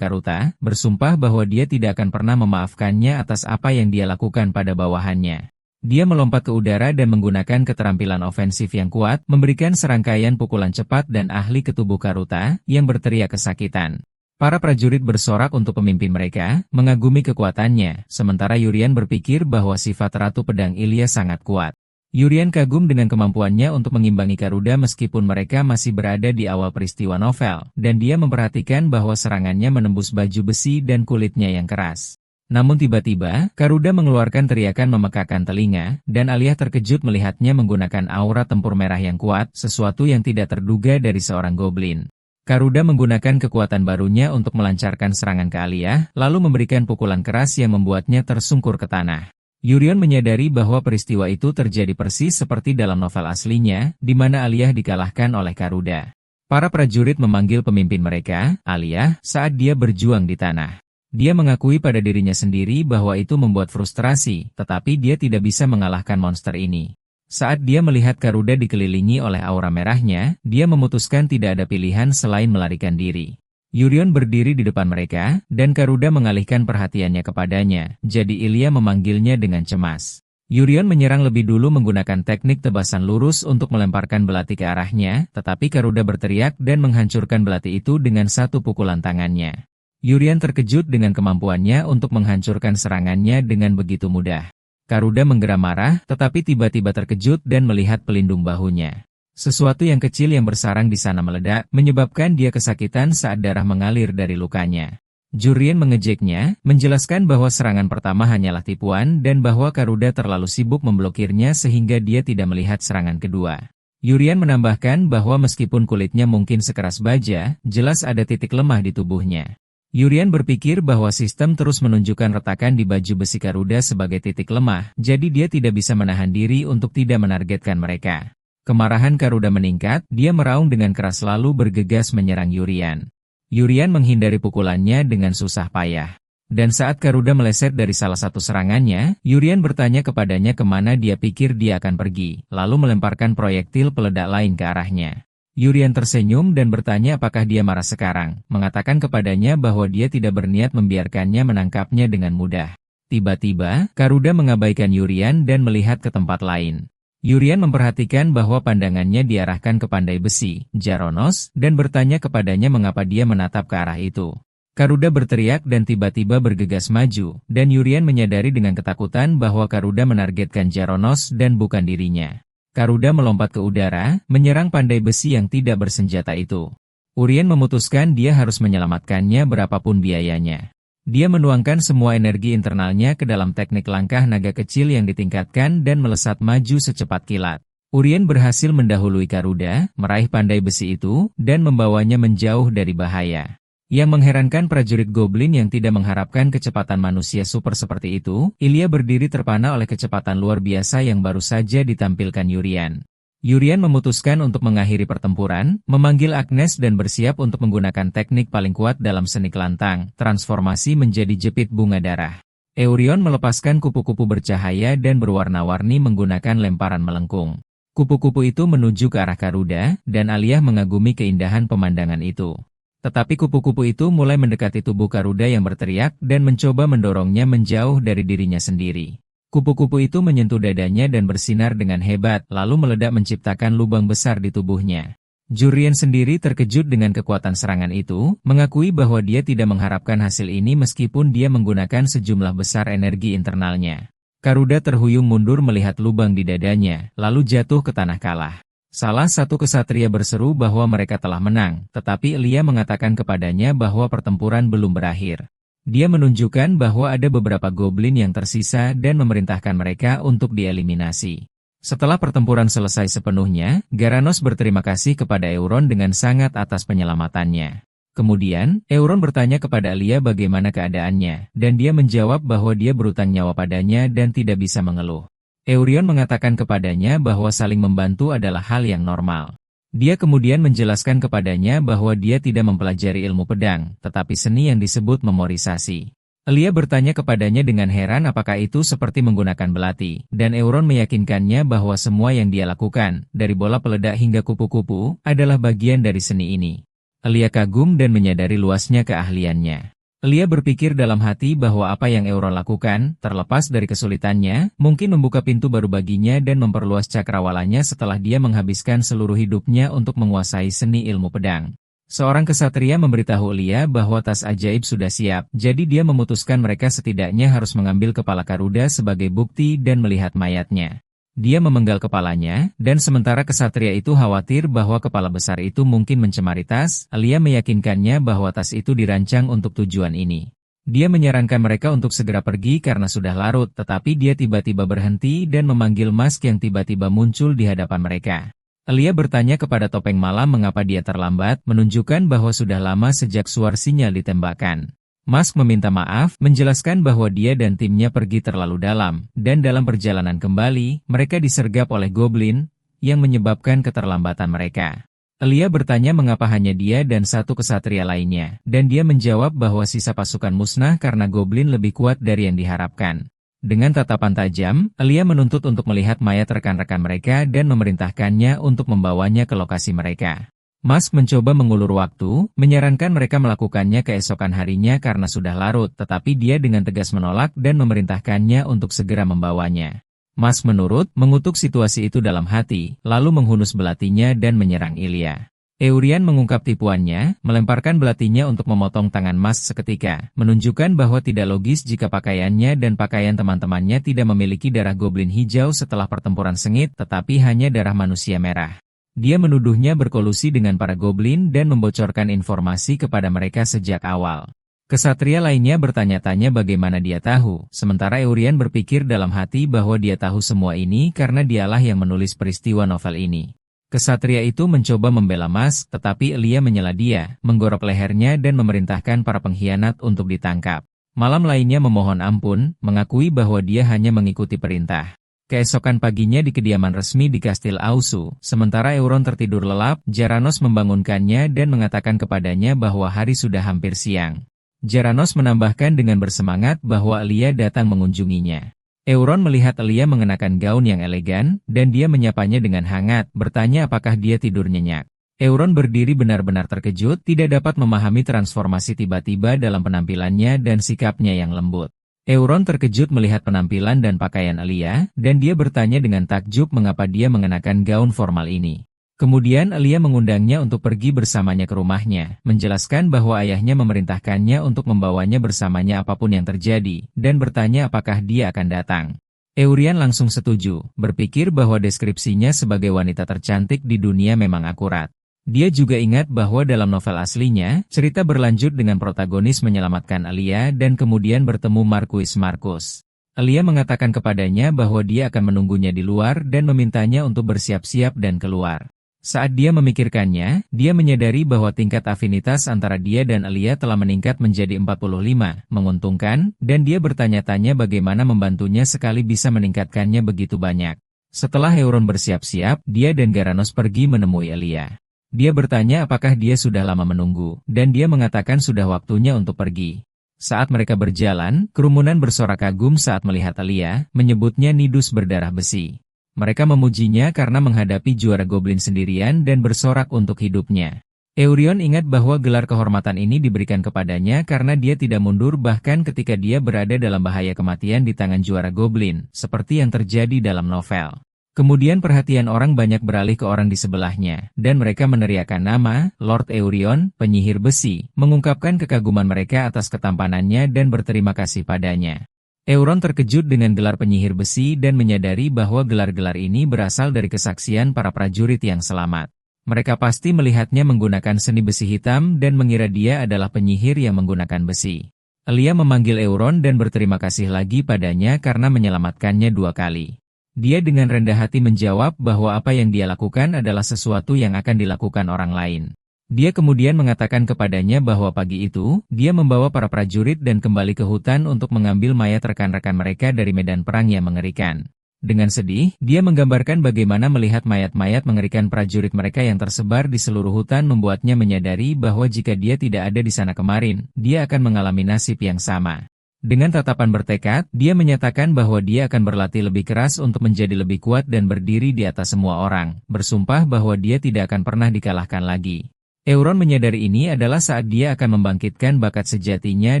Garuda, bersumpah bahwa dia tidak akan pernah memaafkannya atas apa yang dia lakukan pada bawahannya. Dia melompat ke udara dan menggunakan keterampilan ofensif yang kuat, memberikan serangkaian pukulan cepat dan ahli ke tubuh Karuta, yang berteriak kesakitan. Para prajurit bersorak untuk pemimpin mereka, mengagumi kekuatannya, sementara Yurian berpikir bahwa sifat Ratu Pedang Ilya sangat kuat. Yurian kagum dengan kemampuannya untuk mengimbangi Garuda meskipun mereka masih berada di awal peristiwa novel, dan dia memperhatikan bahwa serangannya menembus baju besi dan kulitnya yang keras. Namun tiba-tiba, Garuda mengeluarkan teriakan memekakan telinga, dan Alia terkejut melihatnya menggunakan aura tempur merah yang kuat, sesuatu yang tidak terduga dari seorang goblin. Garuda menggunakan kekuatan barunya untuk melancarkan serangan ke Alia, lalu memberikan pukulan keras yang membuatnya tersungkur ke tanah. Yurian menyadari bahwa peristiwa itu terjadi persis seperti dalam novel aslinya, di mana Alia dikalahkan oleh Garuda. Para prajurit memanggil pemimpin mereka, Alia, saat dia berjuang di tanah. Dia mengakui pada dirinya sendiri bahwa itu membuat frustrasi, tetapi dia tidak bisa mengalahkan monster ini. Saat dia melihat Garuda dikelilingi oleh aura merahnya, dia memutuskan tidak ada pilihan selain melarikan diri. Yurian berdiri di depan mereka, dan Garuda mengalihkan perhatiannya kepadanya, jadi Ilya memanggilnya dengan cemas. Yurian menyerang lebih dulu menggunakan teknik tebasan lurus untuk melemparkan belati ke arahnya, tetapi Garuda berteriak dan menghancurkan belati itu dengan satu pukulan tangannya. Yurian terkejut dengan kemampuannya untuk menghancurkan serangannya dengan begitu mudah. Garuda menggeram marah, tetapi tiba-tiba terkejut dan melihat pelindung bahunya. Sesuatu yang kecil yang bersarang di sana meledak, menyebabkan dia kesakitan saat darah mengalir dari lukanya. Yurian mengejeknya, menjelaskan bahwa serangan pertama hanyalah tipuan dan bahwa Garuda terlalu sibuk memblokirnya sehingga dia tidak melihat serangan kedua. Yurian menambahkan bahwa meskipun kulitnya mungkin sekeras baja, jelas ada titik lemah di tubuhnya. Yurian berpikir bahwa sistem terus menunjukkan retakan di baju besi Garuda sebagai titik lemah, jadi dia tidak bisa menahan diri untuk tidak menargetkan mereka. Kemarahan Garuda meningkat, dia meraung dengan keras lalu bergegas menyerang Yurian. Yurian menghindari pukulannya dengan susah payah. Dan saat Garuda meleset dari salah satu serangannya, Yurian bertanya kepadanya kemana dia pikir dia akan pergi, lalu melemparkan proyektil peledak lain ke arahnya. Yurian tersenyum dan bertanya apakah dia marah sekarang, mengatakan kepadanya bahwa dia tidak berniat membiarkannya menangkapnya dengan mudah. Tiba-tiba, Garuda mengabaikan Yurian dan melihat ke tempat lain. Yurian memperhatikan bahwa pandangannya diarahkan ke pandai besi, Jaronos, dan bertanya kepadanya mengapa dia menatap ke arah itu. Garuda berteriak dan tiba-tiba bergegas maju, dan Yurian menyadari dengan ketakutan bahwa Garuda menargetkan Jaronos dan bukan dirinya. Garuda melompat ke udara, menyerang pandai besi yang tidak bersenjata itu. Urien memutuskan dia harus menyelamatkannya berapapun biayanya. Dia menuangkan semua energi internalnya ke dalam teknik langkah naga kecil yang ditingkatkan dan melesat maju secepat kilat. Urien berhasil mendahului Garuda, meraih pandai besi itu, dan membawanya menjauh dari bahaya. Yang mengherankan prajurit goblin yang tidak mengharapkan kecepatan manusia super seperti itu, Ilya berdiri terpana oleh kecepatan luar biasa yang baru saja ditampilkan Yurian. Yurian memutuskan untuk mengakhiri pertempuran, memanggil Agnes dan bersiap untuk menggunakan teknik paling kuat dalam seni kelantang, transformasi menjadi jepit bunga darah. Eurion melepaskan kupu-kupu bercahaya dan berwarna-warni menggunakan lemparan melengkung. Kupu-kupu itu menuju ke arah Garuda, dan Alia mengagumi keindahan pemandangan itu. Tetapi kupu-kupu itu mulai mendekati tubuh Garuda yang berteriak dan mencoba mendorongnya menjauh dari dirinya sendiri. Kupu-kupu itu menyentuh dadanya dan bersinar dengan hebat, lalu meledak menciptakan lubang besar di tubuhnya. Yurian sendiri terkejut dengan kekuatan serangan itu, mengakui bahwa dia tidak mengharapkan hasil ini meskipun dia menggunakan sejumlah besar energi internalnya. Garuda terhuyung mundur melihat lubang di dadanya, lalu jatuh ke tanah kalah. Salah satu kesatria berseru bahwa mereka telah menang, tetapi Ilya mengatakan kepadanya bahwa pertempuran belum berakhir. Dia menunjukkan bahwa ada beberapa goblin yang tersisa dan memerintahkan mereka untuk dieliminasi. Setelah pertempuran selesai sepenuhnya, Garanos berterima kasih kepada Euron dengan sangat atas penyelamatannya. Kemudian, Euron bertanya kepada Ilya bagaimana keadaannya, dan dia menjawab bahwa dia berutang nyawa padanya dan tidak bisa mengeluh. Eurion mengatakan kepadanya bahwa saling membantu adalah hal yang normal. Dia kemudian menjelaskan kepadanya bahwa dia tidak mempelajari ilmu pedang, tetapi seni yang disebut memorisasi. Ilya bertanya kepadanya dengan heran apakah itu seperti menggunakan belati, dan Euron meyakinkannya bahwa semua yang dia lakukan, dari bola peledak hingga kupu-kupu, adalah bagian dari seni ini. Ilya kagum dan menyadari luasnya keahliannya. Elia berpikir dalam hati bahwa apa yang Euron lakukan, terlepas dari kesulitannya, mungkin membuka pintu baru baginya dan memperluas cakrawalannya setelah dia menghabiskan seluruh hidupnya untuk menguasai seni ilmu pedang. Seorang kesatria memberitahu Elia bahwa tas ajaib sudah siap, jadi dia memutuskan mereka setidaknya harus mengambil kepala Garuda sebagai bukti dan melihat mayatnya. Dia memenggal kepalanya, dan sementara kesatria itu khawatir bahwa kepala besar itu mungkin mencemari tas, Elia meyakinkannya bahwa tas itu dirancang untuk tujuan ini. Dia menyarankan mereka untuk segera pergi karena sudah larut, tetapi dia tiba-tiba berhenti dan memanggil Mask yang tiba-tiba muncul di hadapan mereka. Elia bertanya kepada Topeng Malam mengapa dia terlambat, menunjukkan bahwa sudah lama sejak suar sinyal ditembakkan. Mask meminta maaf, menjelaskan bahwa dia dan timnya pergi terlalu dalam, dan dalam perjalanan kembali, mereka disergap oleh goblin, yang menyebabkan keterlambatan mereka. Elia bertanya mengapa hanya dia dan satu kesatria lainnya, dan dia menjawab bahwa sisa pasukan musnah karena goblin lebih kuat dari yang diharapkan. Dengan tatapan tajam, Elia menuntut untuk melihat mayat rekan-rekan mereka dan memerintahkannya untuk membawanya ke lokasi mereka. Mask mencoba mengulur waktu, menyarankan mereka melakukannya keesokan harinya karena sudah larut, tetapi dia dengan tegas menolak dan memerintahkannya untuk segera membawanya. Mask menurut, mengutuk situasi itu dalam hati, lalu menghunus belatinya dan menyerang Elia. Eurian mengungkap tipuannya, melemparkan belatinya untuk memotong tangan Mask seketika, menunjukkan bahwa tidak logis jika pakaiannya dan pakaian teman-temannya tidak memiliki darah goblin hijau setelah pertempuran sengit, tetapi hanya darah manusia merah. Dia menuduhnya berkolusi dengan para goblin dan membocorkan informasi kepada mereka sejak awal. Kesatria lainnya bertanya-tanya bagaimana dia tahu, sementara Eurian berpikir dalam hati bahwa dia tahu semua ini karena dialah yang menulis peristiwa novel ini. Kesatria itu mencoba membela Mask, tetapi Elia menyela dia, menggorok lehernya dan memerintahkan para pengkhianat untuk ditangkap. Malam lainnya memohon ampun, mengakui bahwa dia hanya mengikuti perintah. Keesokan paginya di kediaman resmi di Kastil Ausu, sementara Euron tertidur lelap, Jaranos membangunkannya dan mengatakan kepadanya bahwa hari sudah hampir siang. Jaranos menambahkan dengan bersemangat bahwa Elia datang mengunjunginya. Euron melihat Elia mengenakan gaun yang elegan, dan dia menyapanya dengan hangat, bertanya apakah dia tidur nyenyak. Euron berdiri benar-benar terkejut, tidak dapat memahami transformasi tiba-tiba dalam penampilannya dan sikapnya yang lembut. Euron terkejut melihat penampilan dan pakaian Elia, dan dia bertanya dengan takjub mengapa dia mengenakan gaun formal ini. Kemudian Elia mengundangnya untuk pergi bersamanya ke rumahnya, menjelaskan bahwa ayahnya memerintahkannya untuk membawanya bersamanya apapun yang terjadi, dan bertanya apakah dia akan datang. Eurian langsung setuju, berpikir bahwa deskripsinya sebagai wanita tercantik di dunia memang akurat. Dia juga ingat bahwa dalam novel aslinya, cerita berlanjut dengan protagonis menyelamatkan Elia dan kemudian bertemu Marquis Marcus. Elia mengatakan kepadanya bahwa dia akan menunggunya di luar dan memintanya untuk bersiap-siap dan keluar. Saat dia memikirkannya, dia menyadari bahwa tingkat afinitas antara dia dan Elia telah meningkat menjadi 45, menguntungkan, dan dia bertanya-tanya bagaimana membantunya sekali bisa meningkatkannya begitu banyak. Setelah Euron bersiap-siap, dia dan Garanos pergi menemui Elia. Dia bertanya apakah dia sudah lama menunggu, dan dia mengatakan sudah waktunya untuk pergi. Saat mereka berjalan, kerumunan bersorak kagum saat melihat Elia, menyebutnya Nidus berdarah besi. Mereka memujinya karena menghadapi juara goblin sendirian dan bersorak untuk hidupnya. Eurion ingat bahwa gelar kehormatan ini diberikan kepadanya karena dia tidak mundur bahkan ketika dia berada dalam bahaya kematian di tangan juara goblin, seperti yang terjadi dalam novel. Kemudian perhatian orang banyak beralih ke orang di sebelahnya, dan mereka meneriakkan nama, Lord Eurion, penyihir besi, mengungkapkan kekaguman mereka atas ketampanannya dan berterima kasih padanya. Euron terkejut dengan gelar penyihir besi dan menyadari bahwa gelar-gelar ini berasal dari kesaksian para prajurit yang selamat. Mereka pasti melihatnya menggunakan seni besi hitam dan mengira dia adalah penyihir yang menggunakan besi. Elia memanggil Euron dan berterima kasih lagi padanya karena menyelamatkannya 2 kali. Dia dengan rendah hati menjawab bahwa apa yang dia lakukan adalah sesuatu yang akan dilakukan orang lain. Dia kemudian mengatakan kepadanya bahwa pagi itu, dia membawa para prajurit dan kembali ke hutan untuk mengambil mayat rekan-rekan mereka dari medan perang yang mengerikan. Dengan sedih, dia menggambarkan bagaimana melihat mayat-mayat mengerikan prajurit mereka yang tersebar di seluruh hutan membuatnya menyadari bahwa jika dia tidak ada di sana kemarin, dia akan mengalami nasib yang sama. Dengan tatapan bertekad, dia menyatakan bahwa dia akan berlatih lebih keras untuk menjadi lebih kuat dan berdiri di atas semua orang, bersumpah bahwa dia tidak akan pernah dikalahkan lagi. Euron menyadari ini adalah saat dia akan membangkitkan bakat sejatinya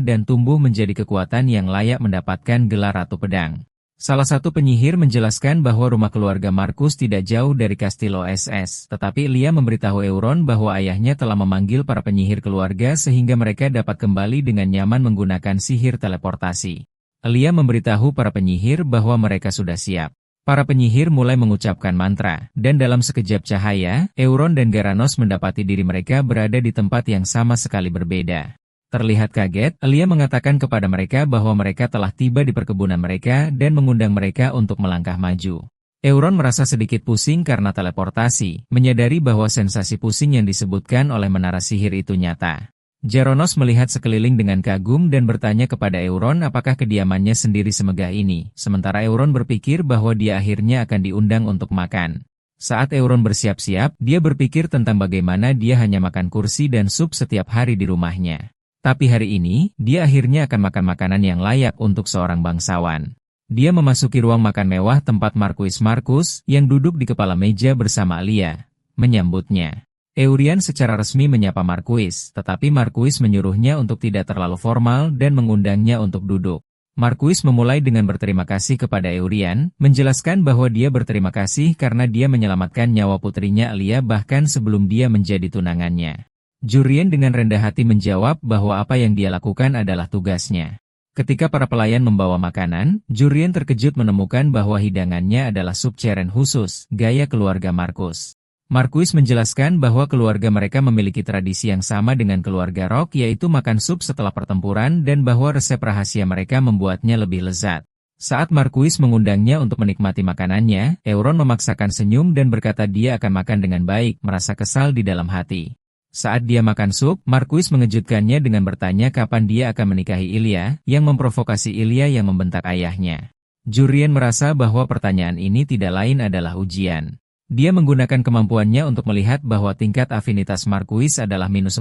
dan tumbuh menjadi kekuatan yang layak mendapatkan gelar Ratu Pedang. Salah satu penyihir menjelaskan bahwa rumah keluarga Marcus tidak jauh dari Kastil OSS, tetapi Elia memberitahu Euron bahwa ayahnya telah memanggil para penyihir keluarga sehingga mereka dapat kembali dengan nyaman menggunakan sihir teleportasi. Elia memberitahu para penyihir bahwa mereka sudah siap. Para penyihir mulai mengucapkan mantra, dan dalam sekejap cahaya, Euron dan Garanos mendapati diri mereka berada di tempat yang sama sekali berbeda. Terlihat kaget, Elia mengatakan kepada mereka bahwa mereka telah tiba di perkebunan mereka dan mengundang mereka untuk melangkah maju. Euron merasa sedikit pusing karena teleportasi, menyadari bahwa sensasi pusing yang disebutkan oleh menara sihir itu nyata. Jaronos melihat sekeliling dengan kagum dan bertanya kepada Euron apakah kediamannya sendiri semegah ini, sementara Euron berpikir bahwa dia akhirnya akan diundang untuk makan. Saat Euron bersiap-siap, dia berpikir tentang bagaimana dia hanya makan kursi dan sup setiap hari di rumahnya. Tapi hari ini, dia akhirnya akan makan makanan yang layak untuk seorang bangsawan. Dia memasuki ruang makan mewah tempat Marquis Marcus, yang duduk di kepala meja bersama Alia, menyambutnya. Eurian secara resmi menyapa Marquis, tetapi Marquis menyuruhnya untuk tidak terlalu formal dan mengundangnya untuk duduk. Marquis memulai dengan berterima kasih kepada Eurian, menjelaskan bahwa dia berterima kasih karena dia menyelamatkan nyawa putrinya Alia bahkan sebelum dia menjadi tunangannya. Jurien dengan rendah hati menjawab bahwa apa yang dia lakukan adalah tugasnya. Ketika para pelayan membawa makanan, Jurien terkejut menemukan bahwa hidangannya adalah sup ceren khusus, gaya keluarga Marcus. Marquis menjelaskan bahwa keluarga mereka memiliki tradisi yang sama dengan keluarga Rock, yaitu makan sup setelah pertempuran dan bahwa resep rahasia mereka membuatnya lebih lezat. Saat Marquis mengundangnya untuk menikmati makanannya, Euron memaksakan senyum dan berkata dia akan makan dengan baik, merasa kesal di dalam hati. Saat dia makan sup, Marquis mengejutkannya dengan bertanya kapan dia akan menikahi Ilya, yang memprovokasi Ilya yang membentak ayahnya. Jurien merasa bahwa pertanyaan ini tidak lain adalah ujian. Dia menggunakan kemampuannya untuk melihat bahwa tingkat afinitas Marquis adalah -10,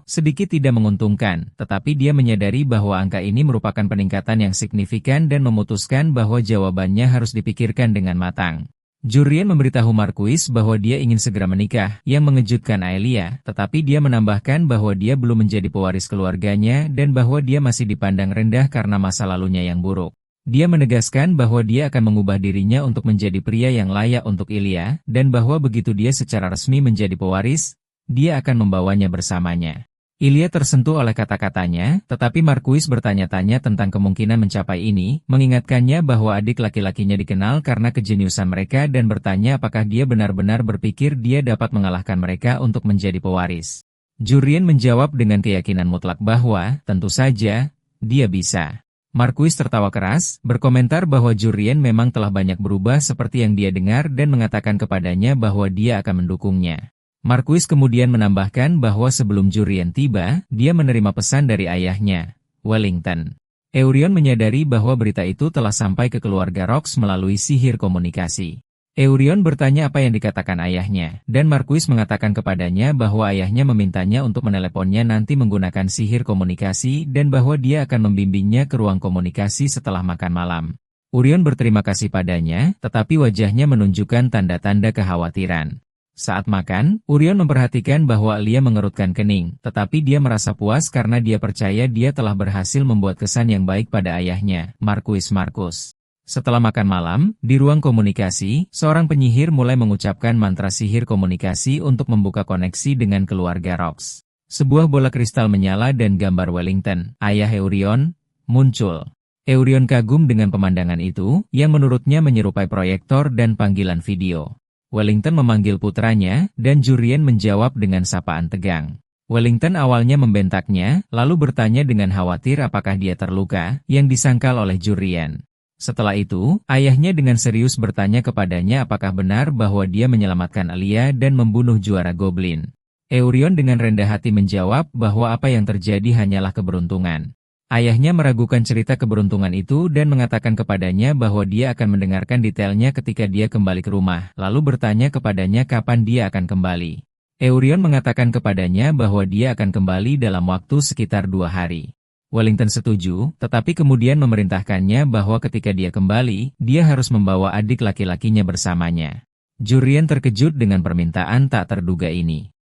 sedikit tidak menguntungkan, tetapi dia menyadari bahwa angka ini merupakan peningkatan yang signifikan dan memutuskan bahwa jawabannya harus dipikirkan dengan matang. Jurien memberitahu Marquis bahwa dia ingin segera menikah, yang mengejutkan Aelia, tetapi dia menambahkan bahwa dia belum menjadi pewaris keluarganya dan bahwa dia masih dipandang rendah karena masa lalunya yang buruk. Dia menegaskan bahwa dia akan mengubah dirinya untuk menjadi pria yang layak untuk Ilya, dan bahwa begitu dia secara resmi menjadi pewaris, dia akan membawanya bersamanya. Ilya tersentuh oleh kata-katanya, tetapi Marquis bertanya-tanya tentang kemungkinan mencapai ini, mengingatkannya bahwa adik laki-lakinya dikenal karena kejeniusan mereka dan bertanya apakah dia benar-benar berpikir dia dapat mengalahkan mereka untuk menjadi pewaris. Jurien menjawab dengan keyakinan mutlak bahwa, tentu saja, dia bisa. Marquis tertawa keras, berkomentar bahwa Jurien memang telah banyak berubah seperti yang dia dengar dan mengatakan kepadanya bahwa dia akan mendukungnya. Marquis kemudian menambahkan bahwa sebelum Jurien tiba, dia menerima pesan dari ayahnya, Wellington. Eurion menyadari bahwa berita itu telah sampai ke keluarga Rox melalui sihir komunikasi. Eurion bertanya apa yang dikatakan ayahnya, dan Marquis mengatakan kepadanya bahwa ayahnya memintanya untuk meneleponnya nanti menggunakan sihir komunikasi dan bahwa dia akan membimbingnya ke ruang komunikasi setelah makan malam. Eurion berterima kasih padanya, tetapi wajahnya menunjukkan tanda-tanda kekhawatiran. Saat makan, Eurion memperhatikan bahwa Alia mengerutkan kening, tetapi dia merasa puas karena dia percaya dia telah berhasil membuat kesan yang baik pada ayahnya, Marquis Marcus. Setelah makan malam, di ruang komunikasi, seorang penyihir mulai mengucapkan mantra sihir komunikasi untuk membuka koneksi dengan keluarga Rox. Sebuah bola kristal menyala dan gambar Wellington, ayah Eurion, muncul. Eurion kagum dengan pemandangan itu, yang menurutnya menyerupai proyektor dan panggilan video. Wellington memanggil putranya, dan Jurien menjawab dengan sapaan tegang. Wellington awalnya membentaknya, lalu bertanya dengan khawatir apakah dia terluka, yang disangkal oleh Jurien. Setelah itu, ayahnya dengan serius bertanya kepadanya apakah benar bahwa dia menyelamatkan Alia dan membunuh juara Goblin. Eurion dengan rendah hati menjawab bahwa apa yang terjadi hanyalah keberuntungan. Ayahnya meragukan cerita keberuntungan itu dan mengatakan kepadanya bahwa dia akan mendengarkan detailnya ketika dia kembali ke rumah, lalu bertanya kepadanya kapan dia akan kembali. Eurion mengatakan kepadanya bahwa dia akan kembali dalam waktu sekitar 2 hari. Wellington setuju, tetapi kemudian memerintahkannya bahwa ketika dia kembali, dia harus membawa adik laki-lakinya bersamanya. Jurien terkejut dengan permintaan tak terduga ini.